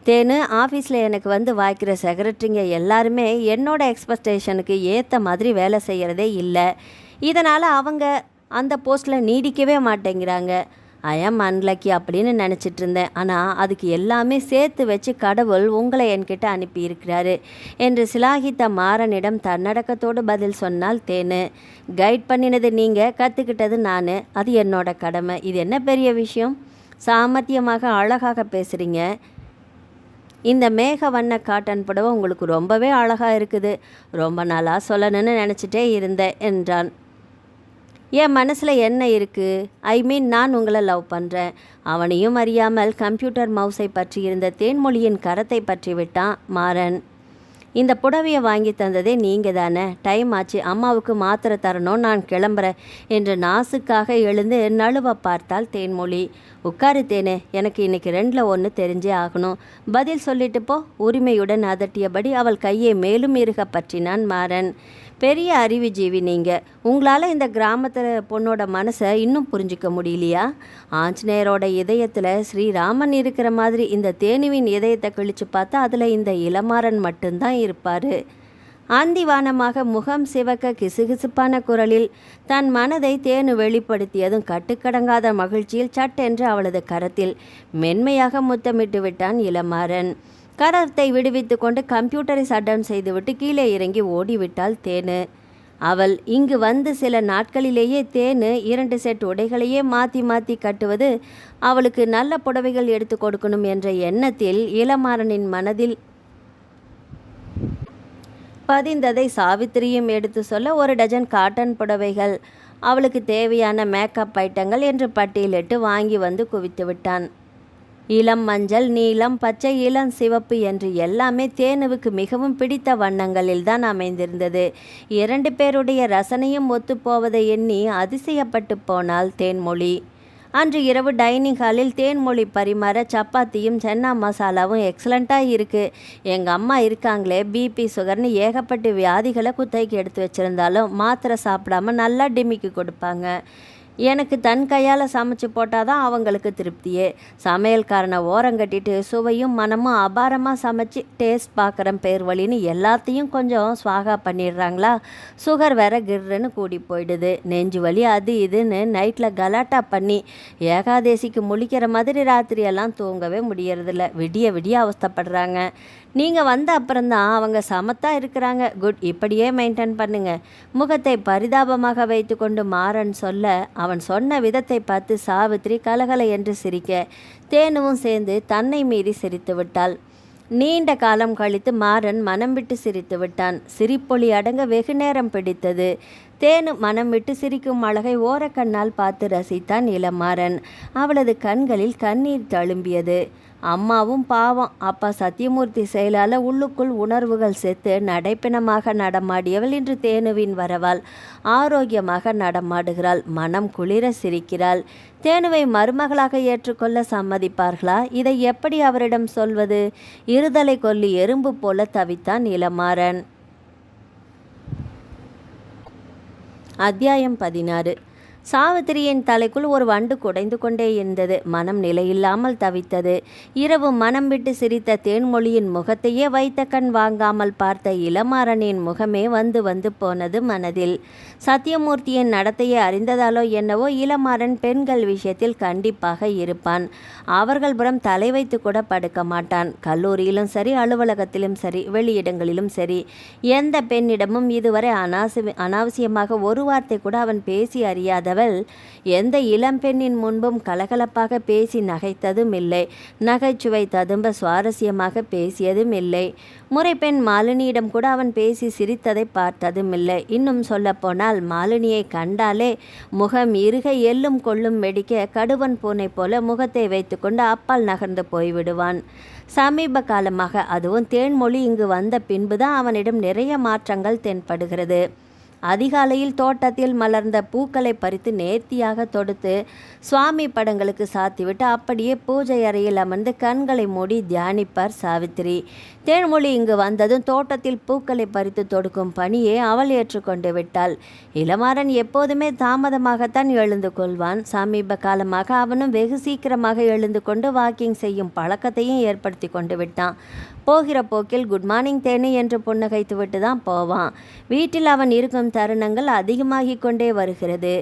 தேனு, ஆஃபீஸில் எனக்கு வந்து வாய்க்கிற செக்ரட்டரிங்க எல்லாருமே என்னோட எக்ஸ்பெக்டேஷனுக்கு ஏற்ற மாதிரி வேலை செய்கிறதே இல்லை. இதனால் அவங்க அந்த போஸ்ட்டில் நீடிக்கவே மாட்டேங்கிறாங்க. ஐ ஆம் அன்லக்கி அப்படின்னு நினச்சிட்டு இருந்தேன். ஆனால் அதுக்கு எல்லாமே சேர்த்து வச்சு கடவுள் உங்களை என்கிட்ட அனுப்பியிருக்கிறாரு என்று சிலாகித்த மாறனிடம் தன்னடக்கத்தோடு பதில் சொன்னால் தேனு. கைட் பண்ணினது நீங்கள், கற்றுக்கிட்டது நான். அது என்னோட கடமை. இது என்ன பெரிய விஷயம்? சாமர்த்தியமாக அழகாக பேசுகிறீங்க. இந்த மேக வண்ண காட்டன் புடவை உங்களுக்கு ரொம்பவே அழகாக இருக்குது. ரொம்ப நாளாக சொல்லணும்னு நினச்சிட்டே இருந்தேன் என்றான். என் மனசில் என்ன இருக்குது, ஐ மீன் நான் உங்களை லவ் பண்ணுறேன். அவனையும் அறியாமல் கம்ப்யூட்டர் மவுஸை பற்றி இருந்த தேன்மொழியின் கரத்தை பற்றி விட்டான் மாறன். இந்த புடவையை வாங்கி தந்ததே நீங்கள் தானே, டைம் ஆச்சு, அம்மாவுக்கு மாத்திரை தரணும், நான் கிளம்புறேன் என்று நாசுக்காக எழுந்து நழுவ பார்த்தாள் தேன்மொழி. உட்காரு தேனே, எனக்கு இன்னைக்கு 2ல் 1 தெரிஞ்சே ஆகணும், பதில் சொல்லிட்டு போ. உரிமையுடன் அதட்டியபடி அவள் கையை மேலும் இறுக பற்றினான் மாறன். பெரிய அறிவுஜீவி நீங்கள், உங்களால் இந்த கிராமத்தில் பொண்ணோட மனசை இன்னும் புரிஞ்சிக்க முடியலையா? ஆஞ்சநேயரோட இதயத்தில் ஸ்ரீராமன் இருக்கிற மாதிரி இந்த தேனுவின் இதயத்தை கிழிச்சு பார்த்தா அதில் இந்த இளமாறன் மட்டும்தான் இருப்பார். ஆந்திவானமாக முகம் சிவக்க கிசுகிசுப்பான குரலில் தன் மனதை தேனு வெளிப்படுத்தியதும் கட்டுக்கடங்காத மகிழ்ச்சியில் சட்டென்று அவளது கரத்தில் மென்மையாக முத்தமிட்டு விட்டான் இளமாறன். கரத்தை விடுவித்து கொண்டு கம்ப்யூட்டரை சட்டன் செய்துவிட்டு கீழே இறங்கி ஓடிவிட்டாள் தேனு. அவள் இங்கு வந்து சில நாட்களிலேயே தேனு 2 செட் உடைகளையே மாற்றி மாற்றி கட்டுவது அவளுக்கு நல்ல புடவைகள் எடுத்து கொடுக்கணும் என்ற எண்ணத்தில் இளமாறனின் மனதில் பதிந்ததை சாவித்திரியும் எடுத்து சொல்ல 1 டஜன் காட்டன் புடவைகள், அவளுக்கு தேவையான மேக்கப் ஐட்டங்கள் என்று பட்டியலிட்டு வாங்கி வந்து குவித்து விட்டான். இளம் மஞ்சள், நீலம், பச்சை, இளம் சிவப்பு என்று எல்லாமே தேனுவுக்கு மிகவும் பிடித்த வண்ணங்களில்தான் அமைந்திருந்தது. 2 பேருடைய ரசனையும் ஒத்துப்போவதை எண்ணி அதிசயப்பட்டு போனாள் தேன்மொழி. அன்று இரவு டைனிங் ஹாலில் தேன்மொழி பரிமாற சப்பாத்தியும் சென்னா மசாலாவும் எக்ஸலண்ட்டாக இருக்குது. எங்கள் அம்மா இருக்காங்களே, பிபி சுகர்னு ஏகப்பட்ட வியாதிகளை குத்தைக்கு எடுத்து வச்சுருந்தாலும் மாத்திரை சாப்பிடாம நல்லா டிமிக்கு கொடுப்பாங்க. எனக்கு தன் கையால் சமைச்சு போட்டால் தான் அவங்களுக்கு திருப்தியே. சமையல்காரனை ஓரங்கட்டிட்டு சுவையும் மனமும் அபாரமாக சமைச்சு டேஸ்ட் பார்க்குறேன் பேர் வழின்னு எல்லாத்தையும் கொஞ்சம் ஸ்வாகா பண்ணிடுறாங்களா. சுகர் வேற கிர்ன்னு கூடி போயிடுது. நெஞ்சு வலி அது இதுன்னு நைட்டில் கலாட்டா பண்ணி ஏகாதேசிக்கு முழிக்கிற மாதிரி ராத்திரியெல்லாம் தூங்கவே முடியறதில்ல. விடிய விடிய அவஸ்தைப்படுறாங்க. நீங்கள் வந்த அப்புறம்தான் அவங்க சமத்தாக இருக்கிறாங்க. குட், இப்படியே மெயின்டைன் பண்ணுங்க. முகத்தை பரிதாபமாக வைத்து கொண்டு மாறன் சொல்ல அவன் சொன்ன விதத்தை பார்த்து சாவித்திரி கலகல என்று சிரிக்க தேனுவும் சேர்ந்து தன்னை மீறி சிரித்து விட்டாள். நீண்ட காலம் கழித்து மாறன் மனம் விட்டு சிரித்து விட்டான். சிரிப்பொலி அடங்க வெகு நேரம் பிடித்தது. தேனு மனம் விட்டு சிரிக்கும் அழகை ஓரக்கண்ணால் பார்த்து ரசித்தான் இளமாறன். அவளது கண்களில் கண்ணீர் தழும்பியது. அம்மாவும் பாவம், அப்பா சத்தியமூர்த்தி செயலால் உள்ளுக்குள் உணர்வுகள் செத்து நடைப்பிணமாக நடமாடியவள் இன்று தேனுவின் வரவால் ஆரோக்கியமாக நடமாடுகிறாள். மனம் குளிர சிரிக்கிறாள். தேனுவை மருமகளாக ஏற்றுக்கொள்ள சம்மதிப்பார்களா? இதை எப்படி அவரிடம் சொல்வது? இருதலை கொல்லி எறும்பு போல தவித்தான் இளமாறன். அத்தியாயம் 16. சாவித்திரியின் தலைக்குள் ஒரு வண்டு குடைந்து கொண்டே இருந்தது. மனம் நிலையில்லாமல் தவித்தது. இரவு மனம் விட்டு சிரித்த தேன்மொழியின் முகத்தையே வைத்த கண் வாங்காமல் பார்த்த இளமாறனின் முகமே வந்து வந்து போனது மனதில். சத்தியமூர்த்தியின் நடத்தையை அறிந்ததாலோ என்னவோ இளமாறன் பெண்கள் விஷயத்தில் கண்டிப்பாக இருப்பான். அவர்கள் புறம் தலை வைத்து கூட படுக்க மாட்டான். கல்லூரியிலும் சரி, அலுவலகத்திலும் சரி, வெளியிடங்களிலும் சரி, எந்த பெண்ணிடமும் இதுவரை அனாவசியமாக ஒரு வார்த்தை கூட அவன் பேசி அறியாத எந்த இளம்பெண்ணின் முன்பும் கலகலப்பாக பேசி நகைத்ததும் இல்லை. நகைச்சுவை ததும்ப சுவாரஸ்யமாக பேசியதும் இல்லை. முறைப்பெண் மாலினியிடம் கூட அவன் பேசி சிரித்ததை பார்த்ததும் இல்லை. இன்னும் சொல்லப்போனால் மாலினியை கண்டாலே முகம் இறுக எள்ளும் கொள்ளும் வெடிக்க கடுவன் பூனை போல முகத்தை வைத்துக்கொண்டு அப்பால் நகர்ந்து போய்விடுவான். சமீப காலமாக, அதுவும் தேன்மொழி இங்கு வந்த பின்புதான் அவனிடம் நிறைய மாற்றங்கள் தென்படுகிறது. அதிகாலையில் தோட்டத்தில் மலர்ந்த பூக்களை பறித்து நேர்த்தியாக தொடுத்து சுவாமி படங்களுக்கு சாத்திவிட்டு அப்படியே பூஜை அறையில் அமர்ந்து கண்களை மூடி தியானிப்பார் சாவித்திரி. தேன்மொழி இங்கு வந்ததும் தோட்டத்தில் பூக்களை பறித்து தொடுக்கும் பணியை அவள் ஏற்றுக்கொண்டு விட்டாள். இளமாறன் எப்போதுமே தாமதமாகத்தான் எழுந்து கொள்வான். சமீப காலமாக அவனும் வெகு சீக்கிரமாக எழுந்து கொண்டு வாக்கிங் செய்யும் பழக்கத்தையும் ஏற்படுத்தி கொண்டு விட்டான். போகிற போக்கில் குட் மார்னிங் தேனு என்று புன்னகைத்து விட்டு தான் போவான். வீட்டில் அவன் இருக்கும் தருணங்கள் அதிகமாகி கொண்டே வருகிறது.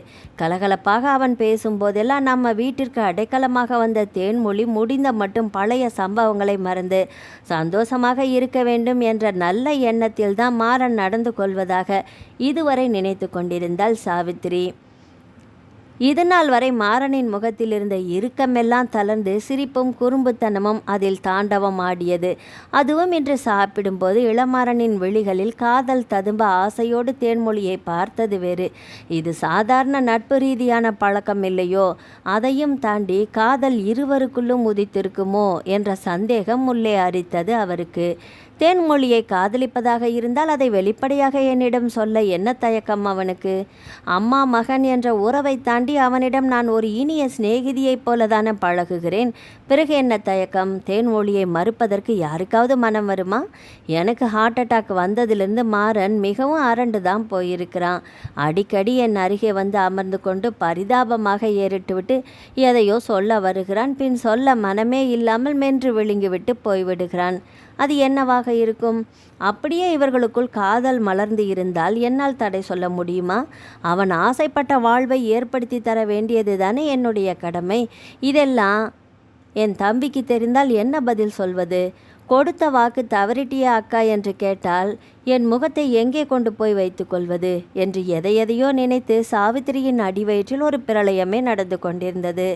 கலகலப்பாக அவன் பேசும்போதெல்லாம் நம்ம வீட்டிற்கு அடைக்கலமாக வந்த தேன்மொழி முடிந்த மட்டும் பழைய சம்பவங்களை மறந்து சந்தோஷமாக இருக்க வேண்டும் என்ற நல்ல எண்ணத்தில் தான் மாறன் நடந்து கொள்வதாக இதுவரை நினைத்து கொண்டிருந்தாள் சாவித்திரி. இது நாள் வரை மாறனின் முகத்தில் இருந்த இறுக்கமெல்லாம் தளர்ந்து சிரிப்பும் குறும்புத்தனமும் அதில் தாண்டவம் ஆடியது. அதுவும் இன்று சாப்பிடும்போது இளமாறனின் விழிகளில் காதல் ததும்ப ஆசையோடு தேன்மொழியை பார்த்தது வேறு. இது சாதாரண நட்பு ரீதியான பழக்கம் இல்லையோ, அதையும் தாண்டி காதல் இருவருக்குள்ளும் உதித்திருக்குமோ என்ற சந்தேகம் உள்ளே அரித்தது அவருக்கு. தேன்மொழியை காதலிப்பதாக இருந்தால் அதை வெளிப்படையாக என்னிடம் சொல்ல என்ன தயக்கம் அவனுக்கு? அம்மா மகன் என்ற உறவை தாண்டி அவனிடம் நான் ஒரு இனிய சிநேகிதியைப் போலதானே பழகுகிறேன். பிறகு என்ன தயக்கம்? தேன்மொழியை மறுப்பதற்கு யாருக்காவது மனம் வருமா? எனக்கு ஹார்ட் அட்டாக் வந்ததிலிருந்து மாறன் மிகவும் அரண்டு தான் போயிருக்கிறான். அடிக்கடி என் அருகே வந்து அமர்ந்து கொண்டு பரிதாபமாக ஏறிட்டுவிட்டு எதையோ சொல்ல வருகிறான். பின் சொல்ல மனமே இல்லாமல் மென்று விழுங்கிவிட்டு போய்விடுகிறான். அது என்னவாக இருக்கும்? அப்படியே இவர்களுக்குள் காதல் மலர்ந்து இருந்தால் என்னால் தடை சொல்ல முடியுமா? அவன் ஆசைப்பட்ட வாழ்வை ஏற்படுத்தி தர வேண்டியது தானே என்னுடைய கடமை. இதெல்லாம் என் தம்பிக்கு தெரிந்தால் என்ன பதில் சொல்வது? கொடுத்த வாக்கு தவறிட்டியா அக்கா என்று கேட்டால் என் முகத்தை எங்கே கொண்டு போய் வைத்துக்கொள்வது என்று எதையெதையோ நினைத்து சாவித்திரியின் அடிவயிற்றில் ஒரு பிரளயமே நடந்து கொண்டிருந்தது.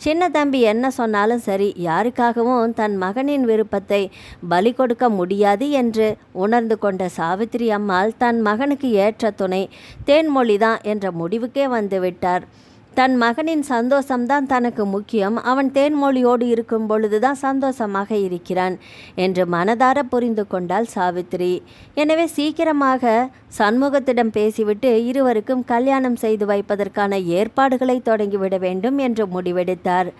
சின்ன தம்பி என்ன சொன்னாலும் சரி, யாருக்காகவும் தன் மகனின் விருப்பத்தை பலி கொடுக்க முடியாது என்று உணர்ந்து கொண்ட சாவித்திரி அம்மாள் தன் மகனுக்கு ஏற்ற துணை தேன்மொழிதான் என்ற முடிவுக்கே வந்துவிட்டார். தன் மகனின் சந்தோஷம்தான் தனக்கு முக்கியம், அவன் தேன்மொழியோடு இருக்கும் பொழுதுதான் சந்தோஷமாக இருக்கிறான் என்று மனதார புரிந்து கொண்டாள் சாவித்திரி. எனவே சீக்கிரமாக சண்முகத்திடம் பேசிவிட்டு இருவருக்கும் கல்யாணம் செய்து வைப்பதற்கான ஏற்பாடுகளை தொடங்கிவிட வேண்டும் என்று முடிவெடுத்தார்.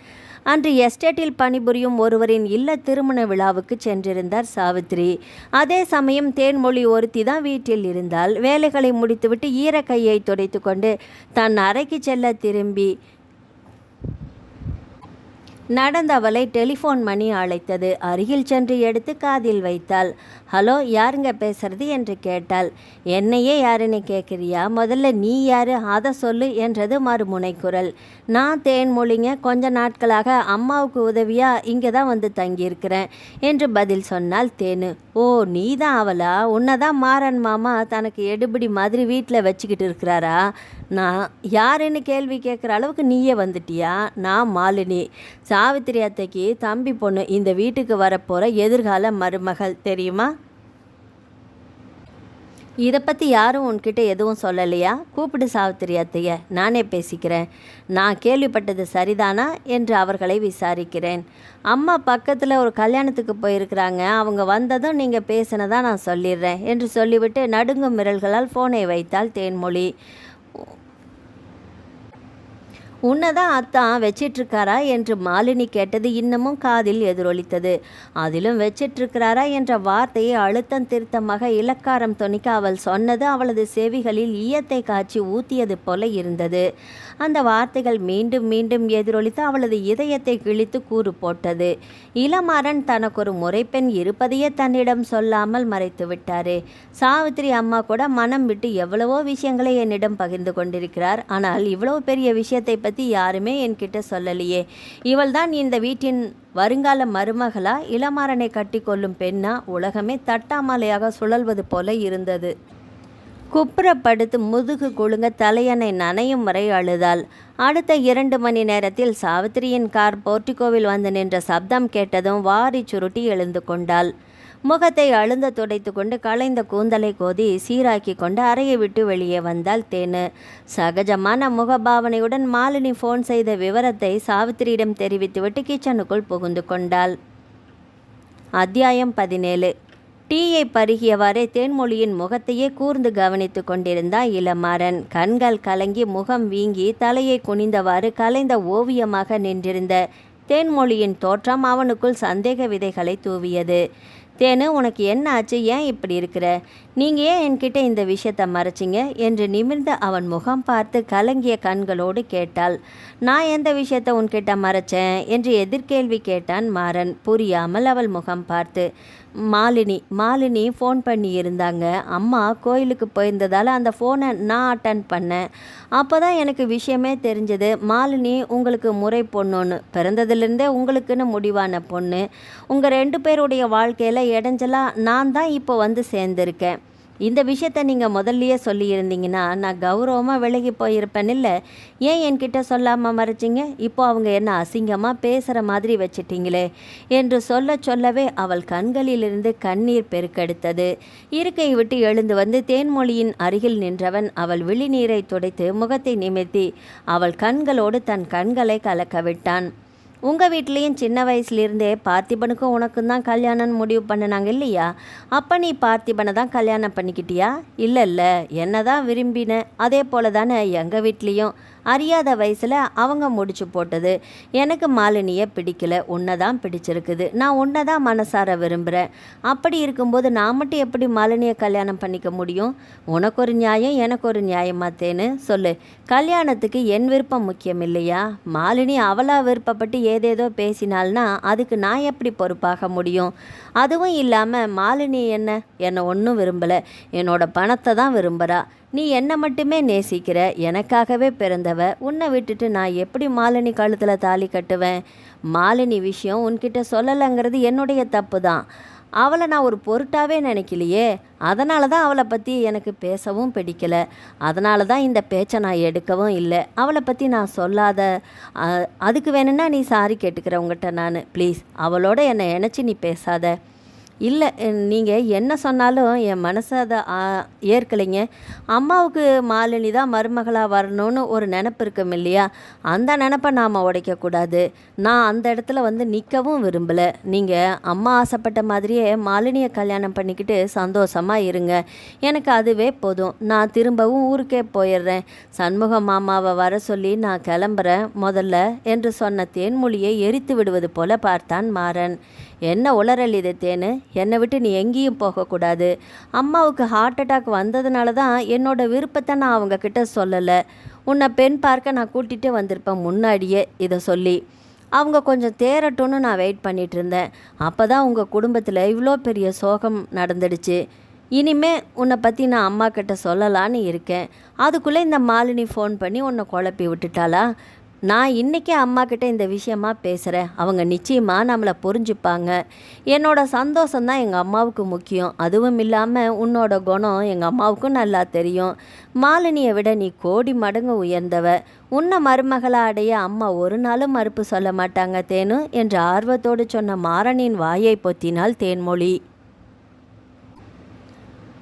அன்று எஸ்டேட்டில் பணிபுரியும் ஒருவரின் இல்ல திருமண விழாவுக்கு சென்றிருந்தார் சாவித்திரி. அதே சமயம் தேன்மொழி ஒருத்தி தான் வீட்டில் இருந்தால். வேலைகளை முடித்துவிட்டு ஈரக்கையை துடைத்து கொண்டு தன் அறைக்கு செல்ல திரும்பி நடந்தவளை டெலிஃபோன் மணி அழைத்தது. அருகில் சென்று எடுத்து காதில் வைத்தாள். ஹலோ, யாருங்க பேசுறது என்று கேட்டாள். என்னையே யாருன்னு கேட்குறியா? முதல்ல நீ யாரு அதை சொல்லு என்றது மறுமுனை குரல். நான் தேன்மொழிங்க, கொஞ்ச நாட்களாக அம்மாவுக்கு உதவியாக இங்கே தான் வந்து தங்கியிருக்கிறேன் என்று பதில் சொன்னாள் தேனு. ஓ, நீ தான் அவளா? உன்னை தான் மாறன் மாமா தனக்கு எடுபடி மாதிரி வீட்டில் வச்சுக்கிட்டு இருக்கிறாரா? நான் யாருன்னு கேள்வி கேட்குற அளவுக்கு நீயே வந்துட்டியா? நான் மாலினி, சாவித்திரி அத்தைக்கு தம்பி பொண்ணு, இந்த வீட்டுக்கு வரப்போகிற எதிர்கால மருமகள், தெரியுமா? இதை பற்றி யாரும் உன்கிட்ட எதுவும் சொல்லலையா? கூப்பிடு சாவித்திரி அத்தைய, நானே பேசிக்கிறேன். நான் கேள்விப்பட்டது சரிதானா என்று அவர்களை விசாரிக்கிறேன். அம்மா பக்கத்தில் ஒரு கல்யாணத்துக்கு போயிருக்கிறாங்க, அவங்க வந்ததும் நீங்கள் பேசினதா நான் சொல்லிடுறேன் என்று சொல்லிவிட்டு நடுங்கும் விரல்களால் ஃபோனை வைத்தாள் தேன்மொழி. உன்னதான் அத்தான் வச்சிட்ருக்காரா என்று மாலினி கேட்டது இன்னமும் காதில் எதிரொலித்தது. அதிலும் வச்சிட்ருக்கிறாரா என்ற வார்த்தையை அழுத்தம் திருத்தமாக இலக்காரம் தொனிக்க அவள் சொன்னது அவளது செவிகளில் ஈயத்தை காய்ச்சி ஊத்தியது போல இருந்தது. அந்த வார்த்தைகள் மீண்டும் மீண்டும் எதிரொலித்து அவளது இதயத்தை கிழித்து கூறு போட்டது. இளமாறன் தனக்கு ஒரு முறைப்பெண் இருப்பதையே தன்னிடம் சொல்லாமல் மறைத்து விட்டாரே. சாவித்திரி அம்மா கூட மனம் விட்டு எவ்வளவோ விஷயங்களை என்னிடம் பகிர்ந்து கொண்டிருக்கிறார். ஆனால் இவ்வளவு பெரிய விஷயத்தை பற்றி யாருமே என்கிட்ட சொல்லலையே. இவள்தான் இந்த வீட்டின் வருங்கால மருமகளா, இளமாறனை கட்டி கொள்ளும் பெண்ணா? உலகமே தட்டாமலையாக சுழல்வது போல இருந்தது. குப்புறப்படுத்து முதுகு குலுங்க தலையணை நனையும் வரை அழுதாள். அடுத்த 2 மணி நேரத்தில் சாவித்திரியின் கார் போர்ட்டிகோவில் வந்து நின்ற சப்தம் கேட்டதும் வாரி சுருட்டி எழுந்து கொண்டாள். முகத்தை அழுந்த துடைத்து கொண்டு களைந்த கூந்தலை கோதி சீராக்கி கொண்டு அறையை விட்டு வெளியே வந்தாள் தேனு. சகஜமான முகபாவனையுடன் மாலினி ஃபோன் செய்த விவரத்தை சாவித்திரியிடம் தெரிவித்துவிட்டு கிச்சனுக்குள் புகுந்து கொண்டாள். அத்தியாயம் 17. டீயை பருகியவாறே தேன்மொழியின் முகத்தையே கூர்ந்து கவனித்து கொண்டிருந்தான் இளமாறன். கண்கள் கலங்கி முகம் வீங்கி தலையை குனிந்தவாறு கலைந்த ஓவியமாக நின்றிருந்த தேன்மொழியின் தோற்றம் அவனுக்குள் சந்தேக விதைகளை தூவியது. தேனு, உனக்கு என்ன ஆச்சு? ஏன் இப்படி இருக்கிற? நீங்கள் ஏன் என்கிட்ட இந்த விஷயத்தை மறைச்சிங்க என்று நிமிர்ந்த அவன் முகம் பார்த்து கலங்கிய கண்களோடு கேட்டாள். நான் எந்த விஷயத்தை உன்கிட்ட மறைச்சேன் என்று எதிர்கேள்வி கேட்டான் மாறன் புரியாமல் அவள் முகம் பார்த்து. மாலினி ஃபோன் பண்ணி இருந்தாங்க. அம்மா கோயிலுக்கு போயிருந்ததால் அந்த ஃபோனை நான் அட்டன் பண்ணேன். அப்போ தான் எனக்கு விஷயமே தெரிஞ்சது. மாலினி உங்களுக்கு முறை பொண்ணுன்னு, பிறந்ததுலேருந்தே உங்களுக்குன்னு முடிவான பொண்ணு. உங்கள் 2 பேருடைய வாழ்க்கையில் இடைஞ்சலாக நான் தான் இப்போ வந்து சேர்ந்துருக்கேன். இந்த விஷயத்த நீங்கள் முதல்லையே சொல்லியிருந்தீங்கன்னா நான் கௌரவமாக விலகி போயிருப்பேன். இல்லை, ஏன் என்கிட்ட சொல்லாமல் மறைச்சிங்க? இப்போ அவங்க என்ன அசிங்கமாக பேசுகிற மாதிரி வச்சிட்டீங்களே என்று சொல்லவே அவள் கண்களிலிருந்து கண்ணீர் பெருக்கெடுத்தது. இருக்கையை விட்டு எழுந்து வந்து தேன்மொழியின் அருகில் நின்றவன் அவள் விழிநீரை துடைத்து முகத்தை நிமிர்த்தி அவள் கண்களோடு தன் கண்களை கலக்க விட்டான். உங்கள் வீட்லேயும் சின்ன வயசுலேருந்தே பார்த்திபனுக்கும் உனக்கும் தான் கல்யாணம் முடிவு பண்ணினாங்க இல்லையா? அப்போ நீ பார்த்திபனை தான் கல்யாணம் பண்ணிக்கிட்டியா? இல்லை, என்ன தான் விரும்பினேன். அதே போல் தானே எங்கள் வீட்லேயும் அறியாத வயசில் அவங்க முடிச்சு போட்டது. எனக்கு மாலினியை பிடிக்கல, உன்னை தான் பிடிச்சிருக்குது. நான் உன்னை தான் மனசார விரும்புகிறேன். அப்படி இருக்கும்போது நான் மட்டும் எப்படி மாலினியை கல்யாணம் பண்ணிக்க முடியும்? உனக்கு ஒரு நியாயம், எனக்கு ஒரு நியாயமாத்தேன்னு சொல்லு. கல்யாணத்துக்கு என் விருப்பம் முக்கியம் இல்லையா? மாலினி அவளா விருப்பப்பட்டு ஏதேதோ பேசினால்னா அதுக்கு நான் எப்படி பொறுப்பாக முடியும்? அதுவும் இல்லாமல் மாலினி என்னை ஒன்றும் விரும்பலை, என்னோட பணத்தை தான் விரும்புகிறா. நீ என்னை மட்டுமே நேசிக்கிற, எனக்காகவே பிறந்தவ. உன்னை விட்டுட்டு நான் எப்படி மாலினி கழுத்தில் தாலி கட்டுவேன்? மாலினி விஷயம் உன்கிட்ட சொல்லலைங்கிறது என்னுடைய தப்பு தான். அவளை நான் ஒரு பொருட்டாவே நினைக்கலையே. அதனால தான் அவளை பற்றி எனக்கு பேசவும் பிடிக்கலை. அதனால தான் இந்த பேச்சை நான் எடுக்கவும் இல்லை. அவளை பற்றி நான் சொல்லாத. அதுக்கு வேணும்னா நீ சாரி கேட்டுக்கிற உங்கள்கிட்ட நான். ப்ளீஸ் அவளோட என்னை நினச்சி நீ பேசாத. இல்லை, நீங்கள் என்ன சொன்னாலும் என் மனசை அதை ஏற்கலைங்க. அம்மாவுக்கு மாலினி தான் மருமகளாக வரணும்னு ஒரு நினப்பு இருக்கும் இல்லையா? அந்த நினப்பை நாம் உடைக்கக்கூடாது. நான் அந்த இடத்துல வந்து நிற்கவும் விரும்பலை. நீங்கள் அம்மா ஆசைப்பட்ட மாதிரியே மாலினியை கல்யாணம் பண்ணிக்கிட்டு சந்தோஷமாக இருங்க. எனக்கு அதுவே போதும். நான் திரும்பவும் ஊருக்கே போயிடுறேன். சண்முக மாமாவை வர சொல்லி நான் கிளம்புறேன் முதல்ல என்று சொன்ன தேன்மொழியை எரித்து விடுவது போல பார்த்தான் மாறன். என்ன உளறல் இது தேனு? என்னை விட்டு நீ எங்கேயும் போகக்கூடாது. அம்மாவுக்கு ஹார்ட் அட்டாக் வந்ததுனால தான் என்னோட விருப்பத்தை நான் அவங்கக்கிட்ட சொல்லலை. உன்னை பெண் பார்க்க நான் கூட்டிகிட்டு வந்திருப்பேன் முன்னாடியே இதை சொல்லி. அவங்க கொஞ்சம் தேரட்டும்னு நான் வெயிட் பண்ணிகிட்டு இருந்தேன். அப்போ தான் உங்கள் குடும்பத்தில் இவ்வளோ பெரிய சோகம் நடந்துடுச்சு. இனிமே உன்னை பற்றி நான் அம்மா கிட்ட சொல்லலான்னு இருக்கேன். அதுக்குள்ளே இந்த மாலினி ஃபோன் பண்ணி உன்னை குழப்பி விட்டுட்டாளா? நான் இன்றைக்கே அம்மாக்கிட்ட இந்த விஷயமா பேசுகிறேன். அவங்க நிச்சயமாக நம்மளை புரிஞ்சுப்பாங்க. என்னோட சந்தோஷம்தான் எங்கள் அம்மாவுக்கு முக்கியம். அதுவும் இல்லாமல் உன்னோட குணம் எங்கள் அம்மாவுக்கும் நல்லா தெரியும். மாலினியை விட நீ கோடி மடங்கு உயர்ந்தவ. உன்னை மருமகளாக அடைய அம்மா ஒரு நாளும் மறுப்பு சொல்ல மாட்டாங்க தேனு என்று ஆர்வத்தோடு சொன்ன மாறனின் வாயை பொத்தினாள் தேன்மொழி.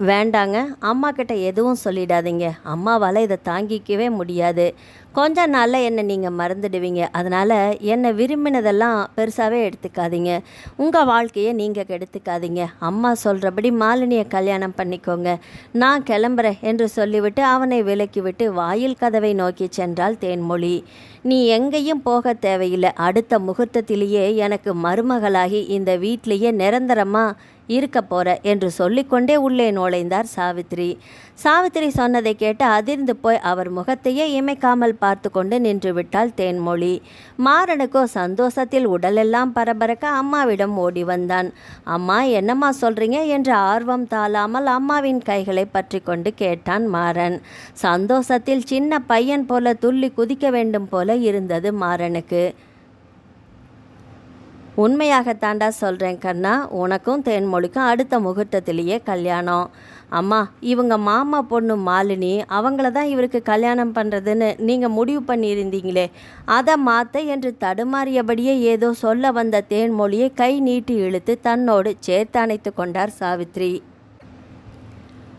வேண்டாங்க, அம்மா கிட்ட எதுவும் சொல்லிடாதீங்க. அம்மாவால் இதை தாங்கிக்கவே முடியாது. கொஞ்ச நாளில் என்னை நீங்கள் மறந்துடுவீங்க. அதனால் என்னை விரும்பினதெல்லாம் பெருசாகவே எடுத்துக்காதீங்க. உங்கள் வாழ்க்கையை நீங்கள் கெடுத்துக்காதீங்க. அம்மா சொல்கிறபடி மாலினியை கல்யாணம் பண்ணிக்கோங்க. நான் கிளம்புறேன் என்று சொல்லிவிட்டு அவனை விலக்கிவிட்டு வாயில் கதவை நோக்கி சென்றாள் தேன்மொழி. நீ எங்கேயும் போக தேவையில்லை. அடுத்த முகூர்த்தத்திலேயே எனக்கு மருமகளாகி இந்த வீட்டிலேயே நிரந்தரமாக இருக்க போற என்று சொல்லிக்கொண்டே உள்ளே நுழைந்தார் சாவித்திரி. சாவித்திரி சொன்னதை கேட்டு அதிர்ந்து போய் அவர் முகத்தையே இமைக்காமல் பார்த்து கொண்டு நின்று விட்டாள் தேன்மொழி. மாறனுக்கோ சந்தோஷத்தில் உடலெல்லாம் பரபரக்க அம்மாவிடம் ஓடி வந்தான். அம்மா, என்னம்மா சொல்றீங்க என்று ஆர்வம் தாழாமல் அம்மாவின் கைகளை பற்றி கொண்டு கேட்டான் மாறன். சந்தோஷத்தில் சின்ன பையன் போல துள்ளி குதிக்க வேண்டும் போல இருந்தது மாறனுக்கு. உண்மையாகத்தாண்டா சொல்கிறேன் கண்ணா, உனக்கும் தேன்மொழிக்கும் அடுத்த முகூர்த்தத்திலேயே கல்யாணம். அம்மா, இவங்க மாமா பொண்ணு மாலினி, அவங்கள தான் இவருக்கு கல்யாணம் பண்ணுறதுன்னு நீங்கள் முடிவு பண்ணியிருந்தீங்களே, அதை மாற்ற என்று தடுமாறியபடியே ஏதோ சொல்ல வந்த தேன்மொழியை கை நீட்டி இழுத்து தன்னோடு சேர்த்து அணைத்து கொண்டார் சாவித்ரி.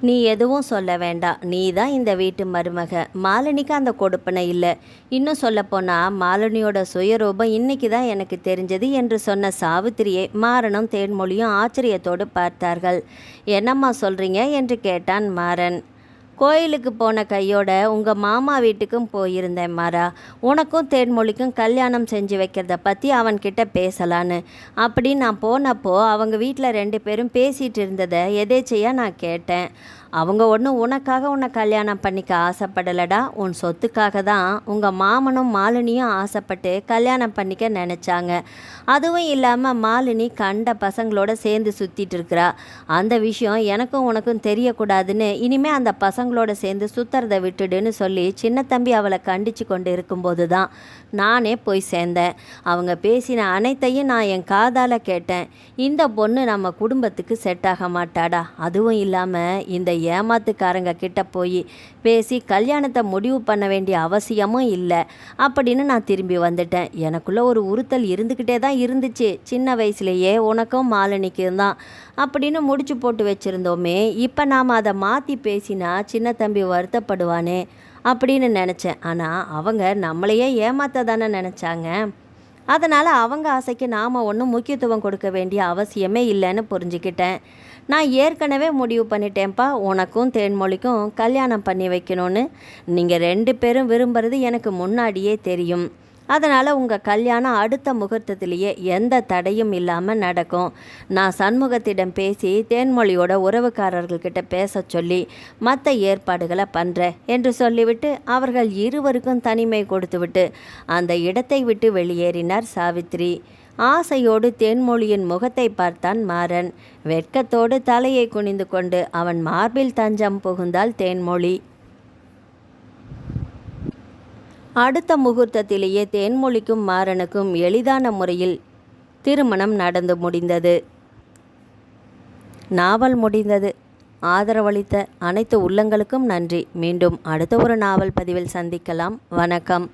நீ எதுவும் சொல்ல வேண்டாம். நீ தான் இந்த வீட்டு மருமக. மாலினிக்கு அந்த கொடுப்பனை இல்லை. இன்னும் சொல்லப்போனால் மாலினியோட சுயரூபம் இன்னைக்கு தான் எனக்கு தெரிஞ்சது என்று சொன்ன சாவித்திரியை மாறனும் தேன்மொழியும் ஆச்சரியத்தோடு பார்த்தார்கள். என்னம்மா சொல்கிறீங்க என்று கேட்டான் மாறன். கோயிலுக்கு போன கையோட உங்கள் மாமா வீட்டுக்கும் போயிருந்தேன் மாறா. உனக்கும் தேன்மொழிக்கும் கல்யாணம் செஞ்சு வைக்கிறத பற்றி அவன்கிட்ட பேசலான்னு. அப்படி நான் போனப்போ அவங்க வீட்டில் 2 பேரும் பேசிகிட்டு இருந்ததை எதேச்சையாக நான் கேட்டேன். அவங்க ஒன்றும் உனக்காக உன்னை கல்யாணம் பண்ணிக்க ஆசைப்படலடா. உன் சொத்துக்காக தான் உங்கள் மாமனும் மாலினியும் ஆசைப்பட்டு கல்யாணம் பண்ணிக்க நினச்சாங்க. அதுவும் இல்லாமல் மாலினி கண்ட பசங்களோட சேர்ந்து சுற்றிட்டு இருக்கிறா. அந்த விஷயம் எனக்கும் உனக்கும் தெரியக்கூடாதுன்னு இனிமேல் அந்த பசங்களோட சேர்ந்து சுற்றுறதை விட்டுடுன்னு சொல்லி சின்ன தம்பி அவளை கண்டித்து கொண்டு இருக்கும்போது தான் நானே போய் சேர்ந்தேன். அவங்க பேசின அனைத்தையும் நான் என் காதால் கேட்டேன். இந்த பொண்ணு நம்ம குடும்பத்துக்கு செட் ஆக மாட்டாடா. அதுவும் இல்லாமல் இந்த ஏமாத்துக்காரங்க கிட்ட போய் பேசி கல்யாணத்தை முடிவு பண்ண வேண்டிய அவசியமும் இல்லை அப்படின்னு நான் திரும்பி வந்துட்டேன். எனக்குள்ளே ஒரு உறுத்தல் இருந்துக்கிட்டே தான் இருந்துச்சு. சின்ன வயசுலேயே உனக்கும் மாலினிக்கும் தான் அப்படின்னு முடிச்சு போட்டு வச்சுருந்தோமே, இப்போ நாம் அதை மாற்றி பேசினா சின்ன தம்பி வருத்தப்படுவானே அப்படின்னு நினச்சேன். ஆனால் அவங்க நம்மளையே ஏமாத்த தானே நினச்சாங்க. அதனால் அவங்க ஆசைக்கு நாம் ஒன்றும் முக்கியத்துவம் கொடுக்க வேண்டிய அவசியமே இல்லைன்னு புரிஞ்சுக்கிட்டேன். நான் ஏற்கனவே முடிவு பண்ணிட்டேன்ப்பா, உனக்கும் தேன்மொழிக்கும் கல்யாணம் பண்ணி வைக்கணும்னு. நீங்கள் 2 பேரும் விரும்புகிறது எனக்கு முன்னாடியே தெரியும். அதனால் உங்கள் கல்யாணம் அடுத்த முகூர்த்தத்திலேயே எந்த தடையும் இல்லாமல் நடக்கும். நான் சண்முகத்திடம் பேசி தேன்மொழியோட உறவுக்காரர்கள்கிட்ட பேச சொல்லி மற்ற ஏற்பாடுகளை பண்ணுறேன் என்று சொல்லிவிட்டு அவர்கள் இருவருக்கும் தனிமை கொடுத்துவிட்டு அந்த இடத்தை விட்டு வெளியேறினார் சாவித்திரி. ஆசையோடு தேன்மொழியின் முகத்தை பார்த்தான் மாறன். வெட்கத்தோடு தலையை குனிந்து கொண்டு அவன் மார்பில் தஞ்சம் புகுந்தாள் தேன்மொழி. அடுத்த முகூர்த்தத்திலேயே தேன்மொழிக்கும் மாறனுக்கும் எளிதான முறையில் திருமணம் நடந்து முடிந்தது. நாவல் முடிந்தது. ஆதரவளித்த அனைத்து உள்ளங்களுக்கும் நன்றி. மீண்டும் அடுத்த ஒரு நாவல் பதிவில் சந்திக்கலாம். வணக்கம்.